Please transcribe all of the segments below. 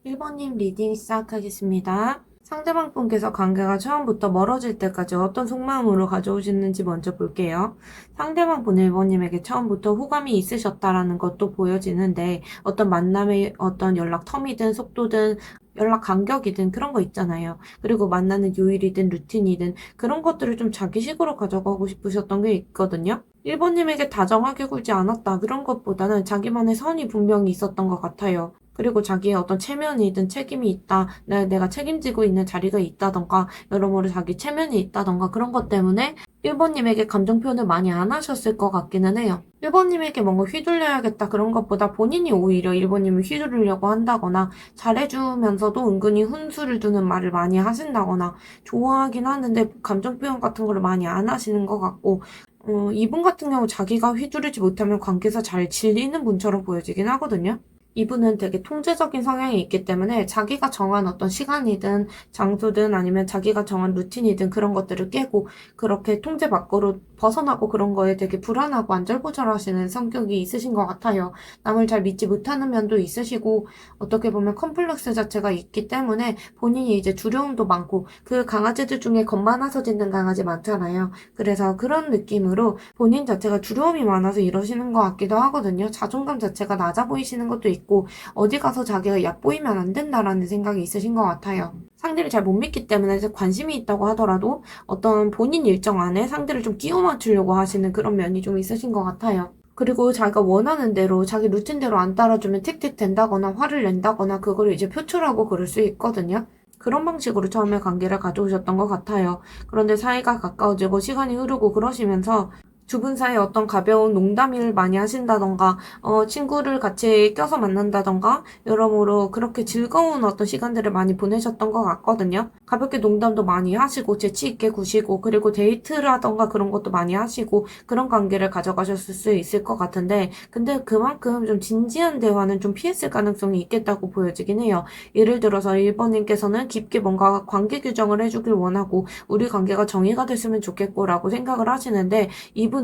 1번님 리딩 시작하겠습니다. 상대방 분께서 관계가 처음부터 멀어질 때까지 어떤 속마음으로 가져오시는지 먼저 볼게요. 상대방 분 1번님에게 처음부터 호감이 있으셨다라는 것도 보여지는데 어떤 만남의 어떤 연락 텀이든 속도든 연락 간격이든 그런 거 있잖아요. 그리고 만나는 요일이든 루틴이든 그런 것들을 좀 자기식으로 가져가고 싶으셨던 게 있거든요. 1번님에게 다정하게 굴지 않았다 그런 것보다는 자기만의 선이 분명히 있었던 것 같아요. 그리고 자기의 어떤 체면이든 책임이 있다, 내가 책임지고 있는 자리가 있다던가, 여러모로 자기 체면이 있다던가 그런 것 때문에 1번님에게 감정 표현을 많이 안 하셨을 것 같기는 해요. 1번님에게 뭔가 휘둘려야겠다 그런 것보다 본인이 오히려 1번님을 휘두르려고 한다거나 잘해주면서도 은근히 훈수를 두는 말을 많이 하신다거나 좋아하긴 하는데 감정 표현 같은 걸 많이 안 하시는 것 같고 이분 같은 경우 자기가 휘두르지 못하면 관계에서 잘 질리는 분처럼 보여지긴 하거든요. 이분은 되게 통제적인 성향이 있기 때문에 자기가 정한 어떤 시간이든 장소든 아니면 자기가 정한 루틴이든 그런 것들을 깨고 그렇게 통제 밖으로 벗어나고 그런 거에 되게 불안하고 안절부절하시는 성격이 있으신 것 같아요. 남을 잘 믿지 못하는 면도 있으시고 어떻게 보면 컴플렉스 자체가 있기 때문에 본인이 이제 두려움도 많고 그 강아지들 중에 겁 많아서 짖는 강아지 많잖아요. 그래서 그런 느낌으로 본인 자체가 두려움이 많아서 이러시는 것 같기도 하거든요. 자존감 자체가 낮아 보이시는 것도 있고 어디 가서 자기가 얕보이면 안 된다라는 생각이 있으신 것 같아요. 상대를 잘 못 믿기 때문에 관심이 있다고 하더라도 어떤 본인 일정 안에 상대를 좀 끼워 맞추려고 하시는 그런 면이 좀 있으신 것 같아요. 그리고 자기가 원하는 대로 자기 루틴대로 안 따라주면 틱틱 된다거나 화를 낸다거나 그거를 이제 표출하고 그럴 수 있거든요. 그런 방식으로 처음에 관계를 가져오셨던 것 같아요. 그런데 사이가 가까워지고 시간이 흐르고 그러시면서 두 분 사이에 어떤 가벼운 농담을 많이 하신다던가, 친구를 같이 껴서 만난다던가, 여러모로 그렇게 즐거운 어떤 시간들을 많이 보내셨던 것 같거든요. 가볍게 농담도 많이 하시고, 재치있게 구시고, 그리고 데이트라던가 그런 것도 많이 하시고, 그런 관계를 가져가셨을 수 있을 것 같은데, 근데 그만큼 좀 진지한 대화는 좀 피했을 가능성이 있겠다고 보여지긴 해요. 예를 들어서 1번님께서는 깊게 뭔가 관계 규정을 해주길 원하고, 우리 관계가 정의가 됐으면 좋겠고라고 생각을 하시는데, 이분은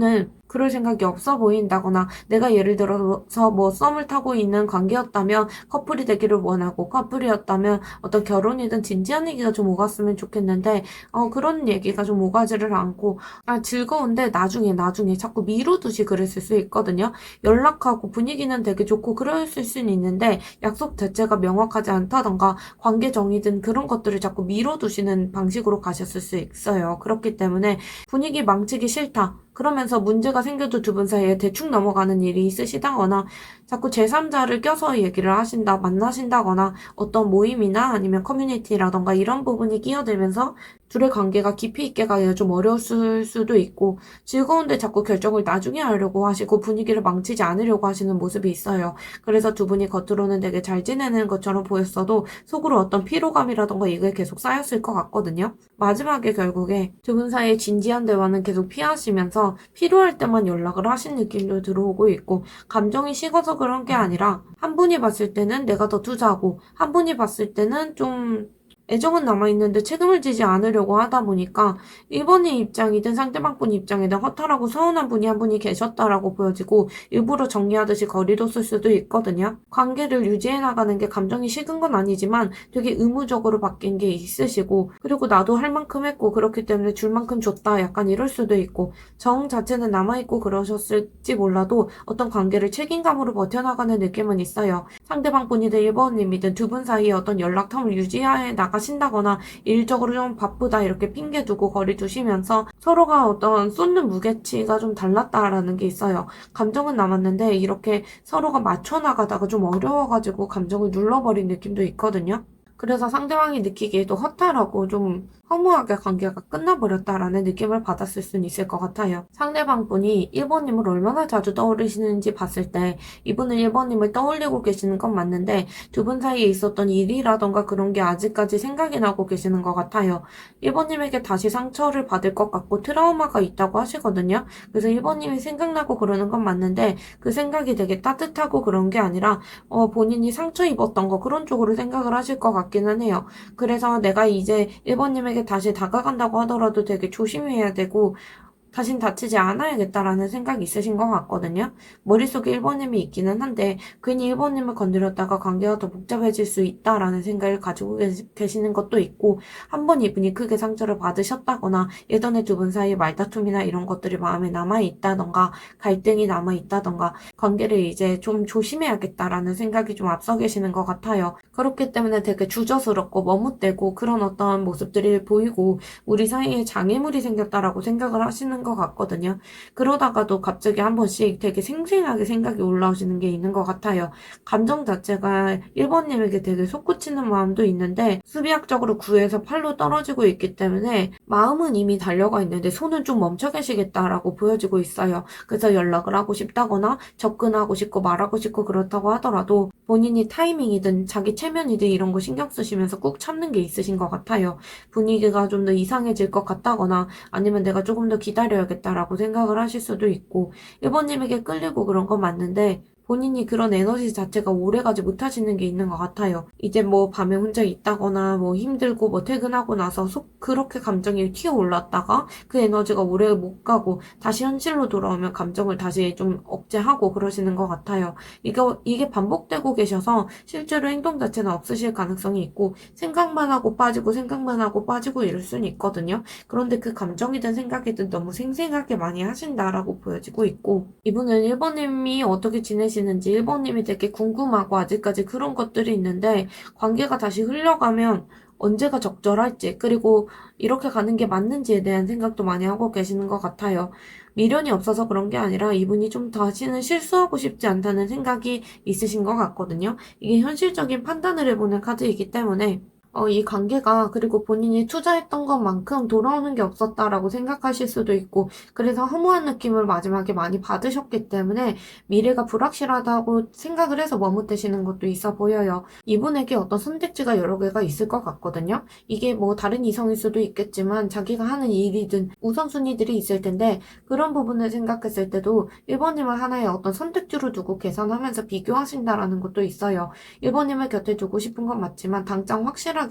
그럴 생각이 없어 보인다거나 내가 예를 들어서 뭐 썸을 타고 있는 관계였다면 커플이 되기를 원하고 커플이었다면 어떤 결혼이든 진지한 얘기가 좀 오갔으면 좋겠는데 그런 얘기가 좀 오가지를 않고 즐거운데 나중에 자꾸 미루듯이 그랬을 수 있거든요. 연락하고 분위기는 되게 좋고 그랬을 수는 있는데 약속 자체가 명확하지 않다던가 관계 정의든 그런 것들을 자꾸 미뤄두시는 방식으로 가셨을 수 있어요. 그렇기 때문에 분위기 망치기 싫다. 그러면서 문제가 생겨도 두 분 사이에 대충 넘어가는 일이 있으시다거나 자꾸 제3자를 껴서 얘기를 하신다, 만나신다거나 어떤 모임이나 아니면 커뮤니티라던가 이런 부분이 끼어들면서 둘의 관계가 깊이 있게 가기가 좀 어려웠을 수도 있고 즐거운데 자꾸 결정을 나중에 하려고 하시고 분위기를 망치지 않으려고 하시는 모습이 있어요. 그래서 두 분이 겉으로는 되게 잘 지내는 것처럼 보였어도 속으로 어떤 피로감이라던가 이게 계속 쌓였을 것 같거든요. 마지막에 결국에 두 분 사이의 진지한 대화는 계속 피하시면서 필요할 때만 연락을 하신 느낌도 들어오고 있고 감정이 식어서 그런 게 아니라 한 분이 봤을 때는 내가 더 투자하고 한 분이 봤을 때는 좀 애정은 남아있는데 책임을 지지 않으려고 하다 보니까 1번의 입장이든 상대방 분 입장이든 허탈하고 서운한 분이 한 분이 계셨다라고 보여지고 일부러 정리하듯이 거리뒀을 수도 있거든요. 관계를 유지해 나가는 게 감정이 식은 건 아니지만 되게 의무적으로 바뀐 게 있으시고 그리고 나도 할 만큼 했고 그렇기 때문에 줄 만큼 줬다 약간 이럴 수도 있고 정 자체는 남아있고 그러셨을지 몰라도 어떤 관계를 책임감으로 버텨나가는 느낌은 있어요. 상대방 분이든 1번님이든 두 분 사이에 어떤 연락텀을 유지해 나가신다거나 일적으로 좀 바쁘다 이렇게 핑계 두고 거리 두시면서 서로가 어떤 쏟는 무게치가 좀 달랐다라는 게 있어요. 감정은 남았는데 이렇게 서로가 맞춰 나가다가 좀 어려워가지고 감정을 눌러버린 느낌도 있거든요. 그래서 상대방이 느끼기에도 허탈하고 좀 허무하게 관계가 끝나버렸다라는 느낌을 받았을 수는 있을 것 같아요. 상대방 분이 1번님을 얼마나 자주 떠오르시는지 봤을 때 이분은 1번님을 떠올리고 계시는 건 맞는데 두 분 사이에 있었던 일이라던가 그런 게 아직까지 생각이 나고 계시는 것 같아요. 1번님에게 다시 상처를 받을 것 같고 트라우마가 있다고 하시거든요. 그래서 1번님이 생각나고 그러는 건 맞는데 그 생각이 되게 따뜻하고 그런 게 아니라 본인이 상처 입었던 거 그런 쪽으로 생각을 하실 것 같기는 해요. 그래서 내가 이제 1번님에게 다시 다가간다고 하더라도 되게 조심해야 되고 다신 다치지 않아야겠다라는 생각이 있으신 것 같거든요. 머릿속에 1번님이 있기는 한데 괜히 1번님을 건드렸다가 관계가 더 복잡해질 수 있다라는 생각을 가지고 계시는 것도 있고, 한 번 이분이 크게 상처를 받으셨다거나 예전에 두 분 사이에 말다툼이나 이런 것들이 마음에 남아있다던가 갈등이 남아있다던가 관계를 이제 좀 조심해야겠다라는 생각이 좀 앞서 계시는 것 같아요. 그렇기 때문에 되게 주저스럽고 머뭇대고 그런 어떤 모습들이 보이고 우리 사이에 장애물이 생겼다라고 생각을 하시는 것 같거든요. 그러다가도 갑자기 한 번씩 되게 생생하게 생각이 올라오시는 게 있는 것 같아요. 감정 자체가 1번님에게 되게 솟구치는 마음도 있는데 수비학적으로 9에서 8로 떨어지고 있기 때문에 마음은 이미 달려가 있는데 손은 좀 멈춰 계시겠다라고 보여지고 있어요. 그래서 연락을 하고 싶다거나 접근하고 싶고 말하고 싶고 그렇다고 하더라도 본인이 타이밍이든 자기 체면이든 이런 거 신경 쓰시면서 꾹 참는 게 있으신 것 같아요. 분위기가 좀 더 이상해질 것 같다거나 아니면 내가 조금 더 기다려야겠다라고 생각을 하실 수도 있고, 1번님에게 끌리고 그런 건 맞는데 본인이 그런 에너지 자체가 오래가지 못하시는 게 있는 것 같아요. 이제 뭐 밤에 혼자 있다거나 뭐 힘들고 뭐 퇴근하고 나서 그렇게 감정이 튀어올랐다가 그 에너지가 오래 못 가고 다시 현실로 돌아오면 감정을 다시 좀 억제하고 그러시는 것 같아요. 이게 반복되고 계셔서 실제로 행동 자체는 없으실 가능성이 있고 생각만 하고 빠지고 생각만 하고 빠지고 이럴 수는 있거든요. 그런데 그 감정이든 생각이든 너무 생생하게 많이 하신다라고 보여지고 있고, 이분은 1번님이 어떻게 지내시는지 1번님이 되게 궁금하고 아직까지 그런 것들이 있는데 관계가 다시 흘러가면 언제가 적절할지, 그리고 이렇게 가는 게 맞는지에 대한 생각도 많이 하고 계시는 것 같아요. 미련이 없어서 그런 게 아니라 이분이 좀 다시는 실수하고 싶지 않다는 생각이 있으신 것 같거든요. 이게 현실적인 판단을 해보는 카드이기 때문에 이 관계가 그리고 본인이 투자했던 것만큼 돌아오는 게 없었다라고 생각하실 수도 있고, 그래서 허무한 느낌을 마지막에 많이 받으셨기 때문에 미래가 불확실하다고 생각을 해서 머뭇대시는 것도 있어 보여요. 이분에게 어떤 선택지가 여러 개가 있을 것 같거든요. 이게 뭐 다른 이성일 수도 있겠지만 자기가 하는 일이든 우선순위들이 있을 텐데 그런 부분을 생각했을 때도 1번님을 하나의 어떤 선택지로 두고 계산하면서 비교하신다라는 것도 있어요. 1번님을 곁에 두고 싶은 건 맞지만 당장 확실하게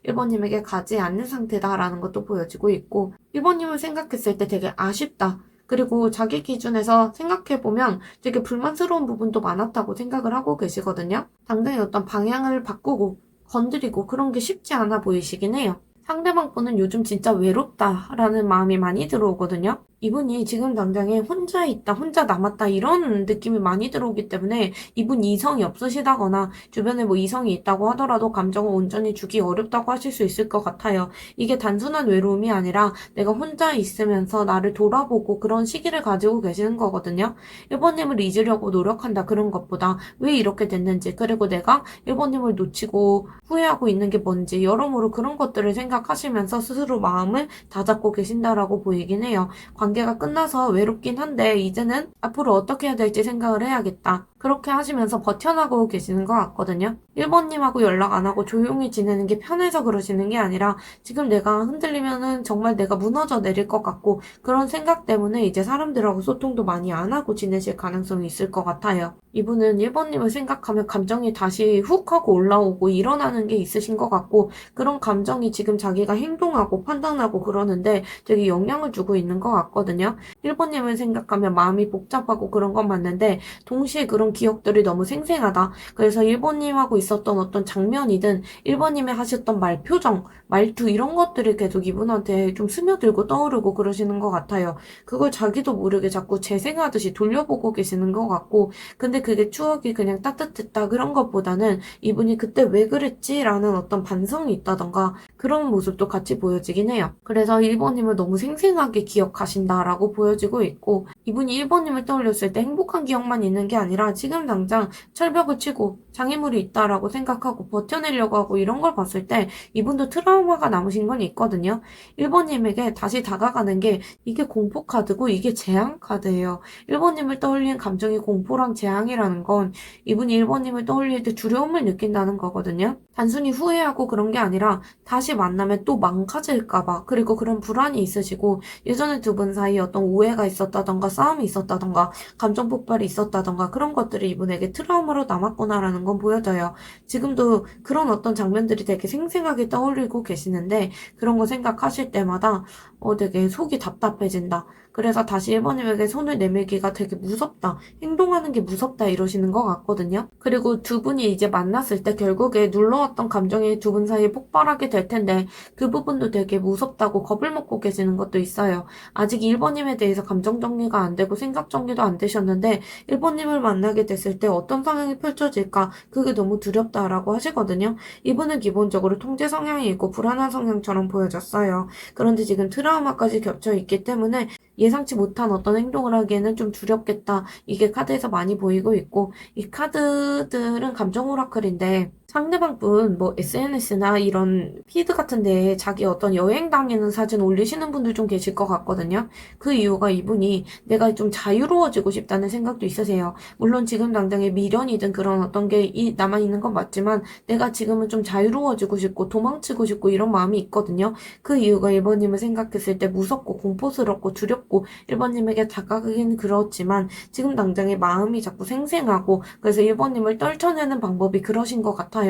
1번님에게 가지 않는 상태다라는 것도 보여지고 있고, 1번님을 생각했을 때 되게 아쉽다. 그리고 자기 기준에서 생각해보면 되게 불만스러운 부분도 많았다고 생각을 하고 계시거든요. 당장의 어떤 방향을 바꾸고 건드리고 그런 게 쉽지 않아 보이시긴 해요. 상대방 분은 요즘 진짜 외롭다라는 마음이 많이 들어오거든요. 이분이 지금 당장에 혼자 있다, 혼자 남았다 이런 느낌이 많이 들어오기 때문에 이분 이성이 없으시다거나 주변에 뭐 이성이 있다고 하더라도 감정을 온전히 주기 어렵다고 하실 수 있을 것 같아요. 이게 단순한 외로움이 아니라 내가 혼자 있으면서 나를 돌아보고 그런 시기를 가지고 계시는 거거든요. 1번님을 잊으려고 노력한다 그런 것보다 왜 이렇게 됐는지, 그리고 내가 1번님을 놓치고 후회하고 있는 게 뭔지 여러모로 그런 것들을 생각하시면서 스스로 마음을 다잡고 계신다라고 보이긴 해요. 관계가 끝나서 외롭긴 한데 이제는 앞으로 어떻게 해야 될지 생각을 해야겠다. 그렇게 하시면서 버텨나가고 계시는 것 같거든요. 1번님하고 연락 안 하고 조용히 지내는 게 편해서 그러시는 게 아니라 지금 내가 흔들리면은 정말 내가 무너져 내릴 것 같고 그런 생각 때문에 이제 사람들하고 소통도 많이 안 하고 지내실 가능성이 있을 것 같아요. 이분은 1번님을 생각하면 감정이 다시 훅 하고 올라오고 일어나는 게 있으신 것 같고, 그런 감정이 지금 자기가 행동하고 판단하고 그러는데 되게 영향을 주고 있는 것 같거든요. 1번님을 생각하면 마음이 복잡하고 그런 건 맞는데 동시에 그런 기억들이 너무 생생하다. 그래서 1번님하고 있었던 어떤 장면이든 1번님이 하셨던 말 표정, 말투 이런 것들이 계속 이분한테 좀 스며들고 떠오르고 그러시는 것 같아요. 그걸 자기도 모르게 자꾸 재생하듯이 돌려보고 계시는 것 같고, 근데 그게 추억이 그냥 따뜻했다 그런 것보다는 이분이 그때 왜 그랬지? 라는 어떤 반성이 있다던가 그런 모습도 같이 보여지긴 해요. 그래서 1번님을 너무 생생하게 기억하신다라고 보여지고 있고, 이분이 1번님을 떠올렸을 때 행복한 기억만 있는 게 아니라 지금 당장 철벽을 치고 장애물이 있다라고 생각하고 버텨내려고 하고 이런 걸 봤을 때 이분도 트라우마가 남으신 건 있거든요. 1번님에게 다시 다가가는 게 이게 공포 카드고 이게 재앙 카드예요. 1번님을 떠올리는 감정이 공포랑 재앙이라는 건 이분이 1번님을 떠올릴 때 두려움을 느낀다는 거거든요. 단순히 후회하고 그런 게 아니라 다시 만나면 또 망가질까봐, 그리고 그런 불안이 있으시고 예전에 두 분 사이에 어떤 오해가 있었다던가 싸움이 있었다던가 감정 폭발이 있었다던가 그런 것들이 이분에게 트라우마로 남았구나라는 건 보여져요. 지금도 그런 어떤 장면들이 되게 생생하게 떠올리고 계시는데 그런 거 생각하실 때마다 되게 속이 답답해진다. 그래서 다시 1번님에게 손을 내밀기가 되게 무섭다. 행동하는 게 무섭다 이러시는 것 같거든요. 그리고 두 분이 이제 만났을 때 결국에 눌러왔던 감정이 두 분 사이에 폭발하게 될 텐데 그 부분도 되게 무섭다고 겁을 먹고 계시는 것도 있어요. 아직 1번님에 대해서 감정 정리가 안 되고 생각 정리도 안 되셨는데 1번님을 만나게 됐을 때 어떤 상황이 펼쳐질까 그게 너무 두렵다라고 하시거든요. 이분은 기본적으로 통제 성향이 있고 불안한 성향처럼 보여졌어요. 그런데 지금 트라우마까지 겹쳐 있기 때문에 예상치 못한 어떤 행동을 하기에는 좀 두렵겠다. 이게 카드에서 많이 보이고 있고 이 카드들은 감정 오라클인데 상대방 분 뭐 SNS나 이런 피드 같은 데에 자기 어떤 여행 다니는 사진 올리시는 분들 좀 계실 것 같거든요. 그 이유가 이분이 내가 좀 자유로워지고 싶다는 생각도 있으세요. 물론 지금 당장에 미련이든 그런 어떤 게 남아있는 건 맞지만 내가 지금은 좀 자유로워지고 싶고 도망치고 싶고 이런 마음이 있거든요. 그 이유가 1번님을 생각했을 때 무섭고 공포스럽고 두렵고 1번님에게 다가가긴 그렇지만 지금 당장에 마음이 자꾸 생생하고 그래서 1번님을 떨쳐내는 방법이 그러신 것 같아요.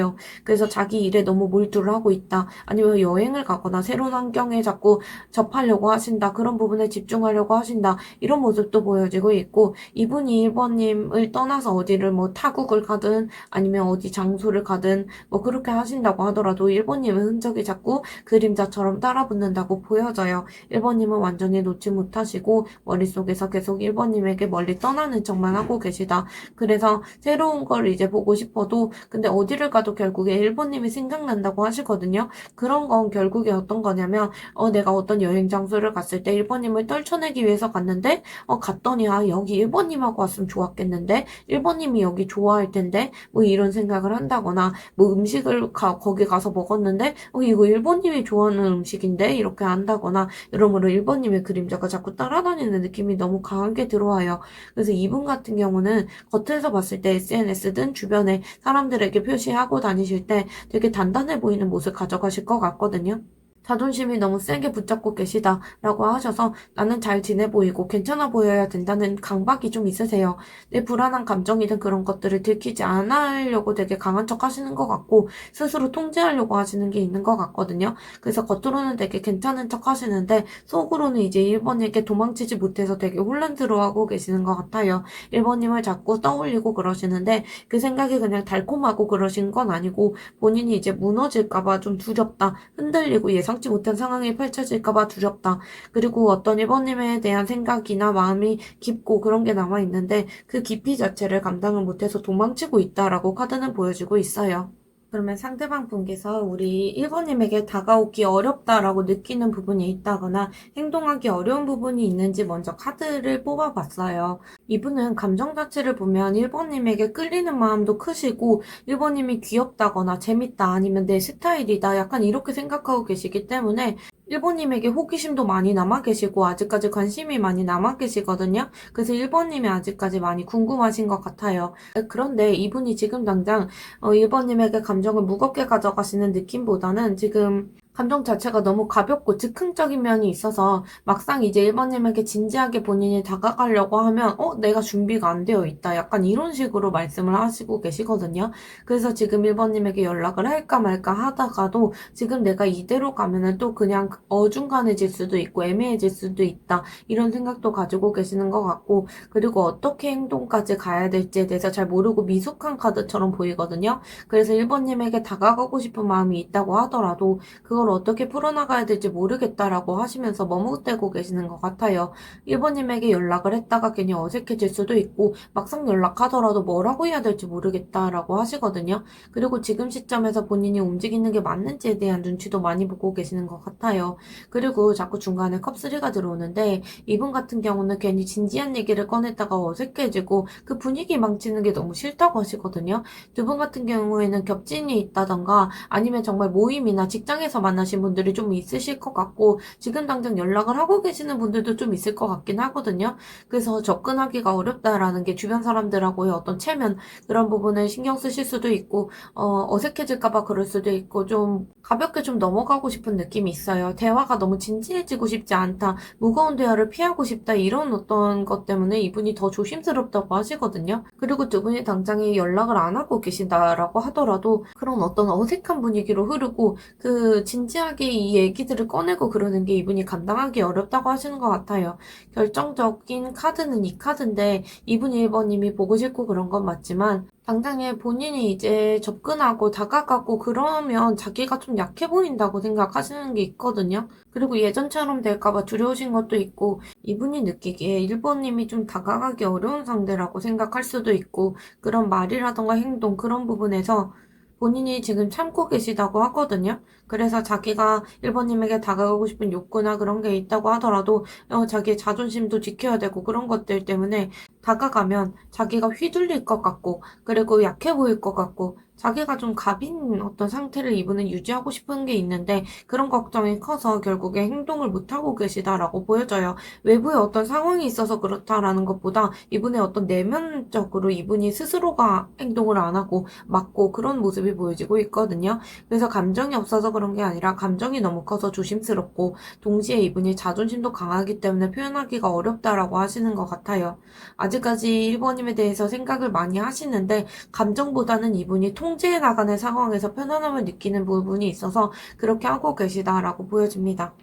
그래서 자기 일에 너무 몰두를 하고 있다. 아니면 여행을 가거나 새로운 환경에 자꾸 접하려고 하신다. 그런 부분에 집중하려고 하신다. 이런 모습도 보여지고 있고 이분이 1번님을 떠나서 어디를 뭐 타국을 가든 아니면 어디 장소를 가든 뭐 그렇게 하신다고 하더라도 1번님의 흔적이 자꾸 그림자처럼 따라붙는다고 보여져요. 1번님은 완전히 놓지 못하시고 머릿속에서 계속 1번님에게 멀리 떠나는 척만 하고 계시다. 그래서 새로운 걸 이제 보고 싶어도 근데 어디를 가도 결국에 1번님이 생각난다고 하시거든요. 그런 건 결국에 어떤 거냐면 내가 어떤 여행 장소를 갔을 때 1번님을 떨쳐내기 위해서 갔는데 갔더니 여기 1번님하고 왔으면 좋았겠는데 1번님이 여기 좋아할 텐데 뭐 이런 생각을 한다거나 뭐 음식을 거기 가서 먹었는데 이거 1번님이 좋아하는 음식인데 이렇게 한다거나 여러모로 1번님의 그림자가 자꾸 따라다니는 느낌이 너무 강하게 들어와요. 그래서 이분 같은 경우는 겉에서 봤을 때 SNS든 주변에 사람들에게 표시하고 다니실 때 되게 단단해 보이는 모습 가져가실 것 같거든요. 자존심이 너무 세게 붙잡고 계시다라고 하셔서 나는 잘 지내 보이고 괜찮아 보여야 된다는 강박이 좀 있으세요. 내 불안한 감정이든 그런 것들을 들키지 않으려고 되게 강한 척 하시는 것 같고 스스로 통제하려고 하시는 게 있는 것 같거든요. 그래서 겉으로는 되게 괜찮은 척 하시는데 속으로는 이제 1번에게 도망치지 못해서 되게 혼란스러워하고 계시는 것 같아요. 1번님을 자꾸 떠올리고 그러시는데 그 생각이 그냥 달콤하고 그러신 건 아니고 본인이 이제 무너질까봐 좀 두렵다. 흔들리고 예상치 못한 상황이 펼쳐질까봐 두렵다. 그리고 어떤 1번님에 대한 생각이나 마음이 깊고 그런 게 남아있는데 그 깊이 자체를 감당을 못해서 도망치고 있다라고 카드는 보여주고 있어요. 그러면 상대방 분께서 우리 1번님에게 다가오기 어렵다라고 느끼는 부분이 있다거나 행동하기 어려운 부분이 있는지 먼저 카드를 뽑아봤어요. 이분은 감정 자체를 보면 1번님에게 끌리는 마음도 크시고 1번님이 귀엽다거나 재밌다 아니면 내 스타일이다 약간 이렇게 생각하고 계시기 때문에 1번님에게 호기심도 많이 남아 계시고 아직까지 관심이 많이 남아 계시거든요. 그래서 1번님이 아직까지 많이 궁금하신 것 같아요. 그런데 이분이 지금 당장 1번님에게 감정을 무겁게 가져가시는 느낌보다는 지금 감정 자체가 너무 가볍고 즉흥적인 면이 있어서 막상 이제 1번님에게 진지하게 본인이 다가가려고 하면 내가 준비가 안 되어 있다. 약간 이런 식으로 말씀을 하시고 계시거든요. 그래서 지금 1번님에게 연락을 할까 말까 하다가도 지금 내가 이대로 가면은 또 그냥 어중간해질 수도 있고 애매해질 수도 있다. 이런 생각도 가지고 계시는 것 같고 그리고 어떻게 행동까지 가야 될지에 대해서 잘 모르고 미숙한 카드처럼 보이거든요. 그래서 1번님에게 다가가고 싶은 마음이 있다고 하더라도 그걸 어떻게 풀어나가야 될지 모르겠다라고 하시면서 머뭇대고 계시는 것 같아요. 1번님에게 연락을 했다가 괜히 어색해질 수도 있고 막상 연락하더라도 뭐라고 해야 될지 모르겠다라고 하시거든요. 그리고 지금 시점에서 본인이 움직이는 게 맞는지에 대한 눈치도 많이 보고 계시는 것 같아요. 그리고 자꾸 중간에 컵3가 들어오는데 이분 같은 경우는 괜히 진지한 얘기를 꺼냈다가 어색해지고 그 분위기 망치는 게 너무 싫다고 하시거든요. 두 분 같은 경우에는 겹진이 있다던가 아니면 정말 모임이나 직장에서 만나신 분들이 좀 있으실 것 같고 지금 당장 연락을 하고 계시는 분들도 좀 있을 것 같긴 하거든요. 그래서 접근하기가 어렵다라는 게 주변 사람들하고의 어떤 체면 그런 부분을 신경 쓰실 수도 있고 어색해질까봐 그럴 수도 있고 좀 가볍게 좀 넘어가고 싶은 느낌이 있어요. 대화가 너무 진지해지고 싶지 않다. 무거운 대화를 피하고 싶다. 이런 어떤 것 때문에 이분이 더 조심스럽다고 하시거든요. 그리고 두 분이 당장에 연락을 안 하고 계신다라고 하더라도 그런 어떤 어색한 분위기로 흐르고 그 진지하게 이 얘기들을 꺼내고 그러는 게 이분이 감당하기 어렵다고 하시는 것 같아요. 결정적인 카드는 이 카드인데 이분이 1번님이 보고 싶고 그런 건 맞지만 당장에 본인이 이제 접근하고 다가가고 그러면 자기가 좀 약해 보인다고 생각하시는 게 있거든요. 그리고 예전처럼 될까봐 두려우신 것도 있고 이분이 느끼기에 1번님이 좀 다가가기 어려운 상대라고 생각할 수도 있고 그런 말이라던가 행동 그런 부분에서 본인이 지금 참고 계시다고 하거든요. 그래서 자기가 1번님에게 다가가고 싶은 욕구나 그런 게 있다고 하더라도 자기의 자존심도 지켜야 되고 그런 것들 때문에 다가가면 자기가 휘둘릴 것 같고 그리고 약해 보일 것 같고 자기가 좀 갑인 어떤 상태를 이분은 유지하고 싶은 게 있는데 그런 걱정이 커서 결국에 행동을 못하고 계시다라고 보여져요. 외부에 어떤 상황이 있어서 그렇다라는 것보다 이분의 어떤 내면적으로 이분이 스스로가 행동을 안 하고 막고 그런 모습이 보여지고 있거든요. 그래서 감정이 없어서 그런 게 아니라 감정이 너무 커서 조심스럽고 동시에 이분이 자존심도 강하기 때문에 표현하기가 어렵다라고 하시는 것 같아요. 아직까지 1번님에 대해서 생각을 많이 하시는데 감정보다는 이분이 통제해 나가는 상황에서 편안함을 느끼는 부분이 있어서 그렇게 하고 계시다라고 보여집니다.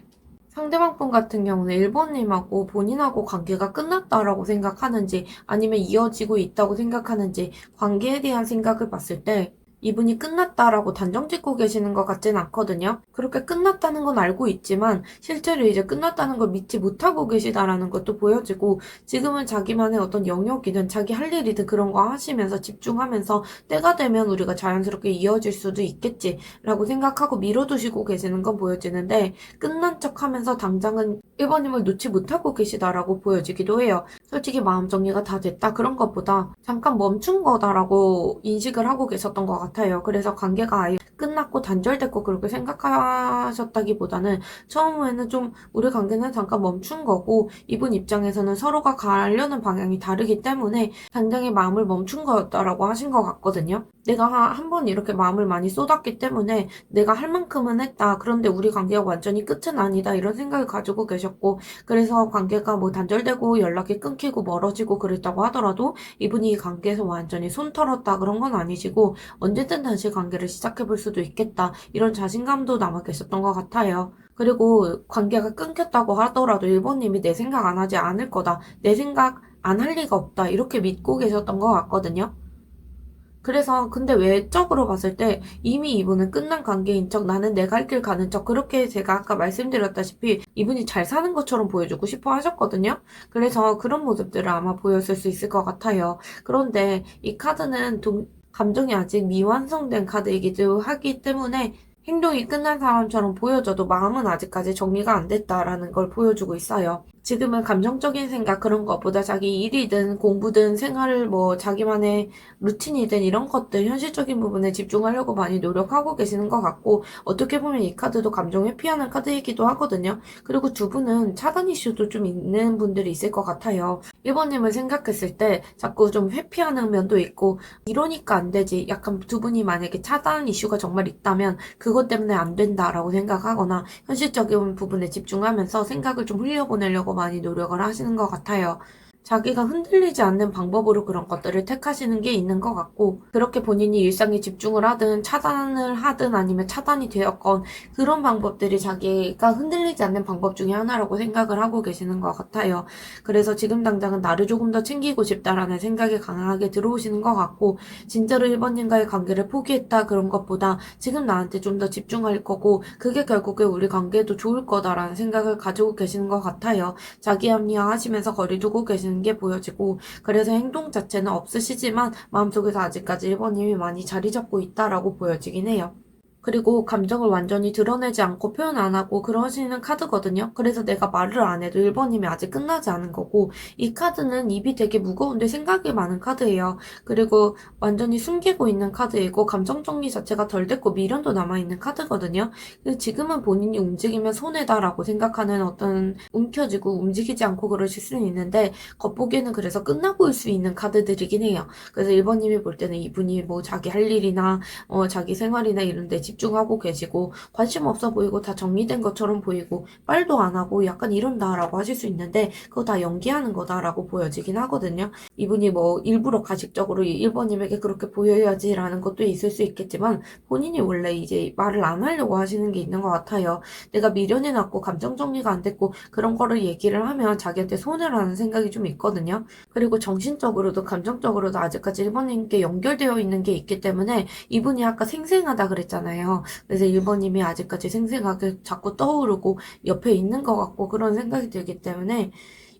상대방 분 같은 경우는 1번님하고 본인하고 관계가 끝났다라고 생각하는지 아니면 이어지고 있다고 생각하는지 관계에 대한 생각을 봤을 때 이분이 끝났다라고 단정 짓고 계시는 것 같진 않거든요. 그렇게 끝났다는 건 알고 있지만 실제로 이제 끝났다는 걸 믿지 못하고 계시다라는 것도 보여지고 지금은 자기만의 어떤 영역이든 자기 할 일이든 그런 거 하시면서 집중하면서 때가 되면 우리가 자연스럽게 이어질 수도 있겠지라고 생각하고 미뤄두시고 계시는 건 보여지는데 끝난 척 하면서 당장은 1번님을 놓지 못하고 계시다라고 보여지기도 해요. 솔직히 마음 정리가 다 됐다 그런 것보다 잠깐 멈춘 거다라고 인식을 하고 계셨던 것 같아요. 그래서 관계가 아예 끝났고 단절됐고 그렇게 생각하셨다기보다는 처음에는 좀 우리 관계는 잠깐 멈춘 거고 이분 입장에서는 서로가 가려는 방향이 다르기 때문에 당장에 마음을 멈춘 거였다라고 하신 것 같거든요. 내가 한 번 이렇게 마음을 많이 쏟았기 때문에 내가 할 만큼은 했다. 그런데 우리 관계가 완전히 끝은 아니다. 이런 생각을 가지고 계셨고 그래서 관계가 뭐 단절되고 연락이 끊기고 멀어지고 그랬다고 하더라도 이분이 이 관계에서 완전히 손 털었다 그런 건 아니시고 언제든 다시 관계를 시작해 볼 수도 있겠다. 이런 자신감도 남아 계셨던 것 같아요. 그리고 관계가 끊겼다고 하더라도 1번님이 내 생각 안 하지 않을 거다. 내 생각 안 할 리가 없다. 이렇게 믿고 계셨던 것 같거든요. 그래서 근데 외적으로 봤을 때 이미 이분은 끝난 관계인 척 나는 내 갈 길 가는 척 그렇게 제가 아까 말씀드렸다시피 이분이 잘 사는 것처럼 보여주고 싶어 하셨거든요. 그래서 그런 모습들을 아마 보였을 수 있을 것 같아요. 그런데 이 카드는 감정이 아직 미완성된 카드이기도 하기 때문에 행동이 끝난 사람처럼 보여져도 마음은 아직까지 정리가 안 됐다라는 걸 보여주고 있어요. 지금은 감정적인 생각 그런 것보다 자기 일이든 공부든 생활 뭐 자기만의 루틴이든 이런 것들 현실적인 부분에 집중하려고 많이 노력하고 계시는 것 같고 어떻게 보면 이 카드도 감정 회피하는 카드이기도 하거든요. 그리고 두 분은 차단 이슈도 좀 있는 분들이 있을 것 같아요. 1번님을 생각했을 때 자꾸 좀 회피하는 면도 있고 이러니까 안 되지. 약간 두 분이 만약에 차단 이슈가 정말 있다면 그것 때문에 안 된다라고 생각하거나 현실적인 부분에 집중하면서 생각을 좀 흘려보내려고 많이 노력을 하시는 것 같아요. 자기가 흔들리지 않는 방법으로 그런 것들을 택하시는 게 있는 것 같고 그렇게 본인이 일상에 집중을 하든 차단을 하든 아니면 차단이 되었건 그런 방법들이 자기가 흔들리지 않는 방법 중에 하나라고 생각을 하고 계시는 것 같아요. 그래서 지금 당장은 나를 조금 더 챙기고 싶다라는 생각이 강하게 들어오시는 것 같고 진짜로 1번님과의 관계를 포기했다 그런 것보다 지금 나한테 좀 더 집중할 거고 그게 결국에 우리 관계도 좋을 거다라는 생각을 가지고 계시는 것 같아요. 자기 합리화하시면서 거리 두고 계시는 게 보여지고 그래서 행동 자체는 없으시지만 마음속에서 아직까지 1번님이 많이 자리 잡고 있다라고 보여지긴 해요. 그리고 감정을 완전히 드러내지 않고 표현 안 하고 그러시는 카드거든요. 그래서 내가 말을 안 해도 1번님이 아직 끝나지 않은 거고 이 카드는 입이 되게 무거운데 생각이 많은 카드예요. 그리고 완전히 숨기고 있는 카드이고 감정 정리 자체가 덜 됐고 미련도 남아있는 카드거든요. 근데 지금은 본인이 움직이면 손해다라고 생각하는 어떤 움켜쥐고 움직이지 않고 그러실 수는 있는데 겉보기에는 그래서 끝나 보일 수 있는 카드들이긴 해요. 그래서 1번님이 볼 때는 이분이 뭐 자기 할 일이나 자기 생활이나 이런 데 집중하고 계시고 관심 없어 보이고 다 정리된 것처럼 보이고 말도 안 하고 약간 이런다라고 하실 수 있는데 그거 다 연기하는 거다라고 보여지긴 하거든요. 이분이 뭐 일부러 가식적으로 1번님에게 그렇게 보여야지라는 것도 있을 수 있겠지만 본인이 원래 이제 말을 안 하려고 하시는 게 있는 것 같아요. 내가 미련이 났고 감정 정리가 안 됐고 그런 거를 얘기를 하면 자기한테 손해라는 생각이 좀 있거든요. 그리고 정신적으로도 감정적으로도 아직까지 1번님께 연결되어 있는 게 있기 때문에 이분이 아까 생생하다 그랬잖아요. 그래서 1번님이 아직까지 생생하게 자꾸 떠오르고 옆에 있는 것 같고 그런 생각이 들기 때문에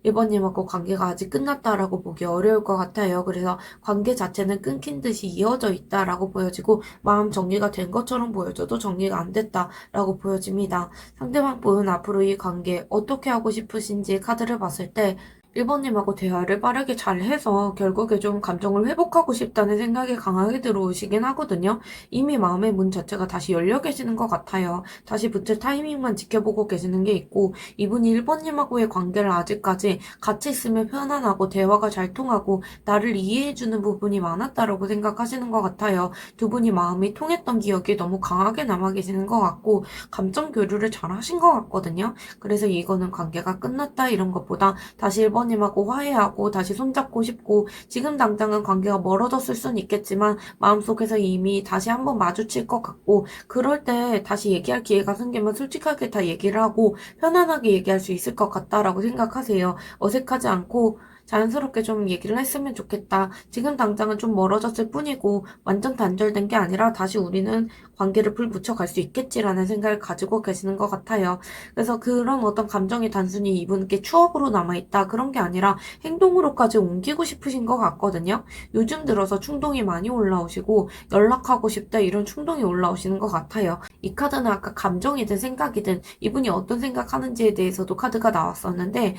1번님하고 관계가 아직 끝났다라고 보기 어려울 것 같아요. 그래서 관계 자체는 끊긴 듯이 이어져 있다라고 보여지고 마음 정리가 된 것처럼 보여져도 정리가 안 됐다라고 보여집니다. 상대방 분은 앞으로 이 관계 어떻게 하고 싶으신지 카드를 봤을 때 1번님하고 대화를 빠르게 잘 해서 결국에 좀 감정을 회복하고 싶다는 생각이 강하게 들어오시긴 하거든요. 이미 마음의 문 자체가 다시 열려 계시는 것 같아요. 다시 붙을 타이밍만 지켜보고 계시는 게 있고 이분이 1번님하고의 관계를 아직까지 같이 있으면 편안하고 대화가 잘 통하고 나를 이해해주는 부분이 많았다라고 생각하시는 것 같아요. 두 분이 마음이 통했던 기억이 너무 강하게 남아 계시는 것 같고 감정 교류를 잘 하신 것 같거든요. 그래서 이거는 관계가 끝났다 이런 것보다 다시 1번님하고 화해하고 다시 손잡고 싶고 지금 당장은 관계가 멀어졌을 수는 있겠지만 마음속에서 이미 다시 한번 마주칠 것 같고 그럴 때 다시 얘기할 기회가 생기면 솔직하게 다 얘기를 하고 편안하게 얘기할 수 있을 것 같다라고 생각하세요. 어색하지 않고 자연스럽게 좀 얘기를 했으면 좋겠다. 지금 당장은 좀 멀어졌을 뿐이고 완전 단절된 게 아니라 다시 우리는 관계를 불 붙여갈 수 있겠지라는 생각을 가지고 계시는 것 같아요. 그래서 그런 어떤 감정이 단순히 이분께 추억으로 남아있다 그런 게 아니라 행동으로까지 옮기고 싶으신 것 같거든요. 요즘 들어서 충동이 많이 올라오시고 연락하고 싶다 이런 충동이 올라오시는 것 같아요. 이 카드는 아까 감정이든 생각이든 이분이 어떤 생각하는지에 대해서도 카드가 나왔었는데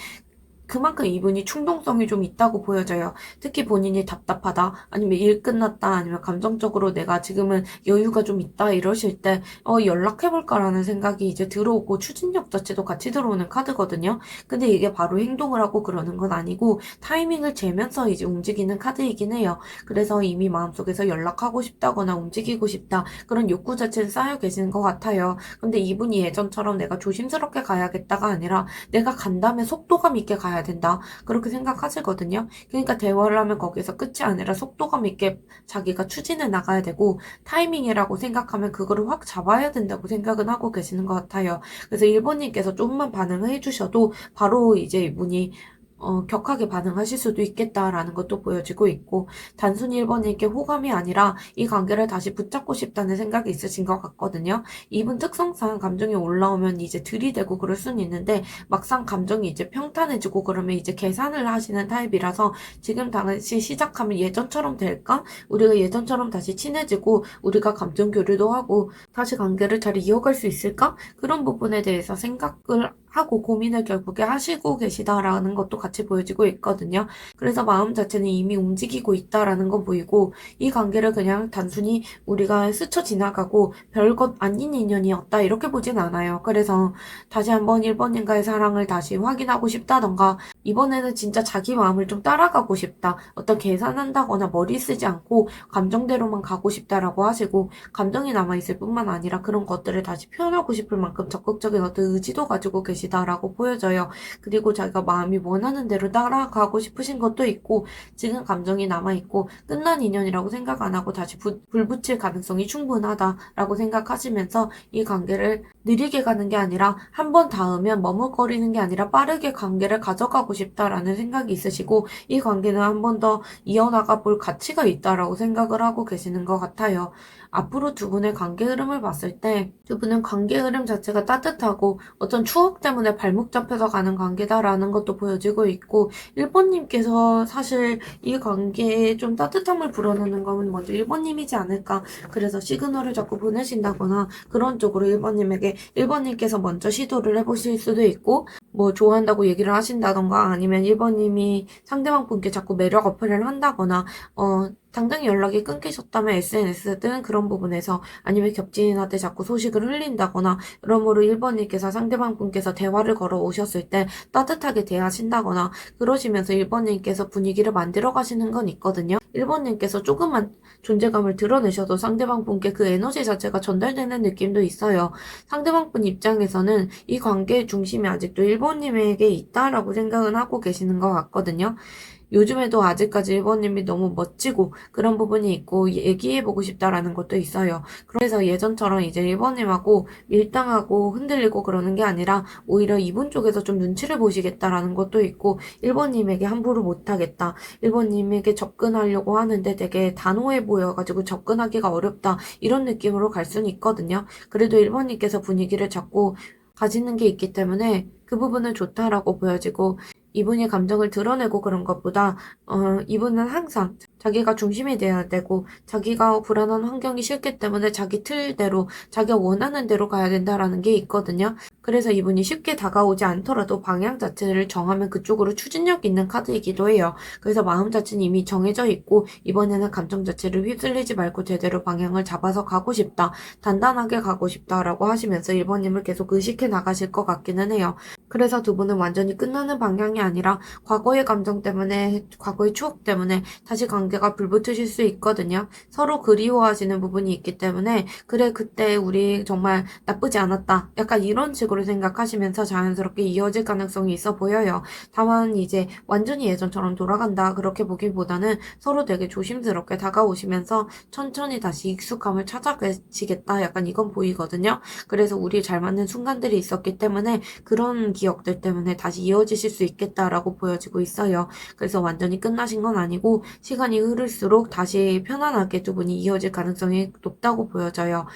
그만큼 이분이 충동성이 좀 있다고 보여져요. 특히 본인이 답답하다, 아니면 일 끝났다, 아니면 감정적으로 내가 지금은 여유가 좀 있다 이러실 때 연락해볼까라는 생각이 이제 들어오고 추진력 자체도 같이 들어오는 카드거든요. 근데 이게 바로 행동을 하고 그러는 건 아니고 타이밍을 재면서 이제 움직이는 카드이긴 해요. 그래서 이미 마음속에서 연락하고 싶다거나 움직이고 싶다 그런 욕구 자체는 쌓여 계시는 것 같아요. 근데 이분이 예전처럼 내가 조심스럽게 가야겠다가 아니라 내가 간다면 속도감 있게 가야 된다. 그렇게 생각하시거든요. 그러니까 대화를 하면 거기서 끝이 아니라 속도감 있게 자기가 추진해 나가야 되고 타이밍이라고 생각하면 그거를 확 잡아야 된다고 생각은 하고 계시는 것 같아요. 그래서 1번님께서 조금만 반응을 해주셔도 바로 이제 이분이 격하게 반응하실 수도 있겠다라는 것도 보여지고 있고, 단순히 1번님께 호감이 아니라 이 관계를 다시 붙잡고 싶다는 생각이 있으신 것 같거든요. 이분 특성상 감정이 올라오면 이제 들이대고 그럴 수는 있는데, 막상 감정이 이제 평탄해지고 그러면 이제 계산을 하시는 타입이라서 지금 다시 시작하면 예전처럼 될까? 우리가 예전처럼 다시 친해지고, 우리가 감정 교류도 하고, 다시 관계를 잘 이어갈 수 있을까? 그런 부분에 대해서 생각을 하고 고민을 결국에 하시고 계시다라는 것도 같이 보여지고 있거든요. 그래서 마음 자체는 이미 움직이고 있다라는 거 보이고 이 관계를 그냥 단순히 우리가 스쳐 지나가고 별것 아닌 인연이었다 이렇게 보진 않아요. 그래서 다시 한번 1번님과의 사랑을 다시 확인하고 싶다던가 이번에는 진짜 자기 마음을 좀 따라가고 싶다. 어떤 계산한다거나 머리 쓰지 않고 감정대로만 가고 싶다라고 하시고 감정이 남아있을 뿐만 아니라 그런 것들을 다시 표현하고 싶을 만큼 적극적인 어떤 의지도 가지고 계시다라고 보여져요. 그리고 자기가 마음이 원하는 대로 따라가고 싶으신 것도 있고 지금 감정이 남아있고 끝난 인연이라고 생각 안 하고 다시 불 붙일 가능성이 충분하다라고 생각하시면서 이 관계를 느리게 가는 게 아니라 한 번 닿으면 머뭇거리는 게 아니라 빠르게 관계를 가져가고 싶다라는 생각이 있으시고 이 관계는 한 번 더 이어나가 볼 가치가 있다라고 생각을 하고 계시는 것 같아요. 앞으로 두 분의 관계 흐름을 봤을 때 두 분은 관계 흐름 자체가 따뜻하고 어떤 추억 때문에 발목 잡혀서 가는 관계다라는 것도 보여지고 있고 1번님께서 사실 이 관계에 좀 따뜻함을 불어넣는 건 먼저 1번님이지 않을까. 그래서 시그널을 자꾸 보내신다거나 그런 쪽으로 1번님에게 1번님께서 먼저 시도를 해보실 수도 있고 뭐 좋아한다고 얘기를 하신다던가 아니면 1번님이 상대방 분께 자꾸 매력 어필을 한다거나 당장 연락이 끊기셨다면 SNS 등 그런 부분에서 아니면 겹친인한테 자꾸 소식을 흘린다거나 여러모로 1번님께서 상대방 분께서 대화를 걸어 오셨을 때 따뜻하게 대하신다거나 그러시면서 1번님께서 분위기를 만들어 가시는 건 있거든요. 1번님께서 조금만 존재감을 드러내셔도 상대방 분께 그 에너지 자체가 전달되는 느낌도 있어요. 상대방 분 입장에서는 이 관계의 중심이 아직도 1번님에게 있다라고 생각은 하고 계시는 것 같거든요. 요즘에도 아직까지 1번님이 너무 멋지고 그런 부분이 있고 얘기해보고 싶다라는 것도 있어요. 그래서 예전처럼 이제 1번님하고 밀당하고 흔들리고 그러는 게 아니라 오히려 이분 쪽에서 좀 눈치를 보시겠다라는 것도 있고 1번님에게 함부로 못하겠다. 1번님에게 접근하려고 하는데 되게 단호해 보여가지고 접근하기가 어렵다. 이런 느낌으로 갈 수는 있거든요. 그래도 1번님께서 분위기를 잡고 가지는 게 있기 때문에 그 부분은 좋다라고 보여지고 이분이 감정을 드러내고 그런 것보다 이분은 항상 자기가 중심이 돼야 되고 자기가 불안한 환경이 싫기 때문에 자기 틀대로 자기가 원하는 대로 가야 된다라는 게 있거든요. 그래서 이분이 쉽게 다가오지 않더라도 방향 자체를 정하면 그쪽으로 추진력 있는 카드이기도 해요. 그래서 마음 자체는 이미 정해져 있고 이번에는 감정 자체를 휩쓸리지 말고 제대로 방향을 잡아서 가고 싶다. 단단하게 가고 싶다라고 하시면서 1번님을 계속 의식해 나가실 것 같기는 해요. 그래서 두 분은 완전히 끝나는 방향이 아니라 과거의 감정 때문에, 과거의 추억 때문에 다시 관계가 불붙으실 수 있거든요. 서로 그리워하시는 부분이 있기 때문에, 그래, 그때 우리 정말 나쁘지 않았다. 약간 이런 식으로 생각하시면서 자연스럽게 이어질 가능성이 있어 보여요. 다만 이제 완전히 예전처럼 돌아간다. 그렇게 보기보다는 서로 되게 조심스럽게 다가오시면서 천천히 다시 익숙함을 찾아가시겠다. 약간 이건 보이거든요. 그래서 우리 잘 맞는 순간들이 있었기 때문에 그런 기억들 때문에 다시 이어지실 수 있겠다라고 보여지고 있어요. 그래서 완전히 끝나신 건 아니고 시간이 흐를수록 다시 편안하게 두 분이 이어질 가능성이 높다고 보여져요.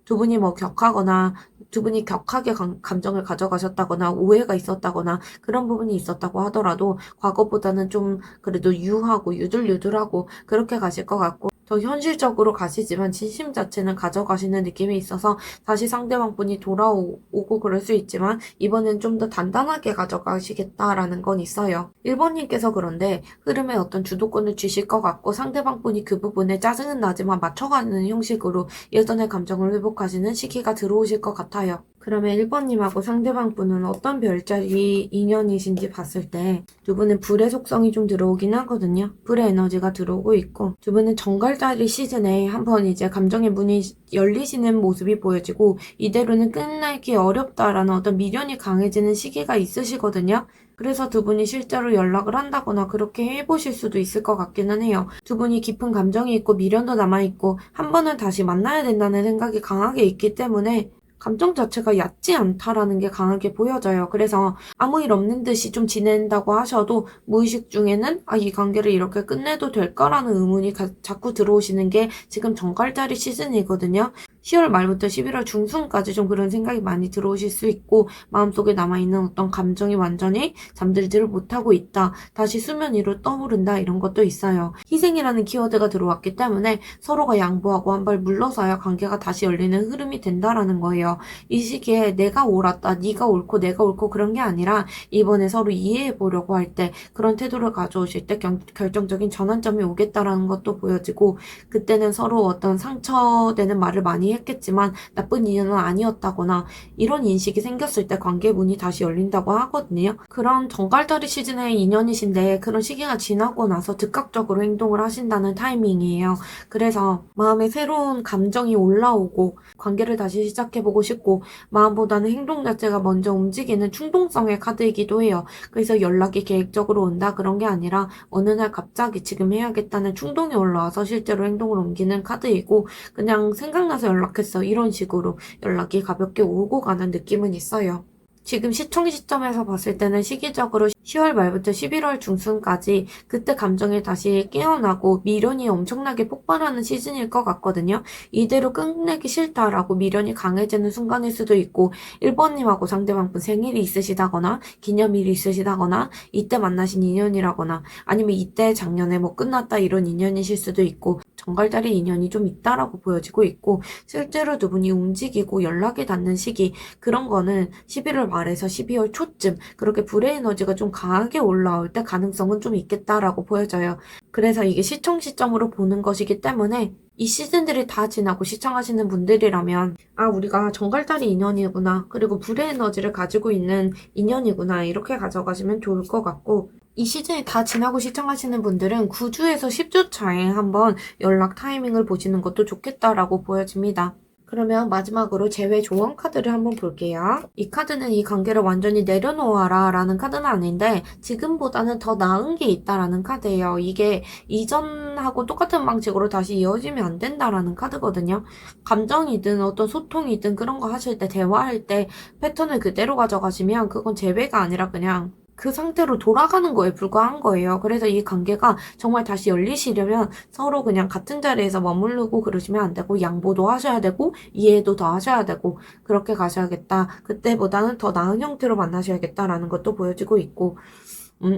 두 분이 뭐 격하거나 두 분이 격하게 감정을 가져가셨다거나 오해가 있었다거나 그런 부분이 있었다고 하더라도 과거보다는 좀 그래도 유하고 유들유들하고 그렇게 가실 것 같고 더 현실적으로 가시지만 진심 자체는 가져가시는 느낌이 있어서 다시 상대방 분이 돌아오고 그럴 수 있지만 이번엔 좀 더 단단하게 가져가시겠다라는 건 있어요. 1번님께서 그런데 흐름에 어떤 주도권을 주실 것 같고 상대방 분이 그 부분에 짜증은 나지만 맞춰가는 형식으로 예전의 감정을 회복하시는 시기가 들어오실 것 같아요. 그러면 1번님하고 상대방 분은 어떤 별자리 인연이신지 봤을 때 두 분은 불의 속성이 좀 들어오긴 하거든요. 불의 에너지가 들어오고 있고 두 분은 정갈자리 시즌에 한번 이제 감정의 문이 열리시는 모습이 보여지고 이대로는 끝내기 어렵다라는 어떤 미련이 강해지는 시기가 있으시거든요. 그래서 두 분이 실제로 연락을 한다거나 그렇게 해보실 수도 있을 것 같기는 해요. 두 분이 깊은 감정이 있고 미련도 남아있고 한 번은 다시 만나야 된다는 생각이 강하게 있기 때문에 감정 자체가 얕지 않다라는 게 강하게 보여져요. 그래서 아무 일 없는 듯이 좀 지낸다고 하셔도 무의식 중에는 이 관계를 이렇게 끝내도 될까라는 의문이 자꾸 들어오시는 게 지금 정갈자리 시즌이거든요. 10월 말부터 11월 중순까지 좀 그런 생각이 많이 들어오실 수 있고 마음속에 남아있는 어떤 감정이 완전히 잠들지를 못하고 있다. 다시 수면 위로 떠오른다. 이런 것도 있어요. 희생이라는 키워드가 들어왔기 때문에 서로가 양보하고 한 발 물러서야 관계가 다시 열리는 흐름이 된다라는 거예요. 이 시기에 내가 옳았다. 네가 옳고 내가 옳고 그런 게 아니라 이번에 서로 이해해 보려고 할 때 그런 태도를 가져오실 때 결정적인 전환점이 오겠다라는 것도 보여지고 그때는 서로 어떤 상처되는 말을 많이 했겠지만 나쁜 인연은 아니었다거나 이런 인식이 생겼을 때 관계 문이 다시 열린다고 하거든요. 그런 정갈다리 시즌의 인연이신데 그런 시기가 지나고 나서 즉각적으로 행동을 하신다는 타이밍이에요. 그래서 마음에 새로운 감정이 올라오고 관계를 다시 시작해보고 싶고 마음보다는 행동 자체가 먼저 움직이는 충동성의 카드이기도 해요. 그래서 연락이 계획적으로 온다 그런 게 아니라 어느 날 갑자기 지금 해야겠다는 충동이 올라와서 실제로 행동을 옮기는 카드이고 그냥 생각나서 연락했어 이런 식으로 연락이 가볍게 오고 가는 느낌은 있어요. 지금 시청 시점에서 봤을 때는 시기적으로 10월 말부터 11월 중순까지 그때 감정이 다시 깨어나고 미련이 엄청나게 폭발하는 시즌일 것 같거든요. 이대로 끝내기 싫다라고 미련이 강해지는 순간일 수도 있고 1번님하고 상대방분 생일이 있으시다거나 기념일이 있으시다거나 이때 만나신 인연이라거나 아니면 이때 작년에 뭐 끝났다 이런 인연이실 수도 있고 정갈다리 인연이 좀 있다라고 보여지고 있고 실제로 두 분이 움직이고 연락이 닿는 시기 그런 거는 11월 말에서 12월 초쯤 그렇게 불의 에너지가 좀 강하게 올라올 때 가능성은 좀 있겠다라고 보여져요. 그래서 이게 시청 시점으로 보는 것이기 때문에 이 시즌들이 다 지나고 시청하시는 분들이라면 아, 우리가 정갈다리 인연이구나. 그리고 불의 에너지를 가지고 있는 인연이구나. 이렇게 가져가시면 좋을 것 같고 이 시즌이 다 지나고 시청하시는 분들은 9주에서 10주 차에 한번 연락 타이밍을 보시는 것도 좋겠다라고 보여집니다. 그러면 마지막으로 재회 조언 카드를 한번 볼게요. 이 카드는 이 관계를 완전히 내려놓아라 라는 카드는 아닌데 지금보다는 더 나은 게 있다라는 카드예요. 이게 이전하고 똑같은 방식으로 다시 이어지면 안 된다라는 카드거든요. 감정이든 어떤 소통이든 그런 거 하실 때 대화할 때 패턴을 그대로 가져가시면 그건 재회가 아니라 그냥 그 상태로 돌아가는 거에 불과한 거예요. 그래서 이 관계가 정말 다시 열리시려면 서로 그냥 같은 자리에서 머무르고 그러시면 안 되고 양보도 하셔야 되고 이해도 더 하셔야 되고 그렇게 가셔야겠다. 그때보다는 더 나은 형태로 만나셔야겠다라는 것도 보여지고 있고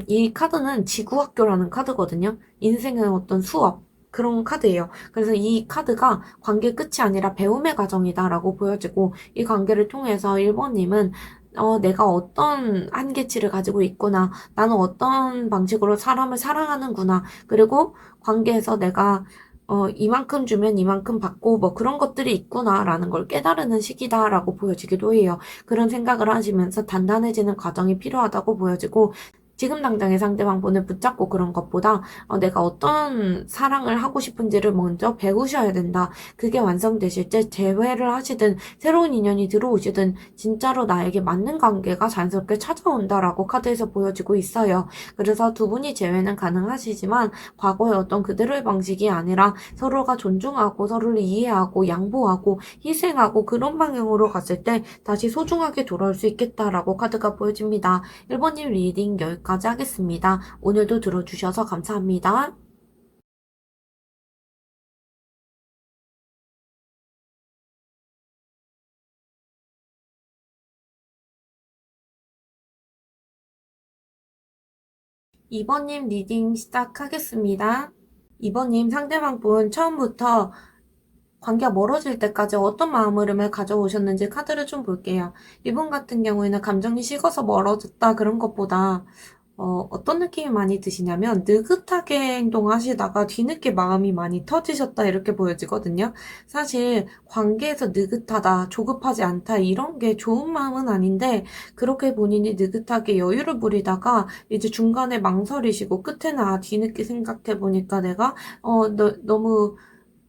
이 카드는 지구학교라는 카드거든요. 인생은 어떤 수업 그런 카드예요. 그래서 이 카드가 관계 끝이 아니라 배움의 과정이다라고 보여지고 이 관계를 통해서 1번님은 내가 어떤 한계치를 가지고 있구나. 나는 어떤 방식으로 사람을 사랑하는구나. 그리고 관계에서 내가 이만큼 주면 이만큼 받고 뭐 그런 것들이 있구나라는 걸 깨달으는 시기다라고 보여지기도 해요. 그런 생각을 하시면서 단단해지는 과정이 필요하다고 보여지고 지금 당장의 상대방분을 붙잡고 그런 것보다 내가 어떤 사랑을 하고 싶은지를 먼저 배우셔야 된다. 그게 완성되실 때 재회를 하시든 새로운 인연이 들어오시든 진짜로 나에게 맞는 관계가 자연스럽게 찾아온다라고 카드에서 보여지고 있어요. 그래서 두 분이 재회는 가능하시지만 과거의 어떤 그대로의 방식이 아니라 서로가 존중하고 서로를 이해하고 양보하고 희생하고 그런 방향으로 갔을 때 다시 소중하게 돌아올 수 있겠다라고 카드가 보여집니다. 1번님 리딩 여기까지 하겠습니다. 오늘도 들어주셔서 감사합니다. 2번님 리딩 시작하겠습니다. 2번님 상대방 분 처음부터 관계가 멀어질 때까지 어떤 마음을 가져오셨는지 카드를 좀 볼게요. 이분 같은 경우에는 감정이 식어서 멀어졌다 그런 것보다 어떤 느낌이 많이 드시냐면 느긋하게 행동하시다가 뒤늦게 마음이 많이 터지셨다 이렇게 보여지거든요. 사실 관계에서 느긋하다, 조급하지 않다 이런 게 좋은 마음은 아닌데 그렇게 본인이 느긋하게 여유를 부리다가 이제 중간에 망설이시고 끝에는 뒤늦게 생각해 보니까 내가 너무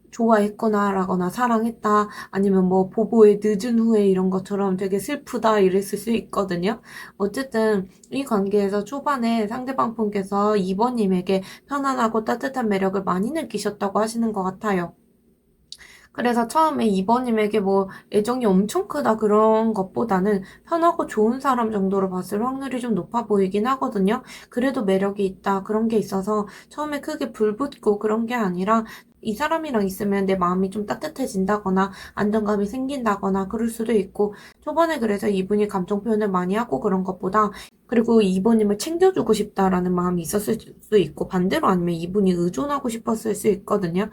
좋아했거나 사랑했다 아니면 뭐 보고의 늦은 후에 이런 것처럼 되게 슬프다 이랬을 수 있거든요. 어쨌든 이 관계에서 초반에 상대방 분께서 2번님에게 편안하고 따뜻한 매력을 많이 느끼셨다고 하시는 것 같아요. 그래서 처음에 2번님에게 뭐 애정이 엄청 크다 그런 것보다는 편하고 좋은 사람 정도로 봤을 확률이 좀 높아 보이긴 하거든요. 그래도 매력이 있다 그런 게 있어서 처음에 크게 불붙고 그런 게 아니라 이 사람이랑 있으면 내 마음이 좀 따뜻해진다거나 안정감이 생긴다거나 그럴 수도 있고 초반에 그래서 이분이 감정 표현을 많이 하고 그런 것보다 그리고 이번님을 챙겨주고 싶다라는 마음이 있었을 수 있고 반대로 아니면 이분이 의존하고 싶었을 수 있거든요.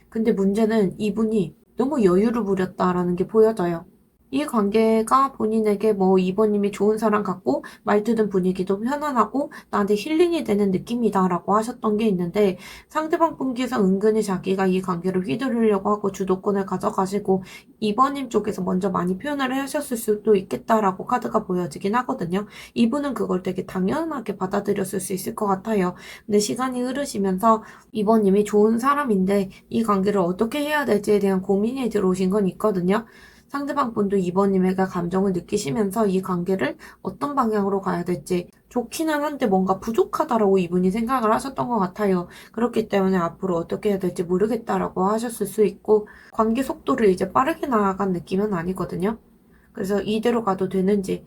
근데 문제는 이분이 너무 여유를 부렸다라는 게 보여져요. 이 관계가 본인에게 뭐 이번님이 좋은 사람 같고 말투든 분위기도 편안하고 나한테 힐링이 되는 느낌이다라고 하셨던 게 있는데 상대방 분께서 은근히 자기가 이 관계를 휘두르려고 하고 주도권을 가져가시고 이번님 쪽에서 먼저 많이 표현을 하셨을 수도 있겠다라고 카드가 보여지긴 하거든요. 이분은 그걸 되게 당연하게 받아들였을 수 있을 것 같아요. 근데 시간이 흐르시면서 이번님이 좋은 사람인데 이 관계를 어떻게 해야 될지에 대한 고민이 들어오신 건 있거든요. 상대방 분도 이번님에게 감정을 느끼시면서 이 관계를 어떤 방향으로 가야 될지 좋기는 한데 뭔가 부족하다라고 이분이 생각을 하셨던 것 같아요. 그렇기 때문에 앞으로 어떻게 해야 될지 모르겠다라고 하셨을 수 있고 관계 속도를 이제 빠르게 나아간 느낌은 아니거든요. 그래서 이대로 가도 되는지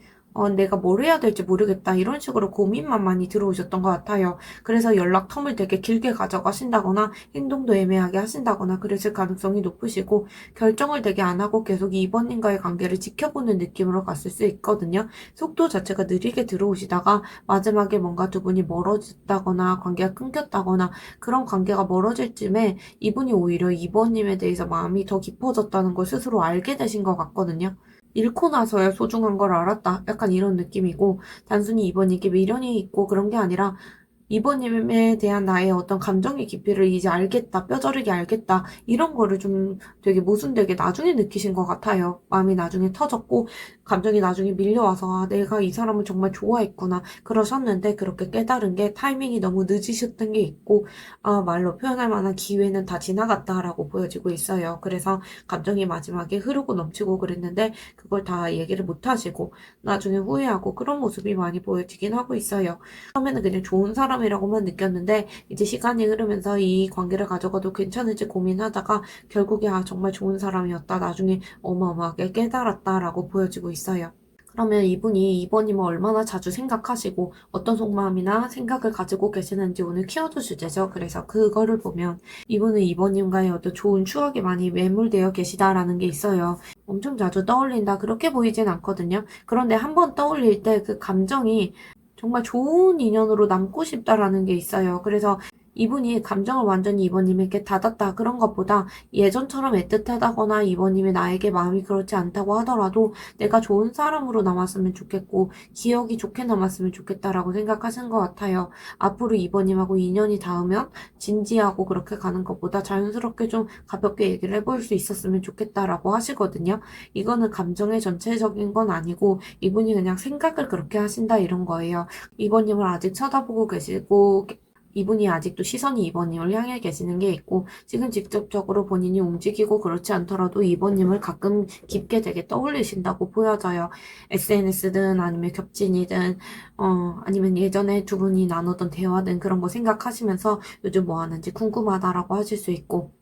내가 뭘 해야 될지 모르겠다. 이런 식으로 고민만 많이 들어오셨던 것 같아요. 그래서 연락 텀을 되게 길게 가져가신다거나 행동도 애매하게 하신다거나 그랬을 가능성이 높으시고 결정을 되게 안 하고 계속 이번님과의 관계를 지켜보는 느낌으로 갔을 수 있거든요. 속도 자체가 느리게 들어오시다가 마지막에 뭔가 두 분이 멀어졌다거나 관계가 끊겼다거나 그런 관계가 멀어질 쯤에 이분이 오히려 이번님에 대해서 마음이 더 깊어졌다는 걸 스스로 알게 되신 것 같거든요. 잃고 나서야 소중한 걸 알았다. 약간 이런 느낌이고, 단순히 이번에게 미련이 있고 그런 게 아니라 이번님에 대한 나의 어떤 감정의 깊이를 이제 알겠다, 뼈저리게 알겠다, 이런 거를 좀 되게 모순되게 나중에 느끼신 것 같아요. 마음이 나중에 터졌고, 감정이 나중에 밀려와서, 아, 내가 이 사람을 정말 좋아했구나, 그러셨는데, 그렇게 깨달은 게 타이밍이 너무 늦으셨던 게 있고, 아, 말로 표현할 만한 기회는 다 지나갔다라고 보여지고 있어요. 그래서 감정이 마지막에 흐르고 넘치고 그랬는데, 그걸 다 얘기를 못 하시고, 나중에 후회하고 그런 모습이 많이 보여지긴 하고 있어요. 처음에는 그냥 좋은 사람이라고만 느꼈는데 이제 시간이 흐르면서 이 관계를 가져가도 괜찮을지 고민하다가 결국에 아 정말 좋은 사람이었다. 나중에 어마어마하게 깨달았다라고 보여지고 있어요. 그러면 이분이 이번님을 얼마나 자주 생각하시고 어떤 속마음이나 생각을 가지고 계시는지 오늘 키워드 주제죠. 그래서 그거를 보면 이분은 이번님과의 어떤 좋은 추억이 많이 매몰되어 계시다라는 게 있어요. 엄청 자주 떠올린다. 그렇게 보이진 않거든요. 그런데 한 번 떠올릴 때 그 감정이 정말 좋은 인연으로 남고 싶다라는 게 있어요. 그래서 이분이 감정을 완전히 이번님에게 닫았다 그런 것보다 예전처럼 애틋하다거나 이번님이 나에게 마음이 그렇지 않다고 하더라도 내가 좋은 사람으로 남았으면 좋겠고 기억이 좋게 남았으면 좋겠다라고 생각하시는 것 같아요. 앞으로 이번님하고 인연이 닿으면 진지하고 그렇게 가는 것보다 자연스럽게 좀 가볍게 얘기를 해볼 수 있었으면 좋겠다라고 하시거든요. 이거는 감정의 전체적인 건 아니고 이분이 그냥 생각을 그렇게 하신다 이런 거예요. 이번님을 아직 쳐다보고 계시고 이분이 아직도 시선이 이번님을 향해 계시는 게 있고 지금 직접적으로 본인이 움직이고 그렇지 않더라도 이번님을 가끔 깊게 되게 떠올리신다고 보여져요. SNS든 아니면 겹친이든 아니면 예전에 두 분이 나누던 대화든 그런 거 생각하시면서 요즘 뭐 하는지 궁금하다라고 하실 수 있고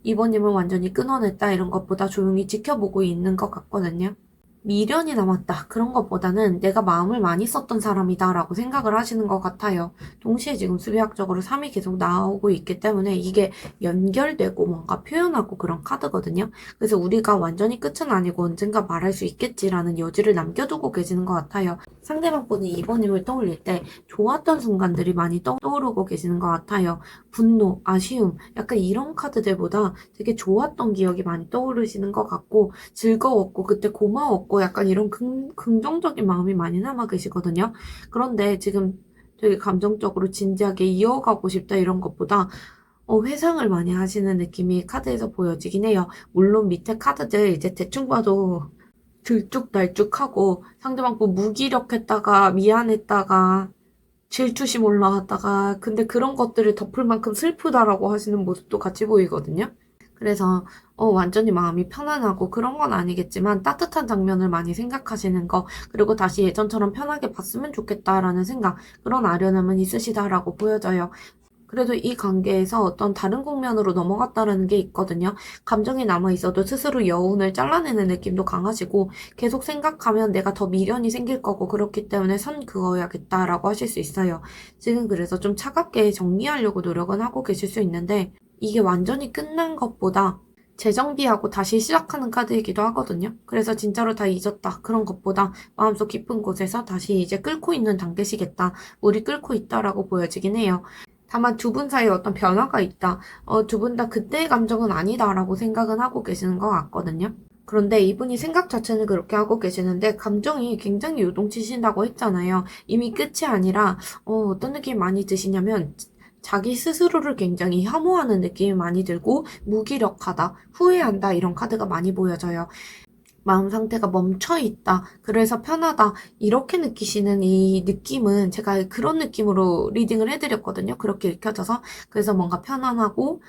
이번님을 완전히 끊어냈다 이런 것보다 조용히 지켜보고 있는 것 같거든요. 미련이 남았다. 그런 것보다는 내가 마음을 많이 썼던 사람이다라고 생각을 하시는 것 같아요. 동시에 지금 수비학적으로 3이 계속 나오고 있기 때문에 이게 연결되고 뭔가 표현하고 그런 카드거든요. 그래서 우리가 완전히 끝은 아니고 언젠가 말할 수 있겠지라는 여지를 남겨두고 계시는 것 같아요. 상대방 분이 이번 힘을 떠올릴 때 좋았던 순간들이 많이 떠오르고 계시는 것 같아요. 분노, 아쉬움, 약간 이런 카드들보다 되게 좋았던 기억이 많이 떠오르시는 것 같고 즐거웠고 그때 고마웠고 약간 이런 긍정적인 마음이 많이 남아 계시거든요. 그런데 지금 되게 감정적으로 진지하게 이어가고 싶다 이런 것보다 회상을 많이 하시는 느낌이 카드에서 보여지긴 해요. 물론 밑에 카드들 이제 대충 봐도 들쭉날쭉하고 상대방 뭐 무기력했다가 미안했다가 질투심 올라왔다가 근데 그런 것들을 덮을 만큼 슬프다라고 하시는 모습도 같이 보이거든요. 그래서 완전히 마음이 편안하고 그런 건 아니겠지만 따뜻한 장면을 많이 생각하시는 거 그리고 다시 예전처럼 편하게 봤으면 좋겠다라는 생각 그런 아련함은 있으시다라고 보여져요. 그래도 이 관계에서 어떤 다른 국면으로 넘어갔다라는 게 있거든요. 감정이 남아있어도 스스로 여운을 잘라내는 느낌도 강하시고 계속 생각하면 내가 더 미련이 생길 거고 그렇기 때문에 선 그어야겠다라고 하실 수 있어요. 지금 그래서 좀 차갑게 정리하려고 노력은 하고 계실 수 있는데 이게 완전히 끝난 것보다 재정비하고 다시 시작하는 카드이기도 하거든요. 그래서 진짜로 다 잊었다. 그런 것보다 마음속 깊은 곳에서 다시 이제 끓고 있는 단계시겠다. 물이 끓고 있다라고 보여지긴 해요. 다만 두 분 사이에 어떤 변화가 있다. 두 분 다 그때의 감정은 아니다라고 생각은 하고 계시는 것 같거든요. 그런데 이분이 생각 자체는 그렇게 하고 계시는데 감정이 굉장히 요동치신다고 했잖아요. 이미 끝이 아니라 어떤 느낌이 많이 드시냐면 자기 스스로를 굉장히 혐오하는 느낌이 많이 들고 무기력하다, 후회한다 이런 카드가 많이 보여져요. 마음 상태가 멈춰 있다. 그래서 편하다. 이렇게 느끼시는 이 느낌은 제가 그런 느낌으로 리딩을 해드렸거든요. 그렇게 읽혀져서. 그래서 뭔가 편안하고,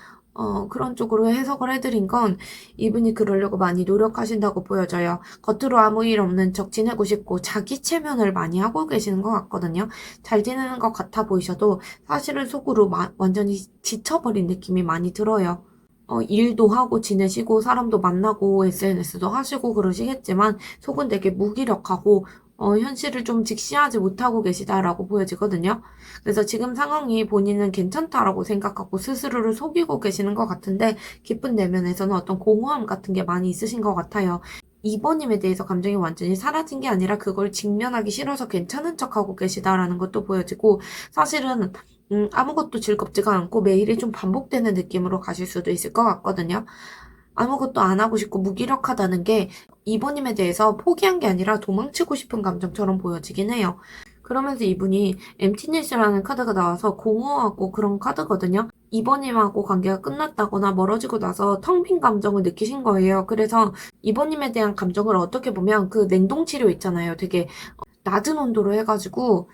그런 쪽으로 해석을 해드린 건 이분이 그러려고 많이 노력하신다고 보여져요. 겉으로 아무 일 없는 척 지내고 싶고 자기 체면을 많이 하고 계시는 것 같거든요. 잘 지내는 것 같아 보이셔도 사실은 속으로 완전히 지쳐버린 느낌이 많이 들어요. 일도 하고 지내시고 사람도 만나고 SNS도 하시고 그러시겠지만 속은 되게 무기력하고 현실을 좀 직시하지 못하고 계시다라고 보여지거든요. 그래서 지금 상황이 본인은 괜찮다라고 생각하고 스스로를 속이고 계시는 것 같은데 깊은 내면에서는 어떤 공허함 같은 게 많이 있으신 것 같아요. 이번님에 대해서 감정이 완전히 사라진 게 아니라 그걸 직면하기 싫어서 괜찮은 척하고 계시다라는 것도 보여지고 사실은 아무것도 즐겁지가 않고 매일이 좀 반복되는 느낌으로 가실 수도 있을 것 같거든요. 아무것도 안 하고 싶고 무기력하다는 게 이번님에 대해서 포기한 게 아니라 도망치고 싶은 감정처럼 보여지긴 해요. 그러면서 이분이 엠티니스라는 카드가 나와서 공허하고 그런 카드거든요. 이번님하고 관계가 끝났다거나 멀어지고 나서 텅 빈 감정을 느끼신 거예요. 그래서 이번님에 대한 감정을 어떻게 보면 그 냉동치료 있잖아요. 되게 낮은 온도로 해가지고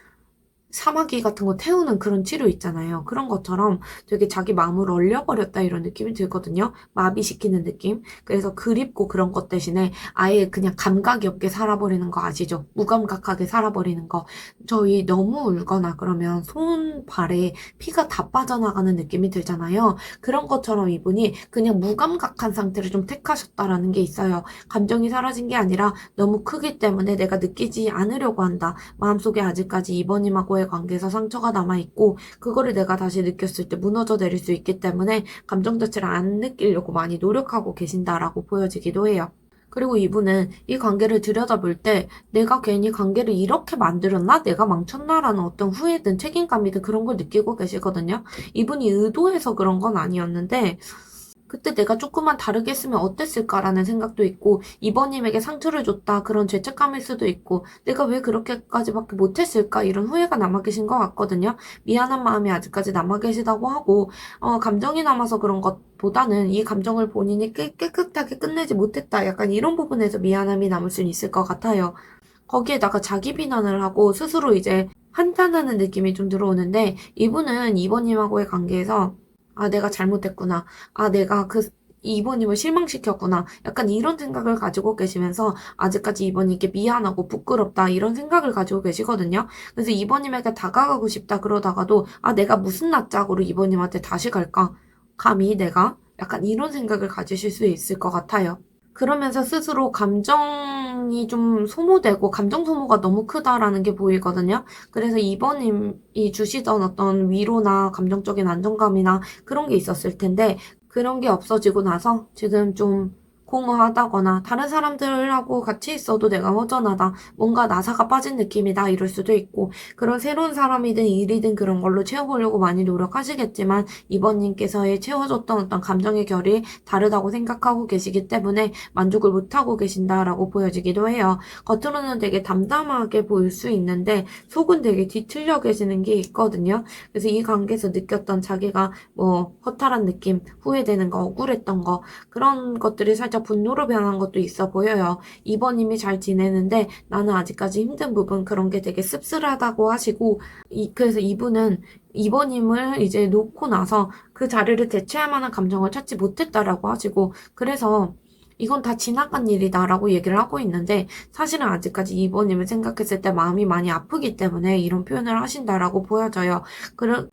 사마귀 같은 거 태우는 그런 치료 있잖아요. 그런 것처럼 되게 자기 마음을 얼려버렸다 이런 느낌이 들거든요. 마비시키는 느낌. 그래서 그립고 그런 것 대신에 아예 그냥 감각이 없게 살아버리는 거 아시죠? 무감각하게 살아버리는 거. 저희 너무 울거나 그러면 손, 발에 피가 다 빠져나가는 느낌이 들잖아요. 그런 것처럼 이분이 그냥 무감각한 상태를 좀 택하셨다라는 게 있어요. 감정이 사라진 게 아니라 너무 크기 때문에 내가 느끼지 않으려고 한다. 마음속에 아직까지 이번님하고의 관계에서 상처가 남아있고 그거를 내가 다시 느꼈을 때 무너져 내릴 수 있기 때문에 감정 자체를 안 느끼려고 많이 노력하고 계신다라고 보여지기도 해요. 그리고 이분은 이 관계를 들여다볼 때 내가 괜히 관계를 이렇게 만들었나? 내가 망쳤나라는 어떤 후회든 책임감이든 그런 걸 느끼고 계시거든요. 이분이 의도해서 그런 건 아니었는데 그때 내가 조금만 다르게 했으면 어땠을까라는 생각도 있고 이번님에게 상처를 줬다 그런 죄책감일 수도 있고 내가 왜 그렇게까지밖에 못했을까 이런 후회가 남아 계신 것 같거든요. 미안한 마음이 아직까지 남아 계시다고 하고 감정이 남아서 그런 것보다는 이 감정을 본인이 깨끗하게 끝내지 못했다 약간 이런 부분에서 미안함이 남을 수 있을 것 같아요. 거기에다가 자기 비난을 하고 스스로 이제 한탄하는 느낌이 좀 들어오는데 이분은 이번님하고의 관계에서 아, 내가 잘못했구나. 아, 내가 이번님을 실망시켰구나. 약간 이런 생각을 가지고 계시면서 아직까지 이번님께 미안하고 부끄럽다. 이런 생각을 가지고 계시거든요. 그래서 이번님에게 다가가고 싶다 그러다가도 아, 내가 무슨 낯짝으로 이번님한테 다시 갈까? 감히 내가? 약간 이런 생각을 가지실 수 있을 것 같아요. 그러면서 스스로 감정이 좀 소모되고 감정 소모가 너무 크다라는 게 보이거든요. 그래서 이번님이 주시던 어떤 위로나 감정적인 안정감이나 그런 게 있었을 텐데 그런 게 없어지고 나서 지금 좀 공허하다거나 다른 사람들하고 같이 있어도 내가 허전하다. 뭔가 나사가 빠진 느낌이다. 이럴 수도 있고 그런 새로운 사람이든 일이든 그런 걸로 채워보려고 많이 노력하시겠지만 이번님께서의 채워줬던 어떤 감정의 결이 다르다고 생각하고 계시기 때문에 만족을 못하고 계신다라고 보여지기도 해요. 겉으로는 되게 담담하게 보일 수 있는데 속은 되게 뒤틀려 계시는 게 있거든요. 그래서 이 관계에서 느꼈던 자기가 뭐 허탈한 느낌, 후회되는 거, 억울했던 거 그런 것들이 살짝 분노로 변한 것도 있어 보여요. 이번님이 잘 지내는데 나는 아직까지 힘든 부분 그런 게 되게 씁쓸하다고 하시고 그래서 이분은 이번님을 이제 놓고 나서 그 자리를 대체할 만한 감정을 찾지 못했다라고 하시고 그래서 이건 다 지나간 일이다라고 얘기를 하고 있는데 사실은 아직까지 이번님을 생각했을 때 마음이 많이 아프기 때문에 이런 표현을 하신다라고 보여져요.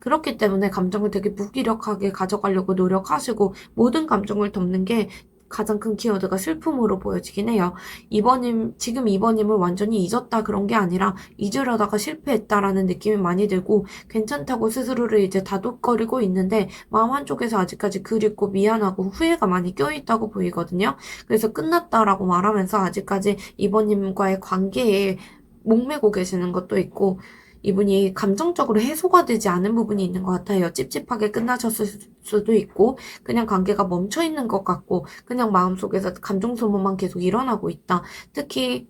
그렇기 때문에 감정을 되게 무기력하게 가져가려고 노력하시고 모든 감정을 덮는 게 가장 큰 키워드가 슬픔으로 보여지긴 해요. 지금 이번님을 완전히 잊었다 그런 게 아니라 잊으려다가 실패했다라는 느낌이 많이 들고 괜찮다고 스스로를 이제 다독거리고 있는데 마음 한쪽에서 아직까지 그립고 미안하고 후회가 많이 껴있다고 보이거든요. 그래서 끝났다라고 말하면서 아직까지 이번님과의 관계에 목매고 계시는 것도 있고 이분이 감정적으로 해소가 되지 않은 부분이 있는 것 같아요. 찝찝하게 끝나셨을 수도 있고, 그냥 관계가 멈춰 있는 것 같고, 그냥 마음속에서 감정 소모만 계속 일어나고 있다. 특히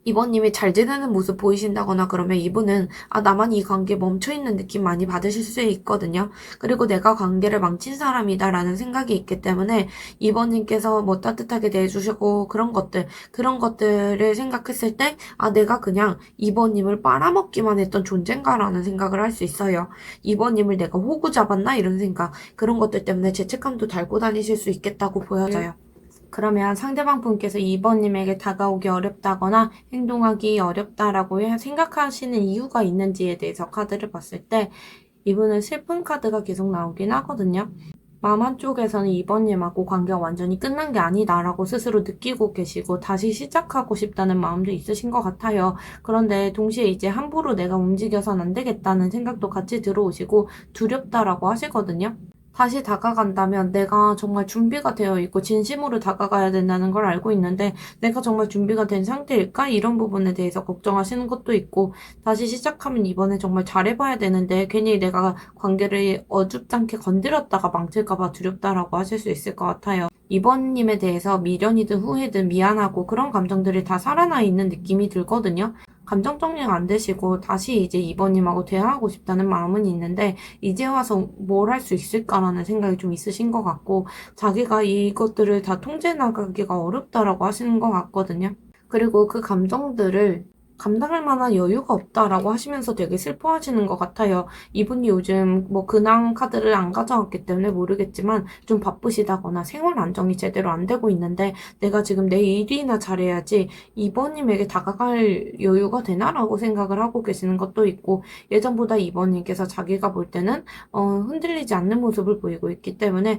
이번님이 잘 지내는 모습 보이신다거나 그러면 이분은 아 나만 이 관계에 멈춰있는 느낌 많이 받으실 수 있거든요. 그리고 내가 관계를 망친 사람이다라는 생각이 있기 때문에 이번님께서 뭐 따뜻하게 대해주시고 그런 것들을 생각했을 때 아 내가 그냥 이번님을 빨아먹기만 했던 존재인가라는 생각을 할 수 있어요. 이번님을 내가 호구 잡았나 이런 생각 그런 것들 때문에 죄책감도 달고 다니실 수 있겠다고 보여져요. 그러면 상대방 분께서 2번님에게 다가오기 어렵다거나 행동하기 어렵다라고 생각하시는 이유가 있는지에 대해서 카드를 봤을 때 이분은 슬픈 카드가 계속 나오긴 하거든요. 마음 한쪽에서는 2번님하고 관계가 완전히 끝난 게 아니다라고 스스로 느끼고 계시고 다시 시작하고 싶다는 마음도 있으신 것 같아요. 그런데 동시에 이제 함부로 내가 움직여선 안 되겠다는 생각도 같이 들어오시고 두렵다라고 하시거든요. 다시 다가간다면 내가 정말 준비가 되어 있고 진심으로 다가가야 된다는 걸 알고 있는데 내가 정말 준비가 된 상태일까? 이런 부분에 대해서 걱정하시는 것도 있고 다시 시작하면 이번에 정말 잘해봐야 되는데 괜히 내가 관계를 어줍잖게 건드렸다가 망칠까봐 두렵다라고 하실 수 있을 것 같아요. 이번님에 대해서 미련이든 후회든 미안하고 그런 감정들이 다 살아나 있는 느낌이 들거든요. 감정 정리가 안 되시고 다시 이제 이번님하고 대화하고 싶다는 마음은 있는데 이제 와서 뭘 할 수 있을까라는 생각이 좀 있으신 것 같고 자기가 이것들을 다 통제 나가기가 어렵다라고 하시는 것 같거든요. 그리고 그 감정들을 감당할 만한 여유가 없다라고 하시면서 되게 슬퍼하시는 것 같아요. 이분이 요즘 뭐 근황 카드를 안 가져왔기 때문에 모르겠지만 좀 바쁘시다거나 생활 안정이 제대로 안 되고 있는데 내가 지금 내 일이나 잘해야지 이번님에게 다가갈 여유가 되나라고 생각을 하고 계시는 것도 있고 예전보다 이번님께서 자기가 볼 때는 흔들리지 않는 모습을 보이고 있기 때문에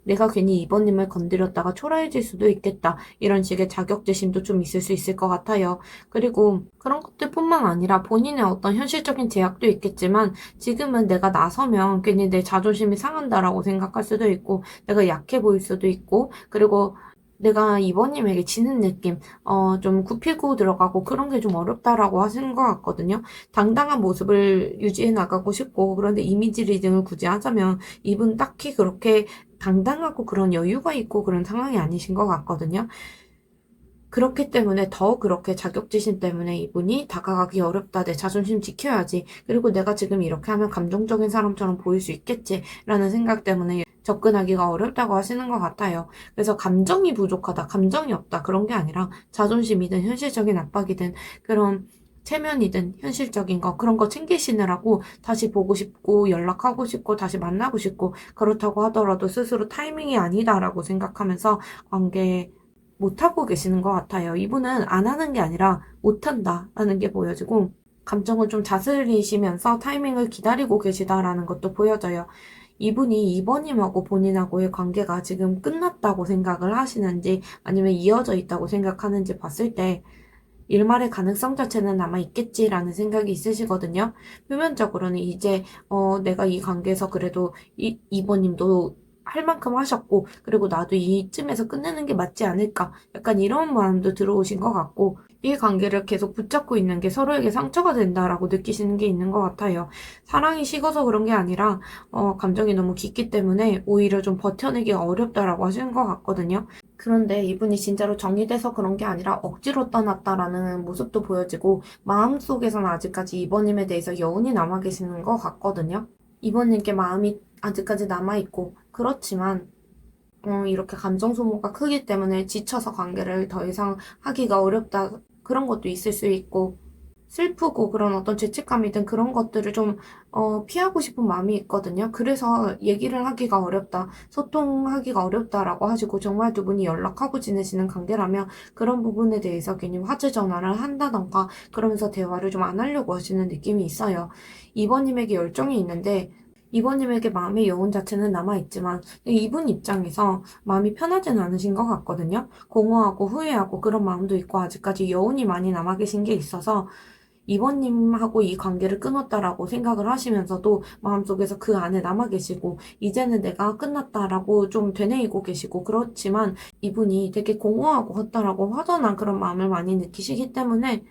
내가 괜히 이번님을 건드렸다가 초라해질 수도 있겠다. 이런 식의 자격지심도 좀 있을 수 있을 것 같아요. 그리고 그런 것들뿐만 아니라 본인의 어떤 현실적인 제약도 있겠지만 지금은 내가 나서면 괜히 내 자존심이 상한다라고 생각할 수도 있고 내가 약해 보일 수도 있고 그리고 내가 이번님에게 지는 느낌, 좀 굽히고 들어가고 그런 게 좀 어렵다라고 하시는 것 같거든요. 당당한 모습을 유지해 나가고 싶고, 그런데 이미지 리딩을 굳이 하자면 이분 딱히 그렇게 당당하고 그런 여유가 있고 그런 상황이 아니신 것 같거든요. 그렇기 때문에 더 그렇게 자격지심 때문에 이분이 다가가기 어렵다. 내 자존심 지켜야지. 그리고 내가 지금 이렇게 하면 감정적인 사람처럼 보일 수 있겠지라는 생각 때문에 접근하기가 어렵다고 하시는 것 같아요. 그래서 감정이 부족하다, 감정이 없다 그런 게 아니라 자존심이든 현실적인 압박이든 그런 체면이든 현실적인 거 그런 거 챙기시느라고 다시 보고 싶고 연락하고 싶고 다시 만나고 싶고 그렇다고 하더라도 스스로 타이밍이 아니다라고 생각하면서 관계 못하고 계시는 것 같아요. 이분은 안 하는 게 아니라 못한다라는 게 보여지고 감정을 좀 다스리시면서 타이밍을 기다리고 계시다라는 것도 보여져요. 이분이 이번님하고 본인하고의 관계가 지금 끝났다고 생각을 하시는지 아니면 이어져 있다고 생각하는지 봤을 때 일말의 가능성 자체는 남아 있겠지라는 생각이 있으시거든요. 표면적으로는 이제 내가 이 관계에서 그래도 이번님도 할 만큼 하셨고 그리고 나도 이쯤에서 끝내는 게 맞지 않을까 약간 이런 마음도 들어오신 것 같고 이 관계를 계속 붙잡고 있는 게 서로에게 상처가 된다라고 느끼시는 게 있는 것 같아요. 사랑이 식어서 그런 게 아니라 감정이 너무 깊기 때문에 오히려 좀 버텨내기가 어렵다라고 하시는 것 같거든요. 그런데 이분이 진짜로 정리돼서 그런 게 아니라 억지로 떠났다라는 모습도 보여지고 마음속에서는 아직까지 이번님에 대해서 여운이 남아 계시는 것 같거든요. 이번님께 마음이 아직까지 남아있고 그렇지만 이렇게 감정 소모가 크기 때문에 지쳐서 관계를 더 이상 하기가 어렵다 그런 것도 있을 수 있고 슬프고 그런 어떤 죄책감이든 그런 것들을 좀 피하고 싶은 마음이 있거든요. 그래서 얘기를 하기가 어렵다, 소통하기가 어렵다라고 하시고 정말 두 분이 연락하고 지내시는 관계라면 그런 부분에 대해서 괜히 화제 전화를 한다던가 그러면서 대화를 좀 안 하려고 하시는 느낌이 있어요. 이번님에게 열정이 있는데 이번님에게 마음의 여운 자체는 남아있지만 이분 입장에서 마음이 편하지는 않으신 것 같거든요. 공허하고 후회하고 그런 마음도 있고 아직까지 여운이 많이 남아 계신 게 있어서 이번님하고 이 관계를 끊었다라고 생각을 하시면서도 마음속에서 그 안에 남아 계시고 이제는 내가 끝났다라고 좀 되뇌이고 계시고 그렇지만 이분이 되게 공허하고 헛다라고 허전한 그런 마음을 많이 느끼시기 때문에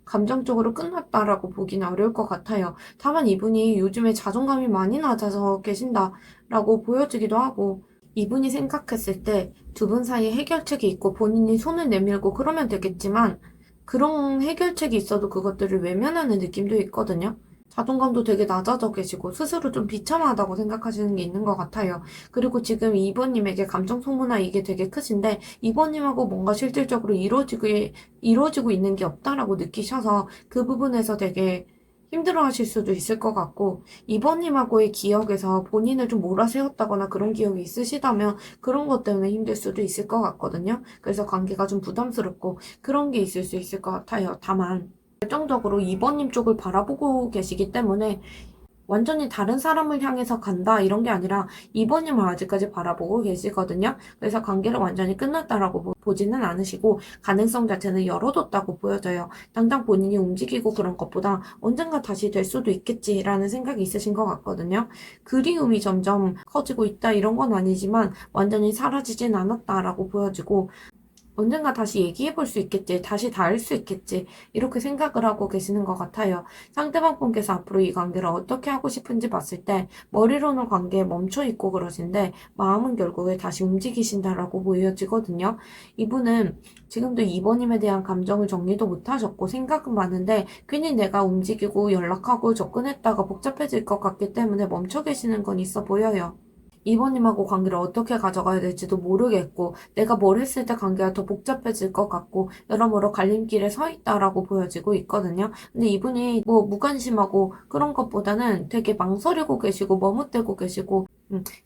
감정적으로 끝났다라고 보기는 어려울 것 같아요. 다만 이분이 요즘에 자존감이 많이 낮아서 계신다라고 보여지기도 하고 이분이 생각했을 때 두 분 사이에 해결책이 있고 본인이 손을 내밀고 그러면 되겠지만 그런 해결책이 있어도 그것들을 외면하는 느낌도 있거든요. 자존감도 되게 낮아져 계시고 스스로 좀 비참하다고 생각하시는 게 있는 것 같아요. 그리고 지금 이번님에게 감정 소모나 이게 되게 크신데 이번님하고 뭔가 실질적으로 이루어지고 있는 게 없다라고 느끼셔서 그 부분에서 되게 힘들어 하실 수도 있을 것 같고 이번님하고의 기억에서 본인을 좀 몰아세웠다거나 그런 기억이 있으시다면 그런 것 때문에 힘들 수도 있을 것 같거든요. 그래서 관계가 좀 부담스럽고 그런 게 있을 수 있을 것 같아요. 다만 결정적으로 이번님 쪽을 바라보고 계시기 때문에 완전히 다른 사람을 향해서 간다 이런 게 아니라 이번님을 아직까지 바라보고 계시거든요. 그래서 관계를 완전히 끝났다라고 보지는 않으시고 가능성 자체는 열어뒀다고 보여져요. 당장 본인이 움직이고 그런 것보다 언젠가 다시 될 수도 있겠지라는 생각이 있으신 것 같거든요. 그리움이 점점 커지고 있다 이런 건 아니지만 완전히 사라지진 않았다라고 보여지고 언젠가 다시 얘기해 볼 수 있겠지, 다시 닿을 수 있겠지, 이렇게 생각을 하고 계시는 것 같아요. 상대방 분께서 앞으로 이 관계를 어떻게 하고 싶은지 봤을 때 머리로는 관계에 멈춰 있고 그러신데 마음은 결국에 다시 움직이신다라고 보여지거든요. 이분은 지금도 이번님에 대한 감정을 정리도 못 하셨고 생각은 많은데 괜히 내가 움직이고 연락하고 접근했다가 복잡해질 것 같기 때문에 멈춰 계시는 건 있어 보여요. 이번님하고 관계를 어떻게 가져가야 될지도 모르겠고 내가 뭘 했을 때 관계가 더 복잡해질 것 같고 여러모로 갈림길에 서 있다라고 보여지고 있거든요. 근데 이분이 뭐 무관심하고 그런 것보다는 되게 망설이고 계시고 머뭇대고 계시고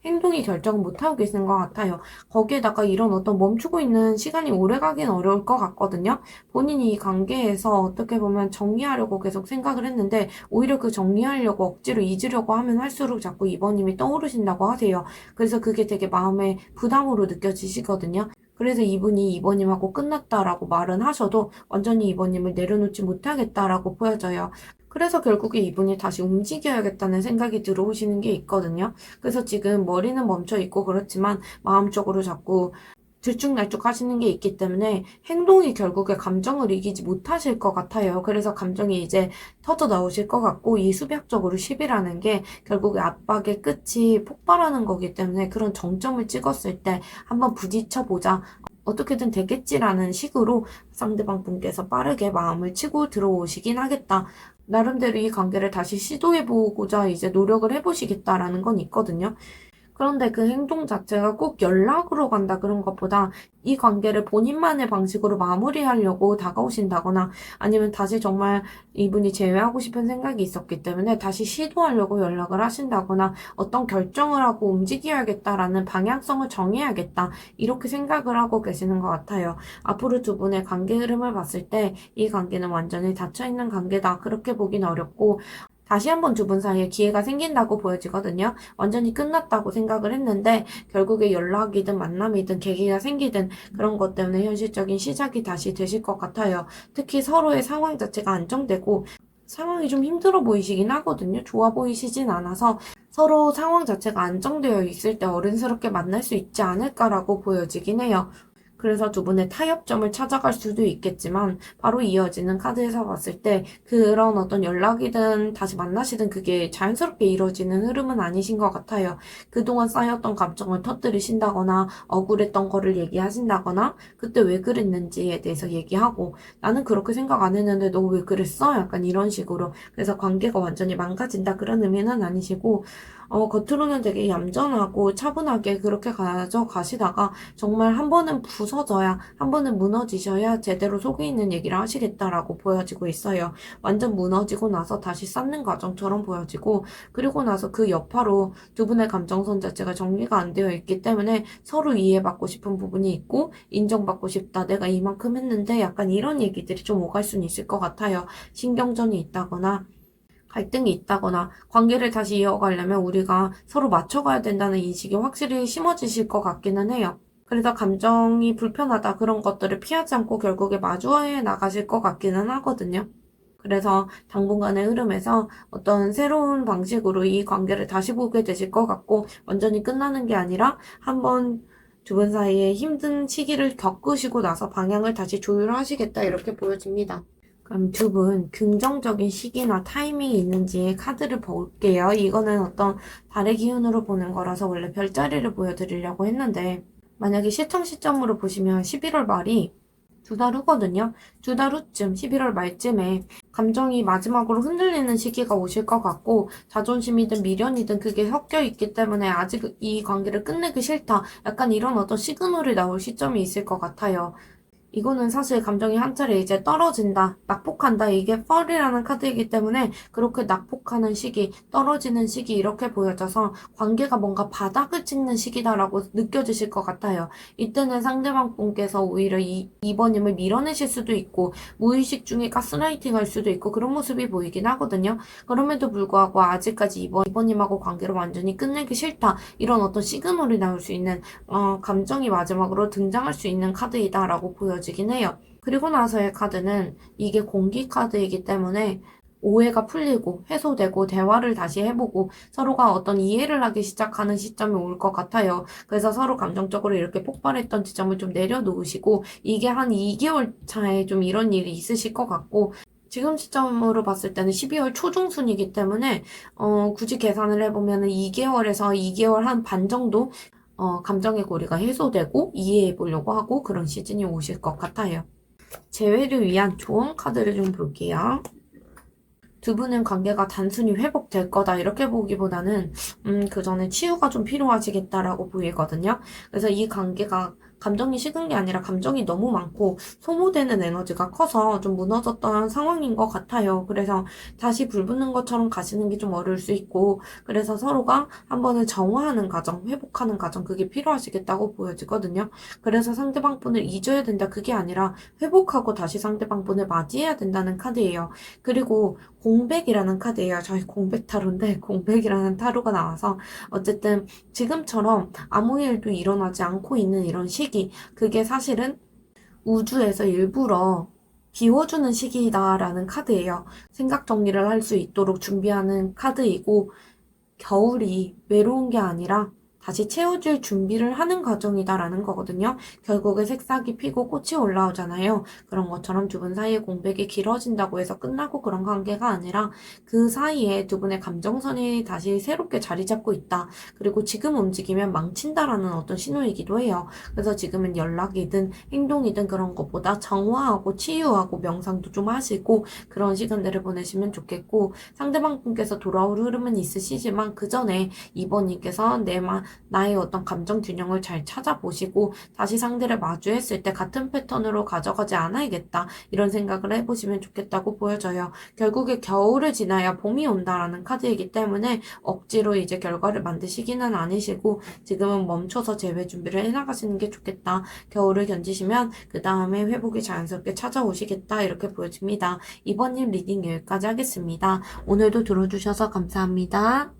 행동이 결정을 못하고 계시는 것 같아요. 거기에다가 이런 어떤 멈추고 있는 시간이 오래 가긴 어려울 것 같거든요. 본인이 이 관계에서 어떻게 보면 정리하려고 계속 생각을 했는데 오히려 그 정리하려고 억지로 잊으려고 하면 할수록 자꾸 이번님이 떠오르신다고 하세요. 그래서 그게 되게 마음에 부담으로 느껴지시거든요. 그래서 이분이 이번님하고 끝났다라고 말은 하셔도 완전히 이번님을 내려놓지 못하겠다라고 보여져요. 그래서 결국에 이분이 다시 움직여야겠다는 생각이 들어오시는 게 있거든요. 그래서 지금 머리는 멈춰 있고 그렇지만 마음적으로 자꾸 들쭉날쭉 하시는 게 있기 때문에 행동이 결국에 감정을 이기지 못하실 것 같아요. 그래서 감정이 이제 터져 나오실 것 같고 이 수비학적으로 10이라는 게 결국에 압박의 끝이 폭발하는 거기 때문에 그런 정점을 찍었을 때 한번 부딪혀보자. 어떻게든 되겠지라는 식으로 상대방 분께서 빠르게 마음을 치고 들어오시긴 하겠다. 나름대로 이 관계를 다시 시도해보고자 이제 노력을 해보시겠다라는 건 있거든요. 그런데 그 행동 자체가 꼭 연락으로 간다 그런 것보다 이 관계를 본인만의 방식으로 마무리하려고 다가오신다거나 아니면 다시 정말 이분이 제외하고 싶은 생각이 있었기 때문에 다시 시도하려고 연락을 하신다거나 어떤 결정을 하고 움직여야겠다라는 방향성을 정해야겠다 이렇게 생각을 하고 계시는 것 같아요. 앞으로 두 분의 관계 흐름을 봤을 때 이 관계는 완전히 닫혀있는 관계다 그렇게 보긴 어렵고 다시 한번 두 분 사이에 기회가 생긴다고 보여지거든요. 완전히 끝났다고 생각을 했는데 결국에 연락이든 만남이든 계기가 생기든 그런 것 때문에 현실적인 시작이 다시 되실 것 같아요. 특히 서로의 상황 자체가 안정되고 상황이 좀 힘들어 보이시긴 하거든요. 좋아 보이시진 않아서 서로 상황 자체가 안정되어 있을 때 어른스럽게 만날 수 있지 않을까라고 보여지긴 해요. 그래서 두 분의 타협점을 찾아갈 수도 있겠지만 바로 이어지는 카드에서 봤을 때 그런 어떤 연락이든 다시 만나시든 그게 자연스럽게 이루어지는 흐름은 아니신 것 같아요. 그동안 쌓였던 감정을 터뜨리신다거나 억울했던 거를 얘기하신다거나 그때 왜 그랬는지에 대해서 얘기하고 나는 그렇게 생각 안 했는데 너 왜 그랬어? 약간 이런 식으로 그래서 관계가 완전히 망가진다 그런 의미는 아니시고 겉으로는 되게 얌전하고 차분하게 그렇게 가져가시다가 정말 한 번은 부서져야, 한 번은 무너지셔야 제대로 속에 있는 얘기를 하시겠다라고 보여지고 있어요. 완전 무너지고 나서 다시 쌓는 과정처럼 보여지고, 그리고 나서 그 여파로 두 분의 감정선 자체가 정리가 안 되어 있기 때문에 서로 이해받고 싶은 부분이 있고, 인정받고 싶다. 내가 이만큼 했는데 약간 이런 얘기들이 좀 오갈 수는 있을 것 같아요. 신경전이 있다거나, 갈등이 있다거나 관계를 다시 이어가려면 우리가 서로 맞춰가야 된다는 인식이 확실히 심어지실 것 같기는 해요. 그래서 감정이 불편하다 그런 것들을 피하지 않고 결국에 마주해 나가실 것 같기는 하거든요. 그래서 당분간의 흐름에서 어떤 새로운 방식으로 이 관계를 다시 보게 되실 것 같고 완전히 끝나는 게 아니라 한번 두 분 사이에 힘든 시기를 겪으시고 나서 방향을 다시 조율하시겠다 이렇게 보여집니다. 그럼 두 분 긍정적인 시기나 타이밍이 있는지 카드를 볼게요. 이거는 어떤 달의 기운으로 보는 거라서 원래 별자리를 보여드리려고 했는데 만약에 시청 시점으로 보시면 11월 말이 2달 후거든요. 2달 후쯤 11월 말쯤에 감정이 마지막으로 흔들리는 시기가 오실 것 같고 자존심이든 미련이든 그게 섞여 있기 때문에 아직 이 관계를 끝내기 싫다. 약간 이런 어떤 시그널이 나올 시점이 있을 것 같아요. 이거는 사실 감정이 한 차례 이제 떨어진다, 낙폭한다, 이게 fall이라는 카드이기 때문에 그렇게 낙폭하는 시기, 떨어지는 시기 이렇게 보여져서 관계가 뭔가 바닥을 찍는 시기다라고 느껴지실 것 같아요. 이때는 상대방 분께서 오히려 이번님을 밀어내실 수도 있고 무의식 중에 가스라이팅 할 수도 있고 그런 모습이 보이긴 하거든요. 그럼에도 불구하고 아직까지 이번님하고 관계를 완전히 끝내기 싫다 이런 어떤 시그널이 나올 수 있는 감정이 마지막으로 등장할 수 있는 카드이다라고 보여지긴 해요. 그리고 나서의 카드는 이게 공기 카드이기 때문에 오해가 풀리고 해소되고 대화를 다시 해보고 서로가 어떤 이해를 하기 시작하는 시점이 올 것 같아요. 그래서 서로 감정적으로 이렇게 폭발했던 지점을 좀 내려놓으시고 이게 한 2개월 차에 좀 이런 일이 있으실 것 같고 지금 시점으로 봤을 때는 12월 초중순이기 때문에 굳이 계산을 해보면 2개월에서 2개월 한 반 정도 감정의 고리가 해소되고 이해해 보려고 하고 그런 시즌이 오실 것 같아요. 재회를 위한 좋은 카드를 좀 볼게요. 두 분은 관계가 단순히 회복될 거다 이렇게 보기보다는 그 전에 치유가 좀 필요하시겠다라고 보이거든요. 그래서 이 관계가 감정이 식은 게 아니라 감정이 너무 많고 소모되는 에너지가 커서 좀 무너졌던 상황인 것 같아요. 그래서 다시 불붙는 것처럼 가시는 게 좀 어려울 수 있고 그래서 서로가 한 번은 정화하는 과정, 회복하는 과정 그게 필요하시겠다고 보여지거든요. 그래서 상대방 분을 잊어야 된다 그게 아니라 회복하고 다시 상대방 분을 맞이해야 된다는 카드예요. 그리고 공백이라는 카드예요. 저희 공백 타로인데 공백이라는 타로가 나와서 어쨌든 지금처럼 아무 일도 일어나지 않고 있는 이런 시기 그게 사실은 우주에서 일부러 비워주는 시기다라는 카드예요. 생각 정리를 할 수 있도록 준비하는 카드이고 겨울이 외로운 게 아니라 다시 채워줄 준비를 하는 과정이다라는 거거든요. 결국에 새싹이 피고 꽃이 올라오잖아요. 그런 것처럼 두 분 사이의 공백이 길어진다고 해서 끝나고 그런 관계가 아니라 그 사이에 두 분의 감정선이 다시 새롭게 자리 잡고 있다. 그리고 지금 움직이면 망친다라는 어떤 신호이기도 해요. 그래서 지금은 연락이든 행동이든 그런 것보다 정화하고 치유하고 명상도 좀 하시고 그런 시간들을 보내시면 좋겠고 상대방 분께서 돌아올 흐름은 있으시지만 그 전에 이번님께서 나의 어떤 감정 균형을 잘 찾아보시고 다시 상대를 마주했을 때 같은 패턴으로 가져가지 않아야겠다 이런 생각을 해보시면 좋겠다고 보여져요. 결국에 겨울을 지나야 봄이 온다라는 카드이기 때문에 억지로 이제 결과를 만드시기는 아니시고 지금은 멈춰서 재회 준비를 해나가시는 게 좋겠다. 겨울을 견디시면 그 다음에 회복이 자연스럽게 찾아오시겠다 이렇게 보여집니다. 이번님 리딩 여기까지 하겠습니다. 오늘도 들어주셔서 감사합니다.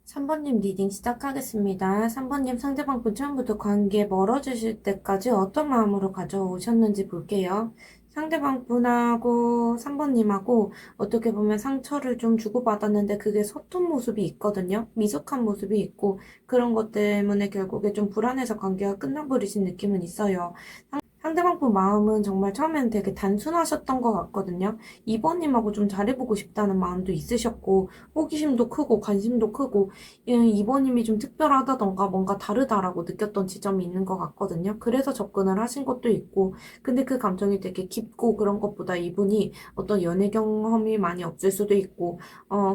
3번님 리딩 시작하겠습니다. 3번님 상대방분 처음부터 관계 멀어지실 때까지 어떤 마음으로 가져오셨는지 볼게요. 상대방분하고 3번님하고 어떻게 보면 상처를 좀 주고받았는데 그게 서툰 모습이 있거든요. 미숙한 모습이 있고 그런 것 때문에 결국에 좀 불안해서 관계가 끝나버리신 느낌은 있어요. 상대방 분 마음은 정말 처음에는 되게 단순하셨던 것 같거든요. 이번님하고 좀 잘해보고 싶다는 마음도 있으셨고, 호기심도 크고, 관심도 크고, 이번님이 좀 특별하다던가 뭔가 다르다라고 느꼈던 지점이 있는 것 같거든요. 그래서 접근을 하신 것도 있고, 근데 그 감정이 되게 깊고 그런 것보다 이분이 어떤 연애 경험이 많이 없을 수도 있고,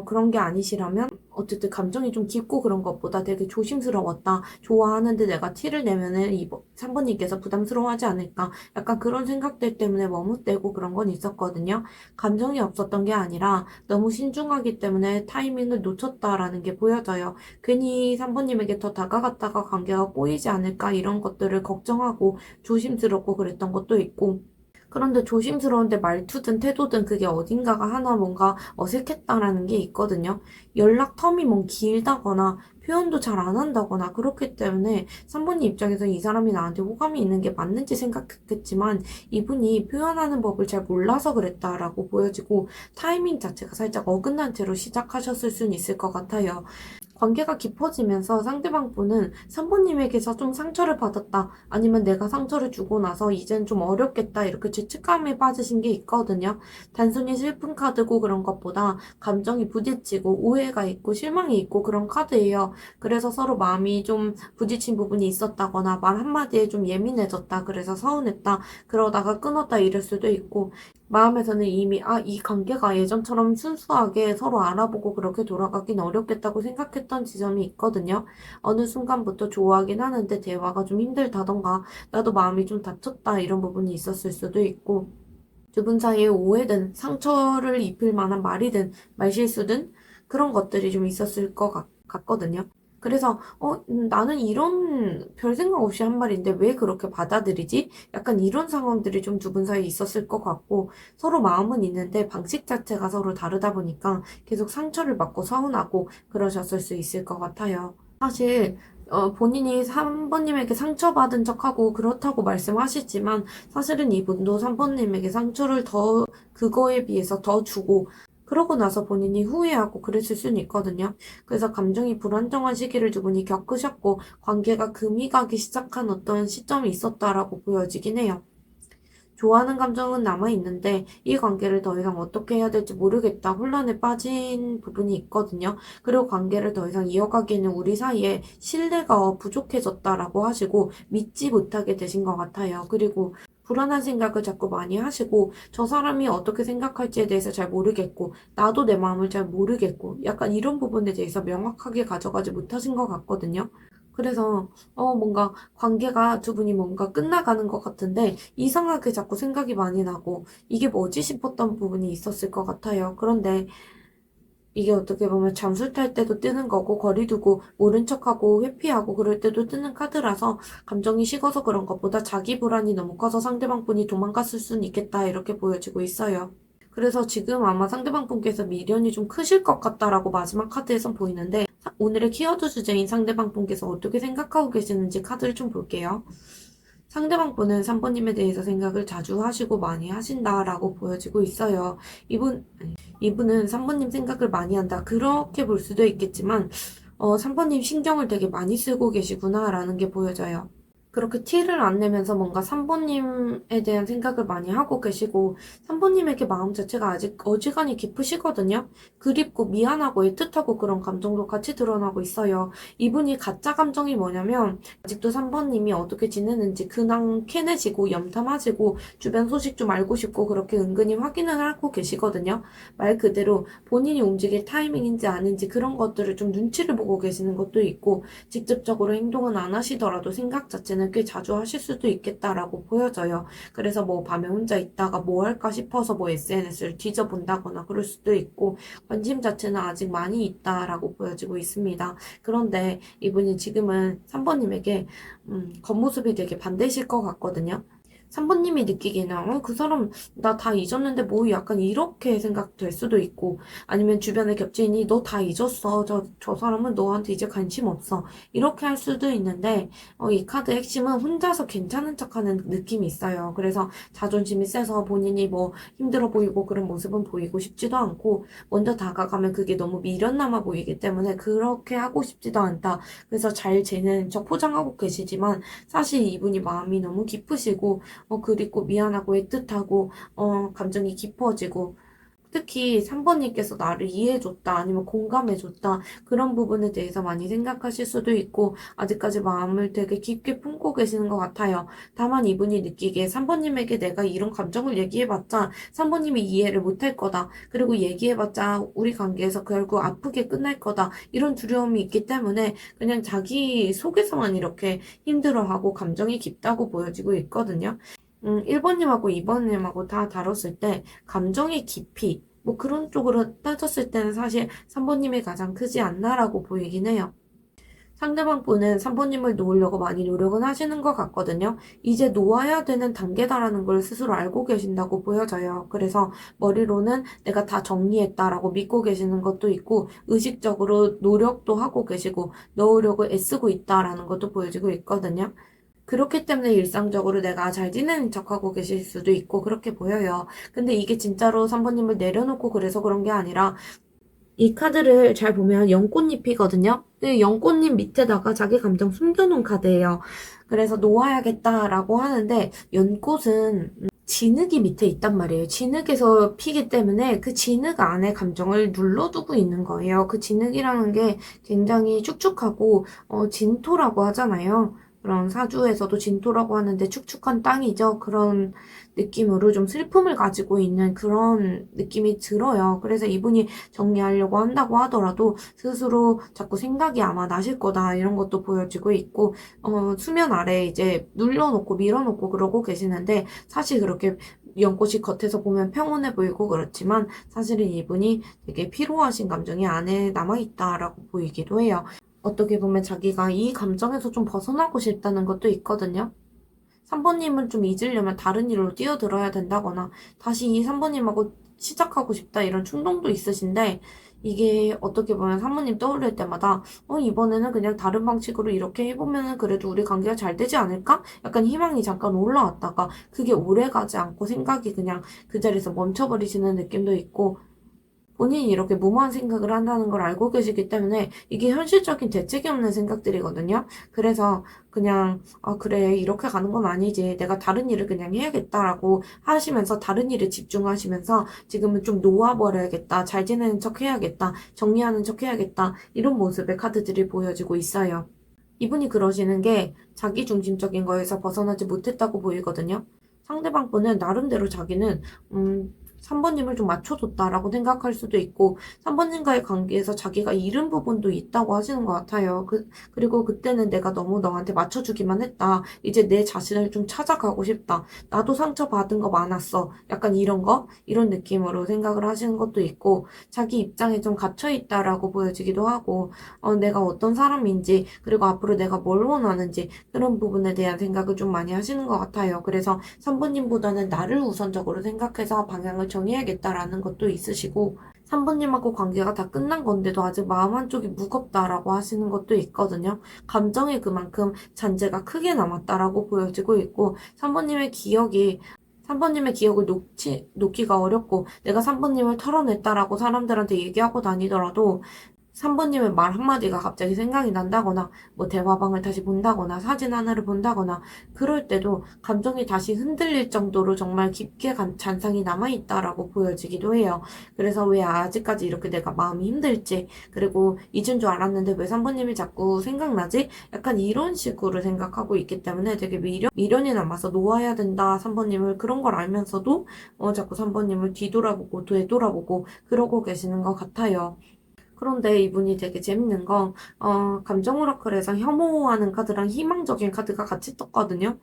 그런 게 아니시라면, 어쨌든 감정이 좀 깊고 그런 것보다 되게 조심스러웠다. 좋아하는데 내가 티를 내면은 3번님께서 부담스러워하지 않을까. 약간 그런 생각들 때문에 머뭇대고 그런 건 있었거든요. 감정이 없었던 게 아니라 너무 신중하기 때문에 타이밍을 놓쳤다라는 게 보여져요. 괜히 3번님에게 더 다가갔다가 관계가 꼬이지 않을까 이런 것들을 걱정하고 조심스럽고 그랬던 것도 있고 그런데 조심스러운데 말투든 태도든 그게 어딘가가 하나 뭔가 어색했다라는 게 있거든요. 연락 텀이 뭐 길다거나 표현도 잘 안 한다거나 그렇기 때문에 3번님 입장에서 이 사람이 나한테 호감이 있는 게 맞는지 생각했겠지만 이분이 표현하는 법을 잘 몰라서 그랬다라고 보여지고 타이밍 자체가 살짝 어긋난 채로 시작하셨을 수는 있을 것 같아요. 관계가 깊어지면서 상대방 분은 3번님에게서 좀 상처를 받았다. 아니면 내가 상처를 주고 나서 이젠 좀 어렵겠다. 이렇게 죄책감에 빠지신 게 있거든요. 단순히 슬픈 카드고 그런 것보다 감정이 부딪히고 오해가 있고 실망이 있고 그런 카드예요. 그래서 서로 마음이 좀 부딪힌 부분이 있었다거나 말 한마디에 좀 예민해졌다. 그래서 서운했다. 그러다가 끊었다 이럴 수도 있고 마음에서는 이미 이 관계가 예전처럼 순수하게 서로 알아보고 그렇게 돌아가긴 어렵겠다고 생각했던 지점이 있거든요. 어느 순간부터 좋아하긴 하는데 대화가 좀 힘들다던가 나도 마음이 좀 다쳤다 이런 부분이 있었을 수도 있고 두 분 사이에 오해든 상처를 입힐 만한 말이든 말실수든 그런 것들이 좀 있었을 것 같거든요. 그래서 나는 이런 별 생각 없이 한 말인데 왜 그렇게 받아들이지? 약간 이런 상황들이 좀 두 분 사이에 있었을 것 같고 서로 마음은 있는데 방식 자체가 서로 다르다 보니까 계속 상처를 받고 서운하고 그러셨을 수 있을 것 같아요. 사실 본인이 3번님에게 상처받은 척하고 그렇다고 말씀하시지만 사실은 이분도 3번님에게 상처를 그거에 비해서 더 주고 그러고 나서 본인이 후회하고 그랬을 수는 있거든요. 그래서 감정이 불안정한 시기를 두 분이 겪으셨고 관계가 금이 가기 시작한 어떤 시점이 있었다라고 보여지긴 해요. 좋아하는 감정은 남아있는데 이 관계를 더 이상 어떻게 해야 될지 모르겠다 혼란에 빠진 부분이 있거든요. 그리고 관계를 더 이상 이어가기에는 우리 사이에 신뢰가 부족해졌다라고 하시고 믿지 못하게 되신 것 같아요. 그리고 불안한 생각을 자꾸 많이 하시고 저 사람이 어떻게 생각할지에 대해서 잘 모르겠고 나도 내 마음을 잘 모르겠고 약간 이런 부분에 대해서 명확하게 가져가지 못하신 것 같거든요. 그래서 뭔가 관계가 두 분이 뭔가 끝나가는 것 같은데 이상하게 자꾸 생각이 많이 나고 이게 뭐지 싶었던 부분이 있었을 것 같아요. 그런데 이게 어떻게 보면 잠수 탈 때도 뜨는 거고 거리 두고 모른 척하고 회피하고 그럴 때도 뜨는 카드라서 감정이 식어서 그런 것보다 자기 불안이 너무 커서 상대방 분이 도망갔을 수는 있겠다 이렇게 보여지고 있어요. 그래서 지금 아마 상대방 분께서 미련이 좀 크실 것 같다라고 마지막 카드에선 보이는데 오늘의 키워드 주제인 상대방 분께서 어떻게 생각하고 계시는지 카드를 좀 볼게요. 상대방 분은 3번님에 대해서 생각을 자주 하시고 많이 하신다라고 보여지고 있어요. 이분은 3번님 생각을 많이 한다. 그렇게 볼 수도 있겠지만, 3번님 신경을 되게 많이 쓰고 계시구나라는 게 보여져요. 그렇게 티를 안 내면서 뭔가 3번님에 대한 생각을 많이 하고 계시고 3번님에게 마음 자체가 아직 어지간히 깊으시거든요. 그립고 미안하고 애틋하고 그런 감정도 같이 드러나고 있어요. 이분이 가짜 감정이 뭐냐면 아직도 3번님이 어떻게 지내는지 근황 캐내시고 염탐하시고 주변 소식 좀 알고 싶고 그렇게 은근히 확인을 하고 계시거든요. 말 그대로 본인이 움직일 타이밍인지 아닌지 그런 것들을 좀 눈치를 보고 계시는 것도 있고 직접적으로 행동은 안 하시더라도 생각 자체는 꽤 자주 하실 수도 있겠다라고 보여져요. 그래서 뭐 밤에 혼자 있다가 뭐 할까 싶어서 뭐 SNS를 뒤져본다거나 그럴 수도 있고 관심 자체는 아직 많이 있다라고 보여지고 있습니다. 그런데 이분이 지금은 3번님에게 겉모습이 되게 반대실 것 같거든요. 3번님이 느끼기에는 그 사람 나 다 잊었는데 뭐 약간 이렇게 생각될 수도 있고 아니면 주변의 겹친이 너 다 잊었어. 저 사람은 너한테 이제 관심 없어. 이렇게 할 수도 있는데 이 카드 핵심은 혼자서 괜찮은 척하는 느낌이 있어요. 그래서 자존심이 세서 본인이 뭐 힘들어 보이고 그런 모습은 보이고 싶지도 않고 먼저 다가가면 그게 너무 미련 남아 보이기 때문에 그렇게 하고 싶지도 않다. 그래서 잘 지내는 척 포장하고 계시지만 사실 이분이 마음이 너무 깊으시고 그리고 미안하고 애틋하고 감정이 깊어지고 특히 3번님께서 나를 이해해줬다 아니면 공감해줬다 그런 부분에 대해서 많이 생각하실 수도 있고 아직까지 마음을 되게 깊게 품고 계시는 것 같아요. 다만 이분이 느끼기에 3번님에게 내가 이런 감정을 얘기해봤자 3번님이 이해를 못할 거다. 그리고 얘기해봤자 우리 관계에서 결국 아프게 끝날 거다. 이런 두려움이 있기 때문에 그냥 자기 속에서만 이렇게 힘들어하고 감정이 깊다고 보여지고 있거든요. 1번님하고 2번님하고 다 다뤘을 때 감정의 깊이 뭐 그런 쪽으로 따졌을 때는 사실 3번님이 가장 크지 않나라고 보이긴 해요. 상대방 분은 3번님을 놓으려고 많이 노력은 하시는 것 같거든요. 이제 놓아야 되는 단계다라는 걸 스스로 알고 계신다고 보여져요. 그래서 머리로는 내가 다 정리했다라고 믿고 계시는 것도 있고 의식적으로 노력도 하고 계시고 넣으려고 애쓰고 있다라는 것도 보여지고 있거든요. 그렇기 때문에 일상적으로 내가 잘 지내는 척하고 계실 수도 있고 그렇게 보여요. 근데 이게 진짜로 3번님을 내려놓고 그래서 그런 게 아니라 이 카드를 잘 보면 연꽃잎이거든요. 그 연꽃잎 밑에다가 자기 감정 숨겨놓은 카드예요. 그래서 놓아야겠다라고 하는데 연꽃은 진흙이 밑에 있단 말이에요. 진흙에서 피기 때문에 그 진흙 안에 감정을 눌러두고 있는 거예요. 그 진흙이라는 게 굉장히 축축하고 진토라고 하잖아요. 그런 사주에서도 진토라고 하는데 축축한 땅이죠. 그런 느낌으로 좀 슬픔을 가지고 있는 그런 느낌이 들어요. 그래서 이분이 정리하려고 한다고 하더라도 스스로 자꾸 생각이 아마 나실 거다 이런 것도 보여지고 있고 수면 아래 이제 눌러놓고 밀어놓고 그러고 계시는데 사실 그렇게 연꽃이 겉에서 보면 평온해 보이고 그렇지만 사실은 이분이 되게 피로하신 감정이 안에 남아있다라고 보이기도 해요. 어떻게 보면 자기가 이 감정에서 좀 벗어나고 싶다는 것도 있거든요. 3번님을 좀 잊으려면 다른 일로 뛰어들어야 된다거나 다시 이 3번님하고 시작하고 싶다 이런 충동도 있으신데 이게 어떻게 보면 3번님 떠올릴 때마다 이번에는 그냥 다른 방식으로 이렇게 해보면은 그래도 우리 관계가 잘 되지 않을까? 약간 희망이 잠깐 올라왔다가 그게 오래가지 않고 생각이 그냥 그 자리에서 멈춰버리시는 느낌도 있고 본인이 이렇게 무모한 생각을 한다는 걸 알고 계시기 때문에 이게 현실적인 대책이 없는 생각들이거든요. 그래서 그냥, 그래, 이렇게 가는 건 아니지. 내가 다른 일을 그냥 해야겠다라고 하시면서 다른 일에 집중하시면서 지금은 좀 놓아버려야겠다. 잘 지내는 척 해야겠다. 정리하는 척 해야겠다. 이런 모습의 카드들이 보여지고 있어요. 이분이 그러시는 게 자기중심적인 거에서 벗어나지 못했다고 보이거든요. 상대방 분은 나름대로 자기는 3번님을 좀 맞춰줬다라고 생각할 수도 있고 3번님과의 관계에서 자기가 잃은 부분도 있다고 하시는 것 같아요. 그리고 그때는 내가 너무 너한테 맞춰주기만 했다. 이제 내 자신을 좀 찾아가고 싶다. 나도 상처받은 거 많았어. 약간 이런 거? 이런 느낌으로 생각을 하시는 것도 있고 자기 입장에 좀 갇혀있다라고 보여지기도 하고 내가 어떤 사람인지 그리고 앞으로 내가 뭘 원하는지 그런 부분에 대한 생각을 좀 많이 하시는 것 같아요. 그래서 3번님보다는 나를 우선적으로 생각해서 방향을 정해야겠다라는 것도 있으시고 3번님하고 관계가 다 끝난 건데도 아직 마음 한쪽이 무겁다라고 하시는 것도 있거든요. 감정이 그만큼 잔재가 크게 남았다라고 보여지고 있고 3번님의 기억을 놓기가 어렵고 내가 3번님을 털어냈다라고 사람들한테 얘기하고 다니더라도 3번님의 말 한마디가 갑자기 생각이 난다거나, 뭐 대화방을 다시 본다거나, 사진 하나를 본다거나, 그럴 때도 감정이 다시 흔들릴 정도로 정말 깊게 잔상이 남아있다라고 보여지기도 해요. 그래서 왜 아직까지 이렇게 내가 마음이 힘들지, 그리고 잊은 줄 알았는데 왜 3번님이 자꾸 생각나지? 약간 이런 식으로 생각하고 있기 때문에 되게 미련이 남아서 놓아야 된다, 3번님을. 그런 걸 알면서도, 자꾸 3번님을 뒤돌아보고, 되돌아보고, 그러고 계시는 것 같아요. 그런데 이분이 되게 재밌는 건, 감정 오라클에서 혐오하는 카드랑 희망적인 카드가 같이 떴거든요.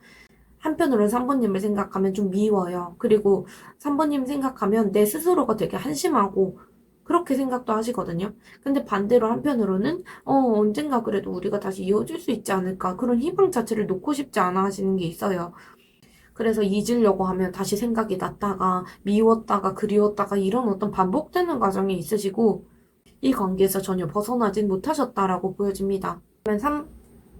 한편으로는 3번님을 생각하면 좀 미워요. 그리고 3번님 생각하면 내 스스로가 되게 한심하고, 그렇게 생각도 하시거든요. 근데 반대로 한편으로는, 언젠가 그래도 우리가 다시 이어질 수 있지 않을까. 그런 희망 자체를 놓고 싶지 않아 하시는 게 있어요. 그래서 잊으려고 하면 다시 생각이 났다가, 미웠다가, 그리웠다가, 이런 어떤 반복되는 과정이 있으시고, 이 관계에서 전혀 벗어나진 못하셨다라고 보여집니다.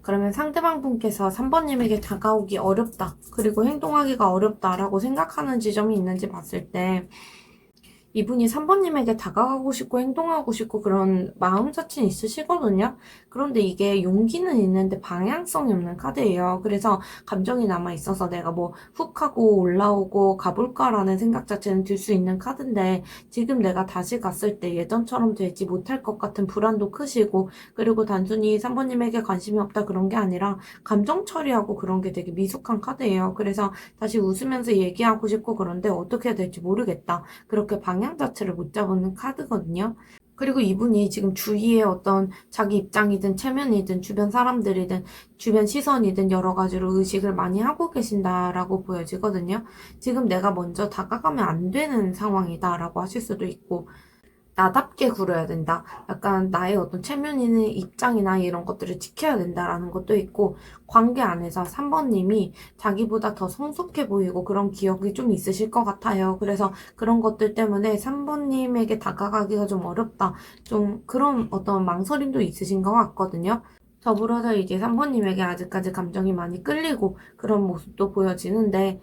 그러면 상대방 분께서 3번님에게 다가오기 어렵다, 그리고 행동하기가 어렵다라고 생각하는 지점이 있는지 봤을 때, 이분이 3번님에게 다가가고 싶고 행동하고 싶고 그런 마음 자체는 있으시거든요. 그런데 이게 용기는 있는데 방향성이 없는 카드예요. 그래서 감정이 남아있어서 내가 뭐 훅 하고 올라오고 가볼까라는 생각 자체는 들 수 있는 카드인데 지금 내가 다시 갔을 때 예전처럼 되지 못할 것 같은 불안도 크시고 그리고 단순히 3번님에게 관심이 없다 그런 게 아니라 감정 처리하고 그런 게 되게 미숙한 카드예요. 그래서 다시 웃으면서 얘기하고 싶고 그런데 어떻게 해야 될지 모르겠다. 그렇게 방향 자체를 못 잡는 카드거든요. 그리고 이분이 지금 주위에 어떤 자기 입장이든 체면이든 주변 사람들이든 주변 시선이든 여러 가지로 의식을 많이 하고 계신다라고 보여지거든요. 지금 내가 먼저 다가가면 안 되는 상황이다라고 하실 수도 있고 나답게 굴어야 된다. 약간 나의 어떤 체면이나 입장이나 이런 것들을 지켜야 된다라는 것도 있고, 관계 안에서 3번님이 자기보다 더 성숙해 보이고 그런 기억이 좀 있으실 것 같아요. 그래서 그런 것들 때문에 3번님에게 다가가기가 좀 어렵다. 좀 그런 어떤 망설임도 있으신 것 같거든요. 더불어서 이제 3번님에게 아직까지 감정이 많이 끌리고 그런 모습도 보여지는데,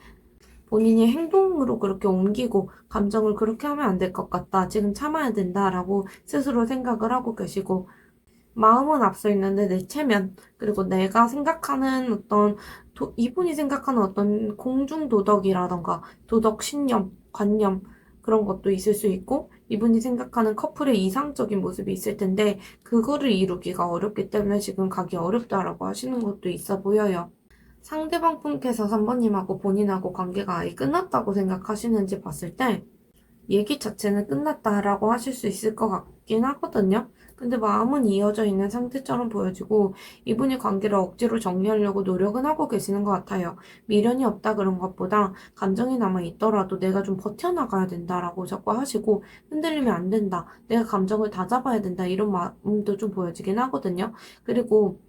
본인이 행동으로 그렇게 옮기고 감정을 그렇게 하면 안 될 것 같다. 지금 참아야 된다라고 스스로 생각을 하고 계시고 마음은 앞서 있는데 내 체면 그리고 내가 생각하는 어떤 이분이 생각하는 어떤 공중 도덕이라던가 도덕 신념, 관념 그런 것도 있을 수 있고 이분이 생각하는 커플의 이상적인 모습이 있을 텐데 그거를 이루기가 어렵기 때문에 지금 가기 어렵다라고 하시는 것도 있어 보여요. 상대방 분께서 3번님하고 본인하고 관계가 아예 끝났다고 생각하시는지 봤을 때 얘기 자체는 끝났다라고 하실 수 있을 것 같긴 하거든요. 근데 마음은 이어져 있는 상태처럼 보여지고 이분이 관계를 억지로 정리하려고 노력은 하고 계시는 것 같아요. 미련이 없다 그런 것보다 감정이 남아 있더라도 내가 좀 버텨나가야 된다라고 자꾸 하시고 흔들리면 안 된다. 내가 감정을 다잡아야 된다. 이런 마음도 좀 보여지긴 하거든요. 그리고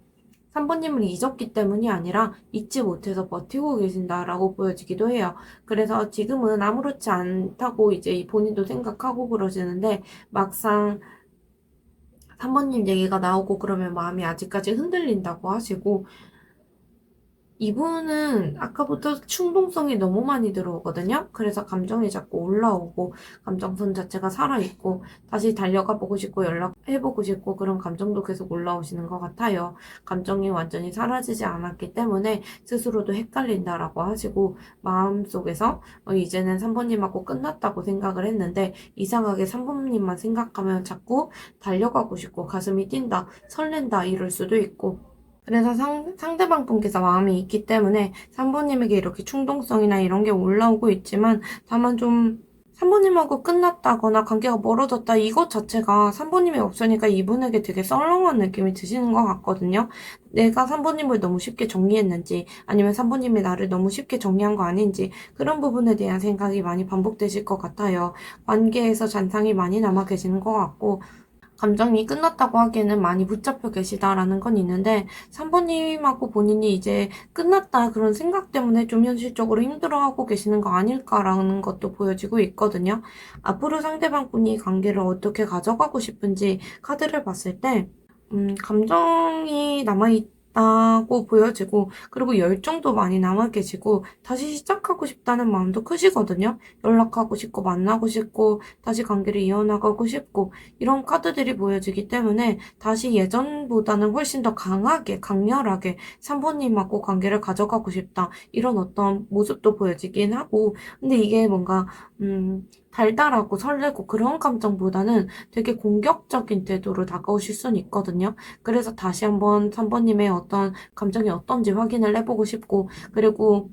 3번님을 잊었기 때문이 아니라 잊지 못해서 버티고 계신다라고 보여지기도 해요. 그래서 지금은 아무렇지 않다고 이제 본인도 생각하고 그러시는데 막상 3번님 얘기가 나오고 그러면 마음이 아직까지 흔들린다고 하시고 이분은 아까부터 충동성이 너무 많이 들어오거든요. 그래서 감정이 자꾸 올라오고 감정선 자체가 살아있고 다시 달려가 보고 싶고 연락해보고 싶고 그런 감정도 계속 올라오시는 것 같아요. 감정이 완전히 사라지지 않았기 때문에 스스로도 헷갈린다라고 하시고 마음속에서 이제는 3번님하고 끝났다고 생각을 했는데 이상하게 3번님만 생각하면 자꾸 달려가고 싶고 가슴이 뛴다, 설렌다 이럴 수도 있고 그래서 상대방 분께서 마음이 있기 때문에 3번님에게 이렇게 충동성이나 이런 게 올라오고 있지만 다만 좀 3번님하고 끝났다거나 관계가 멀어졌다 이것 자체가 3번님이 없으니까 이분에게 되게 썰렁한 느낌이 드시는 것 같거든요. 내가 3번님을 너무 쉽게 정리했는지 아니면 3번님이 나를 너무 쉽게 정리한 거 아닌지 그런 부분에 대한 생각이 많이 반복되실 것 같아요. 관계에서 잔상이 많이 남아 계시는 것 같고 감정이 끝났다고 하기에는 많이 붙잡혀 계시다라는 건 있는데 3번님하고 본인이 이제 끝났다 그런 생각 때문에 좀 현실적으로 힘들어하고 계시는 거 아닐까라는 것도 보여지고 있거든요. 앞으로 상대방 분이 관계를 어떻게 가져가고 싶은지 카드를 봤을 때 감정이 남아있다고 보여지고, 그리고 열정도 많이 남아 계시고, 다시 시작하고 싶다는 마음도 크시거든요. 연락하고 싶고, 만나고 싶고, 다시 관계를 이어나가고 싶고, 이런 카드들이 보여지기 때문에, 다시 예전보다는 훨씬 더 강하게, 강렬하게 3번님하고 관계를 가져가고 싶다. 이런 어떤 모습도 보여지긴 하고, 근데 이게 뭔가, 달달하고 설레고 그런 감정보다는 되게 공격적인 태도로 다가오실 수는 있거든요. 그래서 다시 한번 3번님의 어떤 감정이 어떤지 확인을 해보고 싶고, 그리고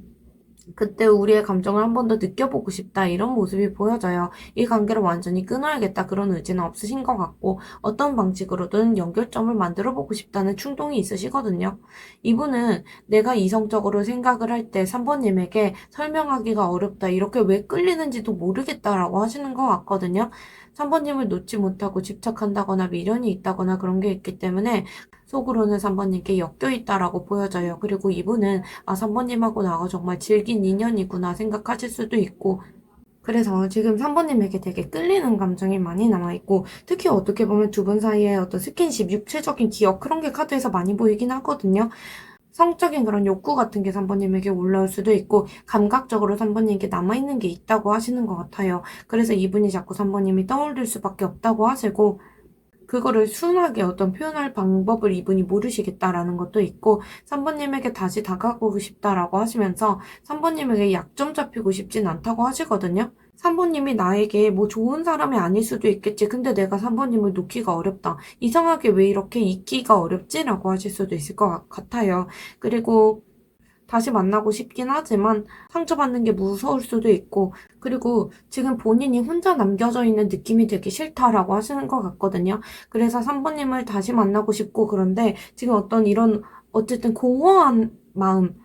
그때 우리의 감정을 한 번 더 느껴보고 싶다 이런 모습이 보여져요. 이 관계를 완전히 끊어야겠다 그런 의지는 없으신 것 같고 어떤 방식으로든 연결점을 만들어 보고 싶다는 충동이 있으시거든요. 이분은 내가 이성적으로 생각을 할 때 3번님에게 설명하기가 어렵다 이렇게 왜 끌리는지도 모르겠다라고 하시는 것 같거든요. 3번님을 놓지 못하고 집착한다거나 미련이 있다거나 그런 게 있기 때문에 속으로는 3번님께 엮여있다라고 보여져요. 그리고 이분은 3번님하고 나가 정말 질긴 인연이구나 생각하실 수도 있고 그래서 지금 3번님에게 되게 끌리는 감정이 많이 남아있고 특히 어떻게 보면 두 분 사이에 어떤 스킨십, 육체적인 기억 그런 게 카드에서 많이 보이긴 하거든요. 성적인 그런 욕구 같은 게 3번님에게 올라올 수도 있고 감각적으로 3번님께 남아있는 게 있다고 하시는 것 같아요. 그래서 이분이 자꾸 3번님이 떠올릴 수밖에 없다고 하시고 그거를 순하게 어떤 표현할 방법을 이분이 모르시겠다라는 것도 있고 3번님에게 다시 다가가고 싶다라고 하시면서 3번님에게 약점 잡히고 싶진 않다고 하시거든요. 3번님이 나에게 뭐 좋은 사람이 아닐 수도 있겠지. 근데 내가 3번님을 놓기가 어렵다. 이상하게 왜 이렇게 잊기가 어렵지? 라고 하실 수도 있을 것 같아요. 그리고 다시 만나고 싶긴 하지만 상처받는 게 무서울 수도 있고 그리고 지금 본인이 혼자 남겨져 있는 느낌이 되게 싫다라고 하시는 것 같거든요. 그래서 3번님을 다시 만나고 싶고 그런데 지금 어떤 이런 어쨌든 공허한 마음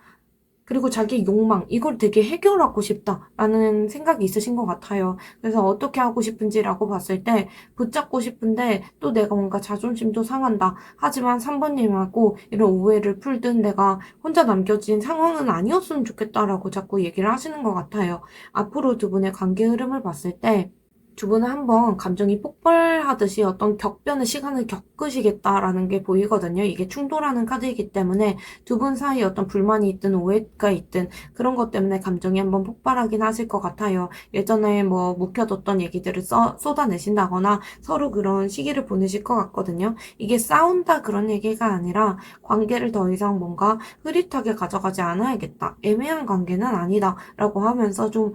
그리고 자기 욕망, 이걸 되게 해결하고 싶다라는 생각이 있으신 것 같아요. 그래서 어떻게 하고 싶은지라고 봤을 때 붙잡고 싶은데 또 내가 뭔가 자존심도 상한다. 하지만 3번님하고 이런 오해를 풀든 내가 혼자 남겨진 상황은 아니었으면 좋겠다라고 자꾸 얘기를 하시는 것 같아요. 앞으로 두 분의 관계 흐름을 봤을 때 두 분은 한번 감정이 폭발하듯이 어떤 격변의 시간을 겪으시겠다라는 게 보이거든요. 이게 충돌하는 카드이기 때문에 두 분 사이에 어떤 불만이 있든 오해가 있든 그런 것 때문에 감정이 한번 폭발하긴 하실 것 같아요. 예전에 뭐 묵혀뒀던 얘기들을 쏟아내신다거나 서로 그런 시기를 보내실 것 같거든요. 이게 싸운다 그런 얘기가 아니라 관계를 더 이상 뭔가 흐릿하게 가져가지 않아야겠다. 애매한 관계는 아니다. 라고 하면서 좀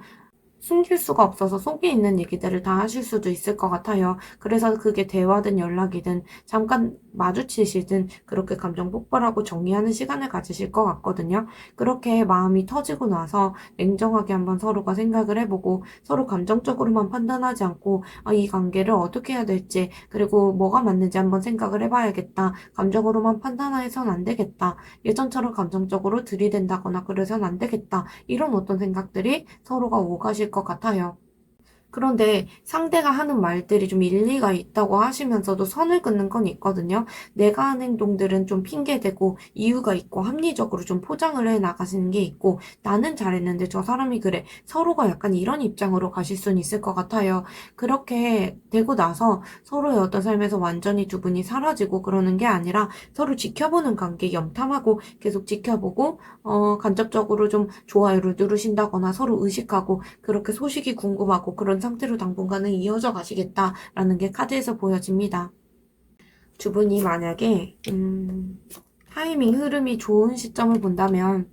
숨길 수가 없어서 속에 있는 얘기들을 다 하실 수도 있을 것 같아요. 그래서 그게 대화든 연락이든 잠깐 마주치시든 그렇게 감정 폭발하고 정리하는 시간을 가지실 것 같거든요. 그렇게 마음이 터지고 나서 냉정하게 한번 서로가 생각을 해보고 서로 감정적으로만 판단하지 않고 이 관계를 어떻게 해야 될지 그리고 뭐가 맞는지 한번 생각을 해봐야겠다. 감정으로만 판단해서는 안 되겠다. 예전처럼 감정적으로 들이댄다거나 그래서는 안 되겠다. 이런 어떤 생각들이 서로가 오가실 것 같아요. 그런데 상대가 하는 말들이 좀 일리가 있다고 하시면서도 선을 긋는 건 있거든요. 내가 한 행동들은 좀 핑계대고 이유가 있고 합리적으로 좀 포장을 해 나가시는 게 있고 나는 잘했는데 저 사람이 그래. 서로가 약간 이런 입장으로 가실 수는 있을 것 같아요. 그렇게 되고 나서 서로의 어떤 삶에서 완전히 두 분이 사라지고 그러는 게 아니라 서로 지켜보는 관계 염탐하고 계속 지켜보고 간접적으로 좀 좋아요를 누르신다거나 서로 의식하고 그렇게 소식이 궁금하고 그런 상태로 당분간은 이어져 가시겠다라는 게 카드에서 보여집니다. 두 분이 만약에 타이밍 흐름이 좋은 시점을 본다면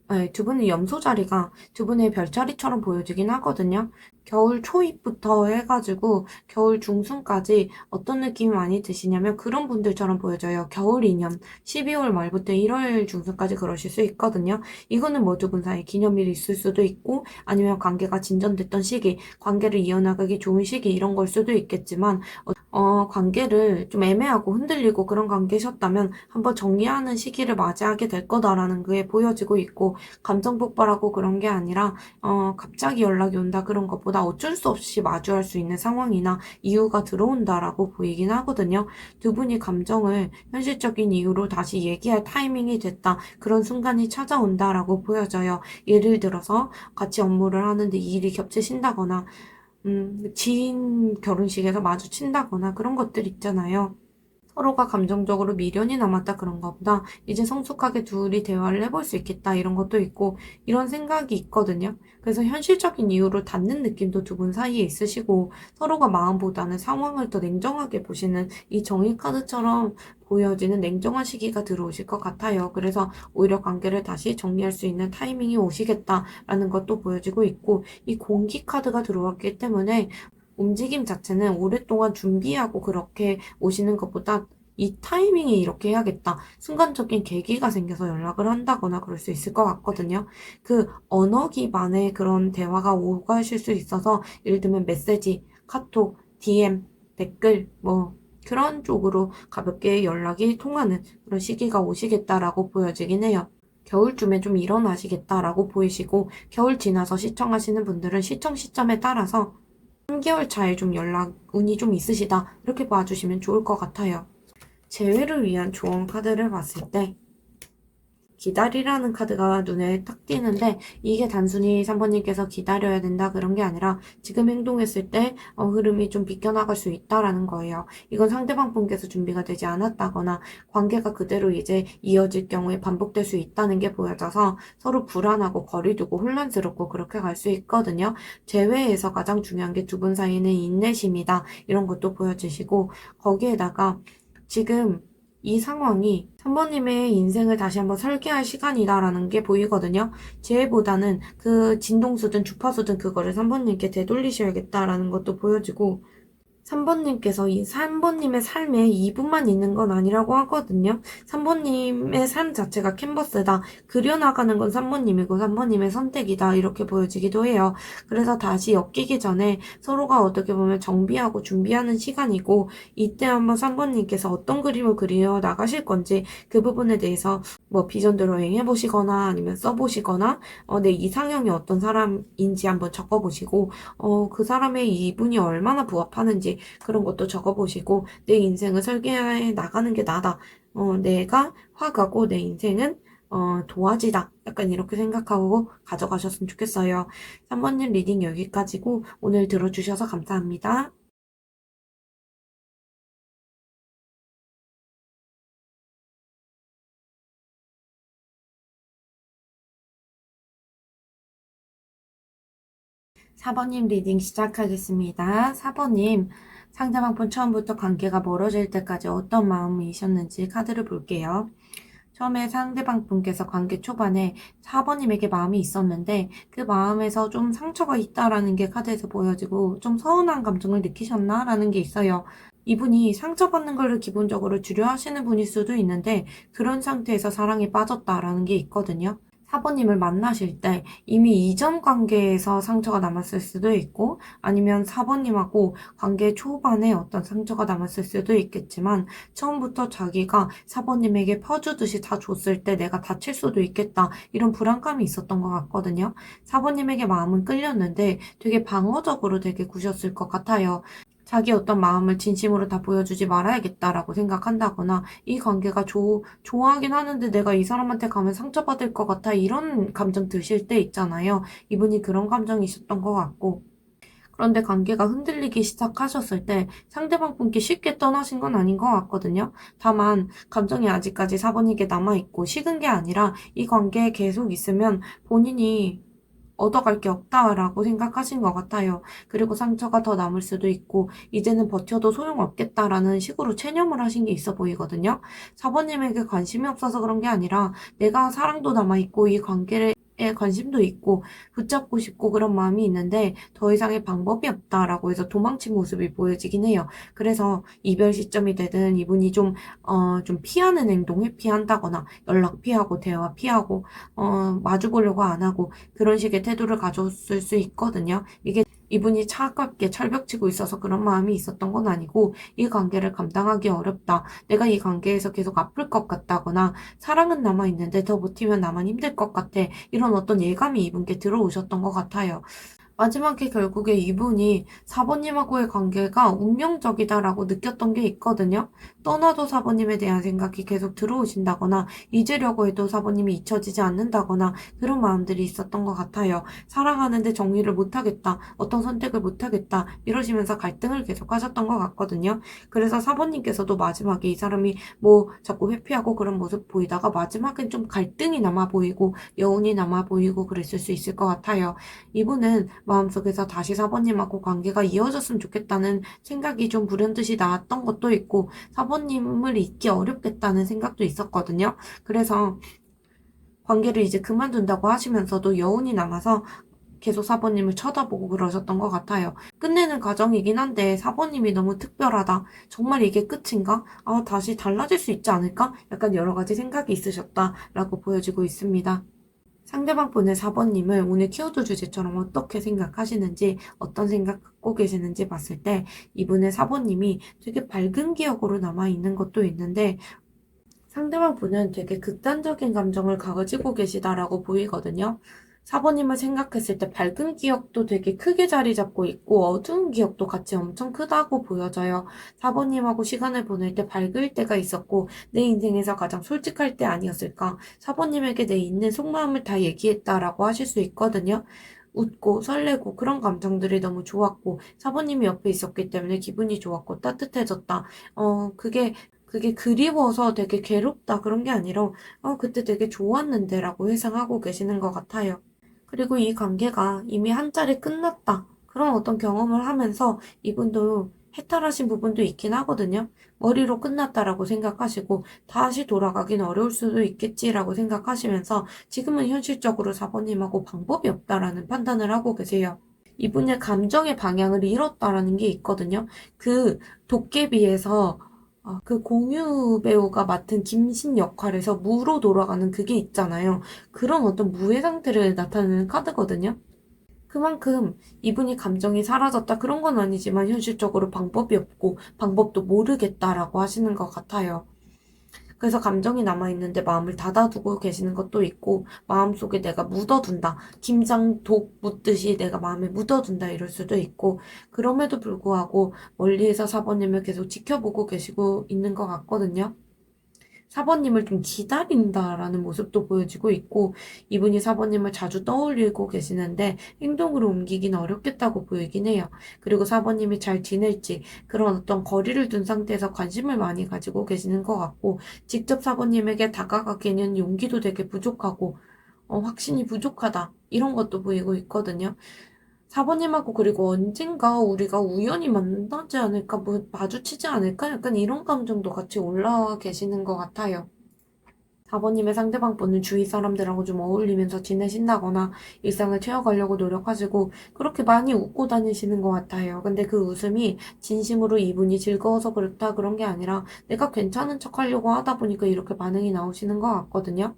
네, 두 분의 염소 자리가 두 분의 별자리처럼 보여지긴 하거든요. 겨울 초입부터 해가지고 겨울 중순까지 어떤 느낌이 많이 드시냐면 그런 분들처럼 보여져요. 겨울 인연 12월 말부터 1월 중순까지 그러실 수 있거든요. 이거는 뭐 두 분 사이 기념일이 있을 수도 있고 아니면 관계가 진전됐던 시기, 관계를 이어나가기 좋은 시기 이런 걸 수도 있겠지만 관계를 좀 애매하고 흔들리고 그런 관계셨다면 한번 정리하는 시기를 맞이하게 될 거다라는 게 보여지고 있고 감정 폭발하고 그런 게 아니라 갑자기 연락이 온다 그런 것보다 어쩔 수 없이 마주할 수 있는 상황이나 이유가 들어온다라고 보이긴 하거든요. 두 분이 감정을 현실적인 이유로 다시 얘기할 타이밍이 됐다. 그런 순간이 찾아온다라고 보여져요. 예를 들어서 같이 업무를 하는데 일이 겹치신다거나 지인 결혼식에서 마주친다거나 그런 것들 있잖아요. 서로가 감정적으로 미련이 남았다 그런가 보다. 이제 성숙하게 둘이 대화를 해볼 수 있겠다 이런 것도 있고 이런 생각이 있거든요. 그래서 현실적인 이유로 닿는 느낌도 두 분 사이에 있으시고 서로가 마음보다는 상황을 더 냉정하게 보시는 이 정의 카드처럼 보여지는 냉정한 시기가 들어오실 것 같아요. 그래서 오히려 관계를 다시 정리할 수 있는 타이밍이 오시겠다라는 것도 보여지고 있고 이 공기 카드가 들어왔기 때문에 움직임 자체는 오랫동안 준비하고 그렇게 오시는 것보다 이 타이밍에 이렇게 해야겠다. 순간적인 계기가 생겨서 연락을 한다거나 그럴 수 있을 것 같거든요. 그 언어 기반의 그런 대화가 오가실 수 있어서 예를 들면 메시지, 카톡, DM, 댓글, 뭐 그런 쪽으로 가볍게 연락이 통하는 그런 시기가 오시겠다라고 보여지긴 해요. 겨울쯤에 좀 일어나시겠다라고 보이시고 겨울 지나서 시청하시는 분들은 시청 시점에 따라서 3개월 차에 좀 연락 운이 좀 있으시다 이렇게 봐주시면 좋을 것 같아요. 재회를 위한 조언 카드를 봤을 때 기다리라는 카드가 눈에 딱 띄는데 이게 단순히 3번님께서 기다려야 된다 그런 게 아니라 지금 행동했을 때 흐름이 좀 비껴나갈 수 있다라는 거예요. 이건 상대방 분께서 준비가 되지 않았다거나 관계가 그대로 이제 이어질 경우에 반복될 수 있다는 게 보여져서 서로 불안하고 거리두고 혼란스럽고 그렇게 갈 수 있거든요. 재회에서 가장 중요한 게 두 분 사이는 인내심이다 이런 것도 보여지시고 거기에다가 지금 이 상황이 3번님의 인생을 다시 한번 설계할 시간이다라는 게 보이거든요. 재해보다는 그 진동수든 주파수든 그거를 3번님께 되돌리셔야겠다라는 것도 보여지고 3번님께서 이 3번님의 삶에 2분만 있는 건 아니라고 하거든요. 3번님의 삶 자체가 캔버스다. 그려나가는 건 3번님이고 3번님의 선택이다. 이렇게 보여지기도 해요. 그래서 다시 엮이기 전에 서로가 어떻게 보면 정비하고 준비하는 시간이고 이때 한번 3번님께서 어떤 그림을 그려 나가실 건지 그 부분에 대해서 뭐 비전 드로잉 해보시거나 아니면 써보시거나 내 이상형이 어떤 사람인지 한번 적어보시고 그 사람의 이분이 얼마나 부합하는지 그런 것도 적어보시고 내 인생을 설계해 나가는 게 나다. 내가 화가고 내 인생은 도화지다. 약간 이렇게 생각하고 가져가셨으면 좋겠어요. 3번님 리딩 여기까지고 오늘 들어주셔서 감사합니다. 4번님 리딩 시작하겠습니다. 4번님, 상대방 분 처음부터 관계가 멀어질 때까지 어떤 마음이셨는지 카드를 볼게요. 처음에 상대방 분께서 관계 초반에 4번님에게 마음이 있었는데 그 마음에서 좀 상처가 있다라는 게 카드에서 보여지고 좀 서운한 감정을 느끼셨나라는 게 있어요. 이분이 상처받는 거를 기본적으로 주려하시는 분일 수도 있는데 그런 상태에서 사랑에 빠졌다라는 게 있거든요. 사모님을 만나실 때 이미 이전 관계에서 상처가 남았을 수도 있고 아니면 사모님하고 관계 초반에 어떤 상처가 남았을 수도 있겠지만 처음부터 자기가 사모님에게 퍼주듯이 다 줬을 때 내가 다칠 수도 있겠다 이런 불안감이 있었던 것 같거든요. 사모님에게 마음은 끌렸는데 되게 방어적으로 되게 구셨을 것 같아요. 자기 어떤 마음을 진심으로 다 보여주지 말아야겠다라고 생각한다거나 이 관계가 좋아하긴 하는데 내가 이 사람한테 가면 상처받을 것 같아 이런 감정 드실 때 있잖아요. 이분이 그런 감정이 있었던 것 같고 그런데 관계가 흔들리기 시작하셨을 때 상대방 분께 쉽게 떠나신 건 아닌 것 같거든요. 다만 감정이 아직까지 사번이게 남아있고 식은 게 아니라 이 관계에 계속 있으면 본인이 얻어갈 게 없다라고 생각하신 것 같아요. 그리고 상처가 더 남을 수도 있고, 이제는 버텨도 소용없겠다라는 식으로 체념을 하신 게 있어 보이거든요. 사모님에게 관심이 없어서 그런 게 아니라, 내가 사랑도 남아있고, 이 관계에 관심도 있고, 붙잡고 싶고 그런 마음이 있는데, 더 이상의 방법이 없다라고 해서 도망친 모습이 보여지긴 해요. 그래서 이별 시점이 되든 이분이 좀 피하는 행동, 회피한다거나, 연락 피하고, 대화 피하고, 마주 보려고 안 하고, 그런 식의 태도를 가졌을 수 있거든요. 이게 이분이 차갑게 철벽치고 있어서 그런 마음이 있었던 건 아니고 이 관계를 감당하기 어렵다. 내가 이 관계에서 계속 아플 것 같다거나 사랑은 남아있는데 더 버티면 나만 힘들 것 같아. 이런 어떤 예감이 이분께 들어오셨던 것 같아요. 마지막에 결국에 이분이 사모님하고의 관계가 운명적이다라고 느꼈던 게 있거든요. 떠나도 사모님에 대한 생각이 계속 들어오신다거나 잊으려고 해도 사모님이 잊혀지지 않는다거나 그런 마음들이 있었던 것 같아요. 사랑하는데 정리를 못하겠다. 어떤 선택을 못하겠다. 이러시면서 갈등을 계속 하셨던 것 같거든요. 그래서 사모님께서도 마지막에 이 사람이 뭐 자꾸 회피하고 그런 모습 보이다가 마지막엔 좀 갈등이 남아 보이고 여운이 남아 보이고 그랬을 수 있을 것 같아요. 이분은 마음속에서 다시 사모님하고 관계가 이어졌으면 좋겠다는 생각이 좀 불현듯이 나왔던 것도 있고 사모님을 잊기 어렵겠다는 생각도 있었거든요. 그래서 관계를 이제 그만둔다고 하시면서도 여운이 남아서 계속 사모님을 쳐다보고 그러셨던 것 같아요. 끝내는 과정이긴 한데 사모님이 너무 특별하다. 정말 이게 끝인가? 아, 다시 달라질 수 있지 않을까? 약간 여러 가지 생각이 있으셨다라고 보여지고 있습니다. 상대방 분의 4번님을 오늘 키워드 주제처럼 어떻게 생각하시는지, 어떤 생각 갖고 계시는지 봤을 때, 이분의 4번님이 되게 밝은 기억으로 남아있는 것도 있는데, 상대방 분은 되게 극단적인 감정을 가지고 계시다라고 보이거든요. 사모님을 생각했을 때 밝은 기억도 되게 크게 자리 잡고 있고 어두운 기억도 같이 엄청 크다고 보여져요. 사모님하고 시간을 보낼 때 밝을 때가 있었고 내 인생에서 가장 솔직할 때 아니었을까. 사모님에게 내 있는 속마음을 다 얘기했다라고 하실 수 있거든요. 웃고 설레고 그런 감정들이 너무 좋았고 사모님이 옆에 있었기 때문에 기분이 좋았고 따뜻해졌다. 그게 그리워서 되게 괴롭다 그런 게 아니라 그때 되게 좋았는데 라고 회상하고 계시는 것 같아요. 그리고 이 관계가 이미 한 차례 끝났다. 그런 어떤 경험을 하면서 이분도 해탈하신 부분도 있긴 하거든요. 머리로 끝났다라고 생각하시고 다시 돌아가긴 어려울 수도 있겠지라고 생각하시면서 지금은 현실적으로 사모님하고 방법이 없다라는 판단을 하고 계세요. 이분의 감정의 방향을 잃었다라는 게 있거든요. 그 도깨비에서 그 공유 배우가 맡은 김신 역할에서 무로 돌아가는 그게 있잖아요. 그런 어떤 무의 상태를 나타내는 카드거든요. 그만큼 이분이 감정이 사라졌다 그런 건 아니지만 현실적으로 방법이 없고 방법도 모르겠다라고 하시는 것 같아요. 그래서 감정이 남아있는데 마음을 닫아두고 계시는 것도 있고 마음속에 내가 묻어둔다. 김장 독 묻듯이 내가 마음에 묻어둔다 이럴 수도 있고 그럼에도 불구하고 멀리에서 사모님을 계속 지켜보고 계시고 있는 것 같거든요. 사모님을 좀 기다린다라는 모습도 보여지고 있고 이분이 사모님을 자주 떠올리고 계시는데 행동으로 옮기기는 어렵겠다고 보이긴 해요. 그리고 사모님이 잘 지낼지 그런 어떤 거리를 둔 상태에서 관심을 많이 가지고 계시는 것 같고 직접 사모님에게 다가가기에는 용기도 되게 부족하고 확신이 부족하다 이런 것도 보이고 있거든요. 사모님하고 그리고 언젠가 우리가 우연히 만나지 않을까, 뭐 마주치지 않을까? 약간 이런 감정도 같이 올라와 계시는 것 같아요. 4번님의 상대방분은 주위 사람들하고 좀 어울리면서 지내신다거나 일상을 채워가려고 노력하시고 그렇게 많이 웃고 다니시는 것 같아요. 근데 그 웃음이 진심으로 이분이 즐거워서 그렇다 그런 게 아니라 내가 괜찮은 척 하려고 하다 보니까 이렇게 반응이 나오시는 것 같거든요.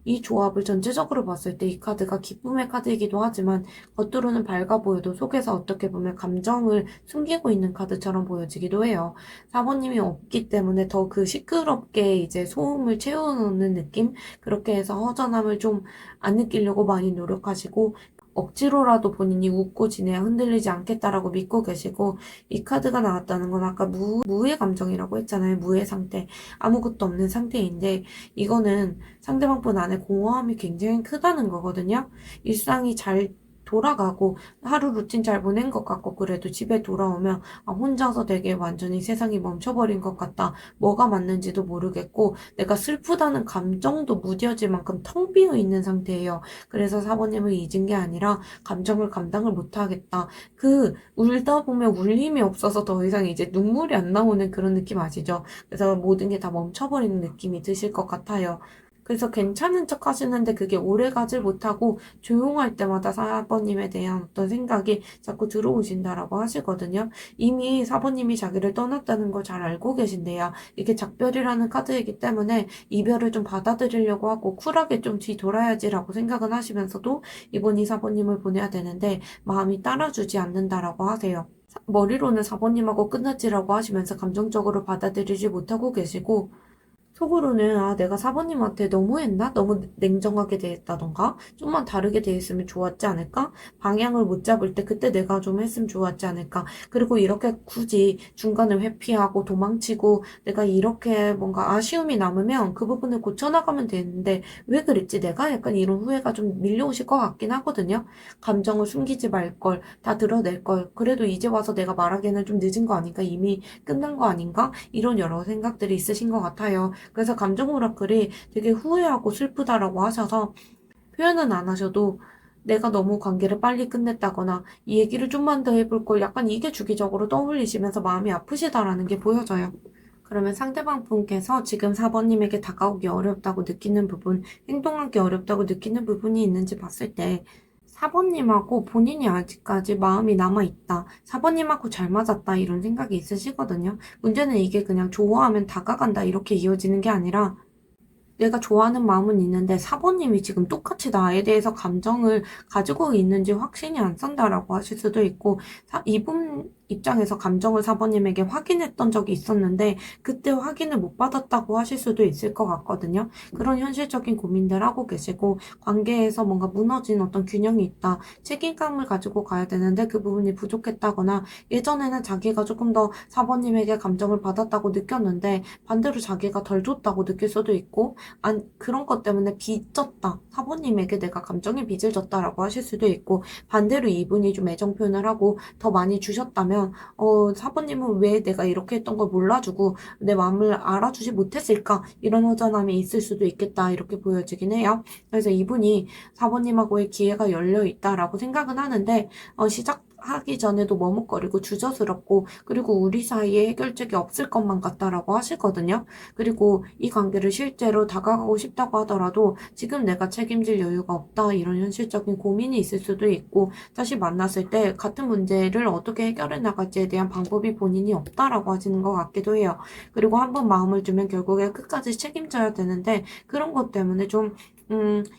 이 조합을 전체적으로 봤을 때 이 카드가 기쁨의 카드이기도 하지만 겉으로는 밝아 보여도 속에서 어떻게 보면 감정을 숨기고 있는 카드처럼 보여지기도 해요. 사모님이 없기 때문에 더 그 시끄럽게 이제 소음을 채워놓는 느낌? 그렇게 해서 허전함을 좀 안 느끼려고 많이 노력하시고 억지로라도 본인이 웃고 지내야 흔들리지 않겠다라고 믿고 계시고 이 카드가 나왔다는 건 아까 무의 감정이라고 했잖아요. 무의 상태. 아무것도 없는 상태인데 이거는 상대방분 안에 공허함이 굉장히 크다는 거거든요. 일상이 잘 돌아가고 하루 루틴 잘 보낸 것 같고 그래도 집에 돌아오면 혼자서 되게 완전히 세상이 멈춰버린 것 같다. 뭐가 맞는지도 모르겠고 내가 슬프다는 감정도 무뎌질 만큼 텅 비어 있는 상태예요. 그래서 사모님을 잊은 게 아니라 감정을 감당을 못하겠다. 울다 보면 울 힘이 없어서 더 이상 이제 눈물이 안 나오는 그런 느낌 아시죠? 그래서 모든 게 다 멈춰버리는 느낌이 드실 것 같아요. 그래서 괜찮은 척 하시는데 그게 오래 가질 못하고 조용할 때마다 사번님에 대한 어떤 생각이 자꾸 들어오신다라고 하시거든요. 이미 사번님이 자기를 떠났다는 걸 잘 알고 계신데요. 이게 작별이라는 카드이기 때문에 이별을 좀 받아들이려고 하고 쿨하게 좀 뒤돌아야지라고 생각은 하시면서도 이번 이 사번님을 보내야 되는데 마음이 따라주지 않는다라고 하세요. 머리로는 사번님하고 끝났지라고 하시면서 감정적으로 받아들이지 못하고 계시고 속으로는 내가 사모님한테 너무했나? 너무 냉정하게 대했다던가? 좀만 다르게 대했으면 좋았지 않을까? 방향을 못 잡을 때 그때 내가 좀 했으면 좋았지 않을까? 그리고 이렇게 굳이 중간에 회피하고 도망치고 내가 이렇게 뭔가 아쉬움이 남으면 그 부분을 고쳐나가면 되는데 왜 그랬지? 내가 약간 이런 후회가 좀 밀려오실 것 같긴 하거든요. 감정을 숨기지 말 걸, 다 드러낼 걸. 그래도 이제 와서 내가 말하기에는 좀 늦은 거 아닌가? 이미 끝난 거 아닌가? 이런 여러 생각들이 있으신 것 같아요. 그래서 감정 오라클이 되게 후회하고 슬프다라고 하셔서 표현은 안 하셔도 내가 너무 관계를 빨리 끝냈다거나 이 얘기를 좀만 더 해볼 걸 약간 이게 주기적으로 떠올리시면서 마음이 아프시다라는 게 보여져요. 그러면 상대방 분께서 지금 4번님에게 다가오기 어렵다고 느끼는 부분, 행동하기 어렵다고 느끼는 부분이 있는지 봤을 때 4번님하고 본인이 아직까지 마음이 남아있다. 4번님하고 잘 맞았다. 이런 생각이 있으시거든요. 문제는 이게 그냥 좋아하면 다가간다. 이렇게 이어지는 게 아니라 내가 좋아하는 마음은 있는데 사모님이 지금 똑같이 나에 대해서 감정을 가지고 있는지 확신이 안 선다라고 하실 수도 있고 이분 입장에서 감정을 사모님에게 확인했던 적이 있었는데 그때 확인을 못 받았다고 하실 수도 있을 것 같거든요. 그런 현실적인 고민들 하고 계시고 관계에서 뭔가 무너진 어떤 균형이 있다. 책임감을 가지고 가야 되는데 그 부분이 부족했다거나 예전에는 자기가 조금 더 사모님에게 감정을 받았다고 느꼈는데 반대로 자기가 덜 줬다고 느낄 수도 있고 그런 것 때문에 빚졌다. 사모님에게 내가 감정의 빚을 졌다라고 하실 수도 있고, 반대로 이분이 좀 애정 표현을 하고 더 많이 주셨다면, 사모님은 왜 내가 이렇게 했던 걸 몰라주고 내 마음을 알아주지 못했을까? 이런 허전함이 있을 수도 있겠다. 이렇게 보여지긴 해요. 그래서 이분이 사모님하고의 기회가 열려 있다라고 생각은 하는데, 시작하기 전에도 머뭇거리고 주저스럽고, 그리고 우리 사이에 해결책이 없을 것만 같다라고 하시거든요. 그리고 이 관계를 실제로 다가가고 싶다고 하더라도 지금 내가 책임질 여유가 없다 이런 현실적인 고민이 있을 수도 있고 다시 만났을 때 같은 문제를 어떻게 해결해 나갈지에 대한 방법이 본인이 없다라고 하시는 것 같기도 해요. 그리고 한번 마음을 주면 결국에 끝까지 책임져야 되는데 그런 것 때문에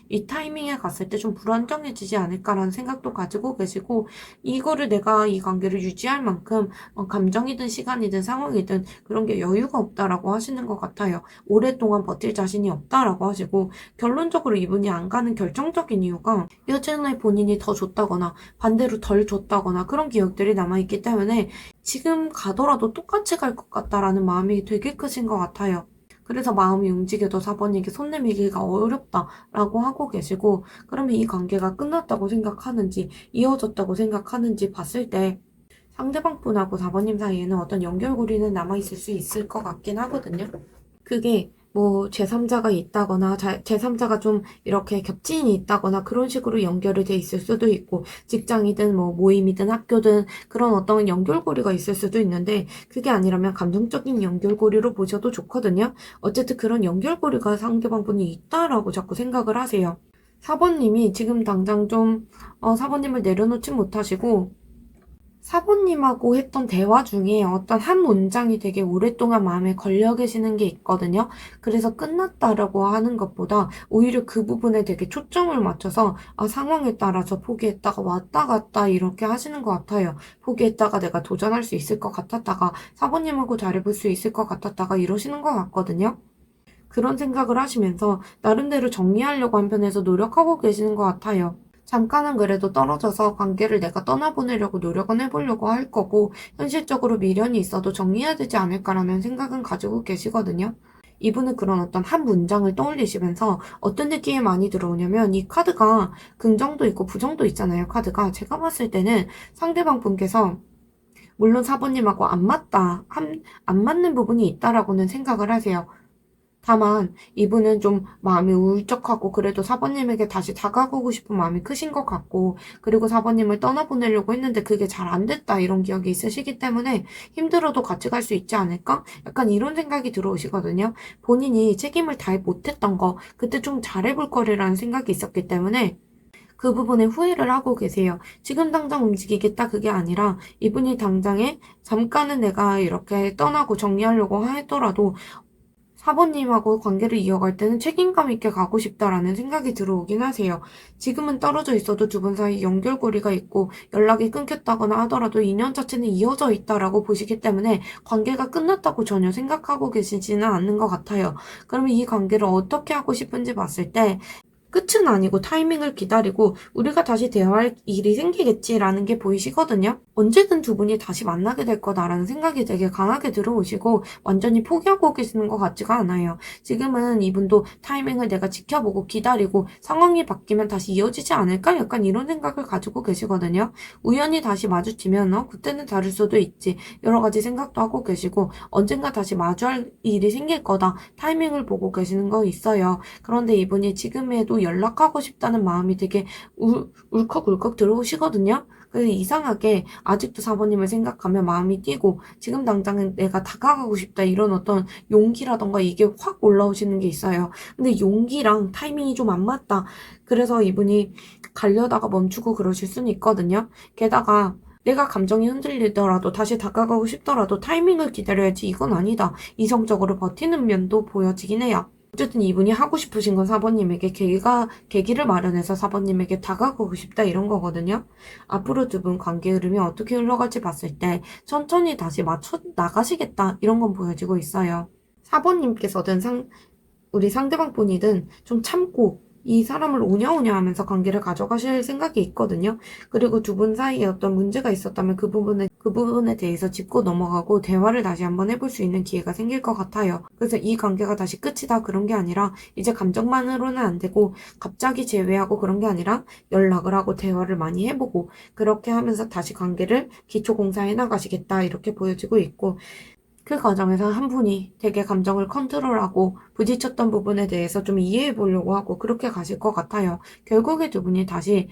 이 타이밍에 갔을 때 좀 불안정해지지 않을까라는 생각도 가지고 계시고, 이거를 내가 이 관계를 유지할 만큼, 감정이든 시간이든 상황이든 그런 게 여유가 없다라고 하시는 것 같아요. 오랫동안 버틸 자신이 없다라고 하시고, 결론적으로 이분이 안 가는 결정적인 이유가 예전에 본인이 더 줬다거나, 반대로 덜 줬다거나 그런 기억들이 남아있기 때문에 지금 가더라도 똑같이 갈 것 같다라는 마음이 되게 크신 것 같아요. 그래서 마음이 움직여도 4번에게 손 내밀기가 어렵다라고 하고 계시고 그러면 이 관계가 끝났다고 생각하는지 이어졌다고 생각하는지 봤을 때 상대방 분하고 4번님 사이에는 어떤 연결고리는 남아있을 수 있을 것 같긴 하거든요. 그게 뭐 제3자가 있다거나 제3자가 좀 이렇게 겹친이 있다거나 그런 식으로 연결이 돼 있을 수도 있고 직장이든 뭐 모임이든 학교든 그런 어떤 연결고리가 있을 수도 있는데 그게 아니라면 감정적인 연결고리로 보셔도 좋거든요. 어쨌든 그런 연결고리가 상대방분이 있다라고 자꾸 생각을 하세요. 사번님이 지금 당장 좀 사번님을 내려놓지 못하시고 사부님하고 했던 대화 중에 어떤 한 문장이 되게 오랫동안 마음에 걸려 계시는 게 있거든요. 그래서 끝났다라고 하는 것보다 오히려 그 부분에 되게 초점을 맞춰서 상황에 따라서 포기했다가 왔다 갔다 이렇게 하시는 것 같아요. 포기했다가 내가 도전할 수 있을 것 같았다가 사부님하고 잘해볼 수 있을 것 같았다가 이러시는 것 같거든요. 그런 생각을 하시면서 나름대로 정리하려고 한편에서 노력하고 계시는 것 같아요. 잠깐은 그래도 떨어져서 관계를 내가 떠나보내려고 노력은 해보려고 할 거고, 현실적으로 미련이 있어도 정리해야 되지 않을까라는 생각은 가지고 계시거든요. 이분은 그런 어떤 한 문장을 떠올리시면서 어떤 느낌이 많이 들어오냐면 이 카드가 긍정도 있고 부정도 있잖아요, 카드가. 제가 봤을 때는 상대방 분께서 물론 사부님하고 안 맞는 부분이 있다라고는 생각을 하세요. 다만 이분은 좀 마음이 울적하고 그래도 사번님에게 다시 다가가고 싶은 마음이 크신 것 같고 그리고 사번님을 떠나보내려고 했는데 그게 잘 안 됐다 이런 기억이 있으시기 때문에 힘들어도 같이 갈 수 있지 않을까? 약간 이런 생각이 들어오시거든요. 본인이 책임을 다해 못했던 거 그때 좀 잘해볼 거리라는 생각이 있었기 때문에 그 부분에 후회를 하고 계세요. 지금 당장 움직이겠다 그게 아니라 이분이 당장에 잠깐은 내가 이렇게 떠나고 정리하려고 하더라도 사모님하고 관계를 이어갈 때는 책임감 있게 가고 싶다라는 생각이 들어오긴 하세요. 지금은 떨어져 있어도 두 분 사이 연결고리가 있고 연락이 끊겼다거나 하더라도 인연 자체는 이어져 있다라고 보시기 때문에 관계가 끝났다고 전혀 생각하고 계시지는 않는 것 같아요. 그러면 이 관계를 어떻게 하고 싶은지 봤을 때 끝은 아니고 타이밍을 기다리고 우리가 다시 대화할 일이 생기겠지라는 게 보이시거든요. 언제든 두 분이 다시 만나게 될 거다라는 생각이 되게 강하게 들어오시고 완전히 포기하고 계시는 것 같지가 않아요. 지금은 이분도 타이밍을 내가 지켜보고 기다리고 상황이 바뀌면 다시 이어지지 않을까? 약간 이런 생각을 가지고 계시거든요. 우연히 다시 마주치면 그때는 다를 수도 있지. 여러 가지 생각도 하고 계시고 언젠가 다시 마주할 일이 생길 거다. 타이밍을 보고 계시는 거 있어요. 그런데 이분이 지금에도 연락하고 싶다는 마음이 되게 울컥울컥 들어오시거든요. 그래서 이상하게 아직도 사모님을 생각하면 마음이 뛰고 지금 당장은 내가 다가가고 싶다 이런 어떤 용기라던가 이게 확 올라오시는 게 있어요. 근데 용기랑 타이밍이 좀 안 맞다. 그래서 이분이 가려다가 멈추고 그러실 수는 있거든요. 게다가 내가 감정이 흔들리더라도 다시 다가가고 싶더라도 타이밍을 기다려야지 이건 아니다. 이성적으로 버티는 면도 보여지긴 해요. 어쨌든 이분이 하고 싶으신 건 사번님에게 계기를 마련해서 사번님에게 다가가고 싶다 이런 거거든요. 앞으로 두 분 관계 흐름이 어떻게 흘러갈지 봤을 때 천천히 다시 맞춰 나가시겠다 이런 건 보여지고 있어요. 사번님께서든 우리 상대방 분이든 좀 참고 이 사람을 오냐오냐 하면서 관계를 가져가실 생각이 있거든요. 그리고 두 분 사이에 어떤 문제가 있었다면 그 부분에 대해서 짚고 넘어가고 대화를 다시 한번 해볼 수 있는 기회가 생길 것 같아요. 그래서 이 관계가 다시 끝이다 그런 게 아니라 이제 감정만으로는 안 되고 갑자기 제외하고 그런 게 아니라 연락을 하고 대화를 많이 해보고 그렇게 하면서 다시 관계를 기초 공사해 나가시겠다 이렇게 보여지고 있고 그 과정에서 한 분이 되게 감정을 컨트롤하고 부딪혔던 부분에 대해서 좀 이해해 보려고 하고 그렇게 가실 것 같아요. 결국에 두 분이 다시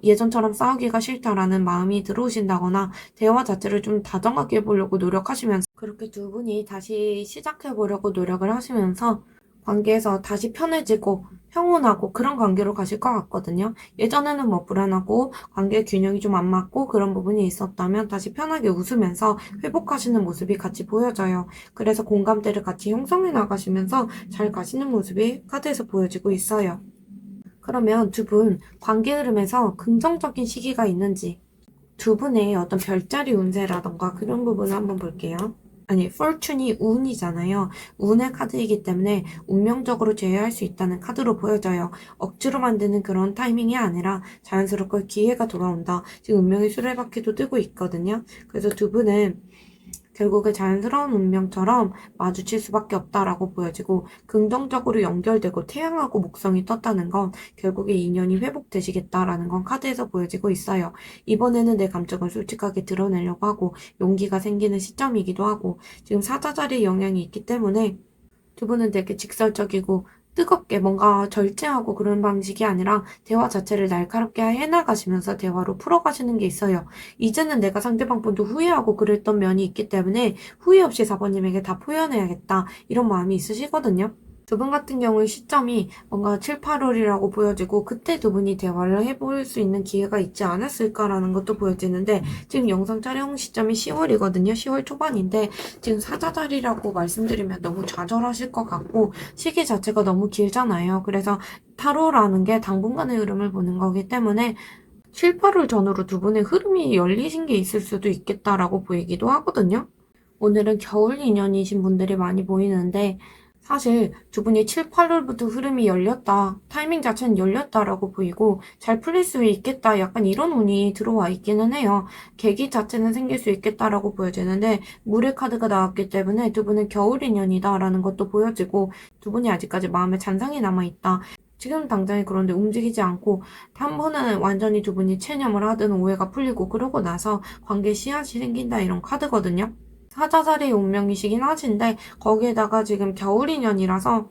예전처럼 싸우기가 싫다라는 마음이 들어오신다거나 대화 자체를 좀 다정하게 해보려고 노력하시면서 그렇게 두 분이 다시 시작해 보려고 노력을 하시면서 관계에서 다시 편해지고 평온하고 그런 관계로 가실 것 같거든요. 예전에는 뭐 불안하고 관계 균형이 좀 안 맞고 그런 부분이 있었다면 다시 편하게 웃으면서 회복하시는 모습이 같이 보여져요. 그래서 공감대를 같이 형성해 나가시면서 잘 가시는 모습이 카드에서 보여지고 있어요. 그러면 두 분 관계 흐름에서 긍정적인 시기가 있는지 두 분의 어떤 별자리 운세라던가 그런 부분을 한번 볼게요. 아니, fortune이 운이잖아요. 운의 카드이기 때문에 운명적으로 제외할 수 있다는 카드로 보여져요. 억지로 만드는 그런 타이밍이 아니라 자연스럽게 기회가 돌아온다. 지금 운명의 수레바퀴도 뜨고 있거든요. 그래서 두 분은 결국에 자연스러운 운명처럼 마주칠 수밖에 없다라고 보여지고 긍정적으로 연결되고 태양하고 목성이 떴다는 건 결국에 인연이 회복되시겠다라는 건 카드에서 보여지고 있어요. 이번에는 내 감정을 솔직하게 드러내려고 하고 용기가 생기는 시점이기도 하고 지금 사자자리의 영향이 있기 때문에 두 분은 되게 직설적이고 뜨겁게 뭔가 절제하고 그런 방식이 아니라 대화 자체를 날카롭게 해나가시면서 대화로 풀어가시는 게 있어요. 이제는 내가 상대방 분도 후회하고 그랬던 면이 있기 때문에 후회 없이 4번님에게 다 표현해야겠다. 이런 마음이 있으시거든요. 두 분 같은 경우에 시점이 뭔가 7, 8월이라고 보여지고 그때 두 분이 대화를 해볼 수 있는 기회가 있지 않았을까라는 것도 보여지는데 지금 영상 촬영 시점이 10월이거든요. 10월 초반인데 지금 사자자리라고 말씀드리면 너무 좌절하실 것 같고 시기 자체가 너무 길잖아요. 그래서 타로라는 게 당분간의 흐름을 보는 거기 때문에 7, 8월 전후로 두 분의 흐름이 열리신 게 있을 수도 있겠다라고 보이기도 하거든요. 오늘은 겨울 인연이신 분들이 많이 보이는데 사실 두 분이 7, 8월부터 흐름이 열렸다. 타이밍 자체는 열렸다라고 보이고 잘 풀릴 수 있겠다. 약간 이런 운이 들어와 있기는 해요. 계기 자체는 생길 수 있겠다라고 보여지는데 물의 카드가 나왔기 때문에 두 분은 겨울 인연이다라는 것도 보여지고 두 분이 아직까지 마음에 잔상이 남아있다. 지금 당장에 그런데 움직이지 않고 한 번은 완전히 두 분이 체념을 하든 오해가 풀리고 그러고 나서 관계 씨앗이 생긴다 이런 카드거든요. 사자자리의 운명이시긴 하신데 거기에다가 지금 겨울 인연이라서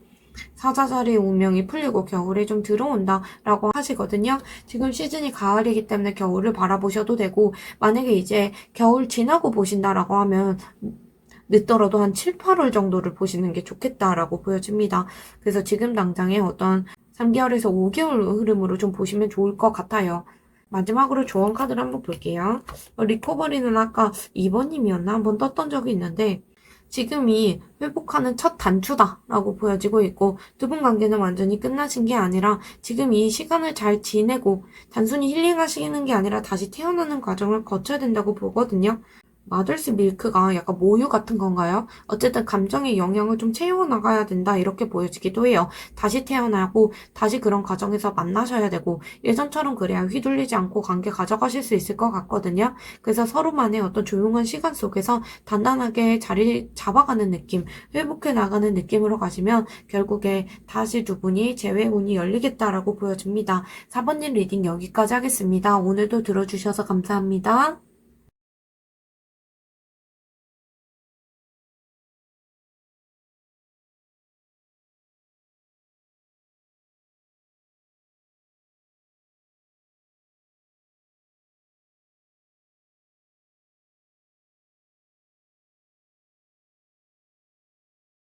사자자리의 운명이 풀리고 겨울에 좀 들어온다라고 하시거든요. 지금 시즌이 가을이기 때문에 겨울을 바라보셔도 되고 만약에 이제 겨울 지나고 보신다라고 하면 늦더라도 한 7, 8월 정도를 보시는 게 좋겠다라고 보여집니다. 그래서 지금 당장에 어떤 3개월에서 5개월 흐름으로 좀 보시면 좋을 것 같아요. 마지막으로 조언 카드를 한번 볼게요. 리커버리는 아까 2번님이었나? 한번 떴던 적이 있는데 지금이 회복하는 첫 단추다라고 보여지고 있고 두 분 관계는 완전히 끝나신 게 아니라 지금 이 시간을 잘 지내고 단순히 힐링하시는 게 아니라 다시 태어나는 과정을 거쳐야 된다고 보거든요. 마들스 밀크가 약간 모유 같은 건가요? 어쨌든 감정의 영역을 좀 채워나가야 된다 이렇게 보여지기도 해요. 다시 태어나고 다시 그런 과정에서 만나셔야 되고 예전처럼 그래야 휘둘리지 않고 관계 가져가실 수 있을 것 같거든요. 그래서 서로만의 어떤 조용한 시간 속에서 단단하게 자리 잡아가는 느낌, 회복해 나가는 느낌으로 가시면 결국에 다시 두 분이 재회운이 열리겠다라고 보여집니다. 4번님 리딩 여기까지 하겠습니다. 오늘도 들어주셔서 감사합니다.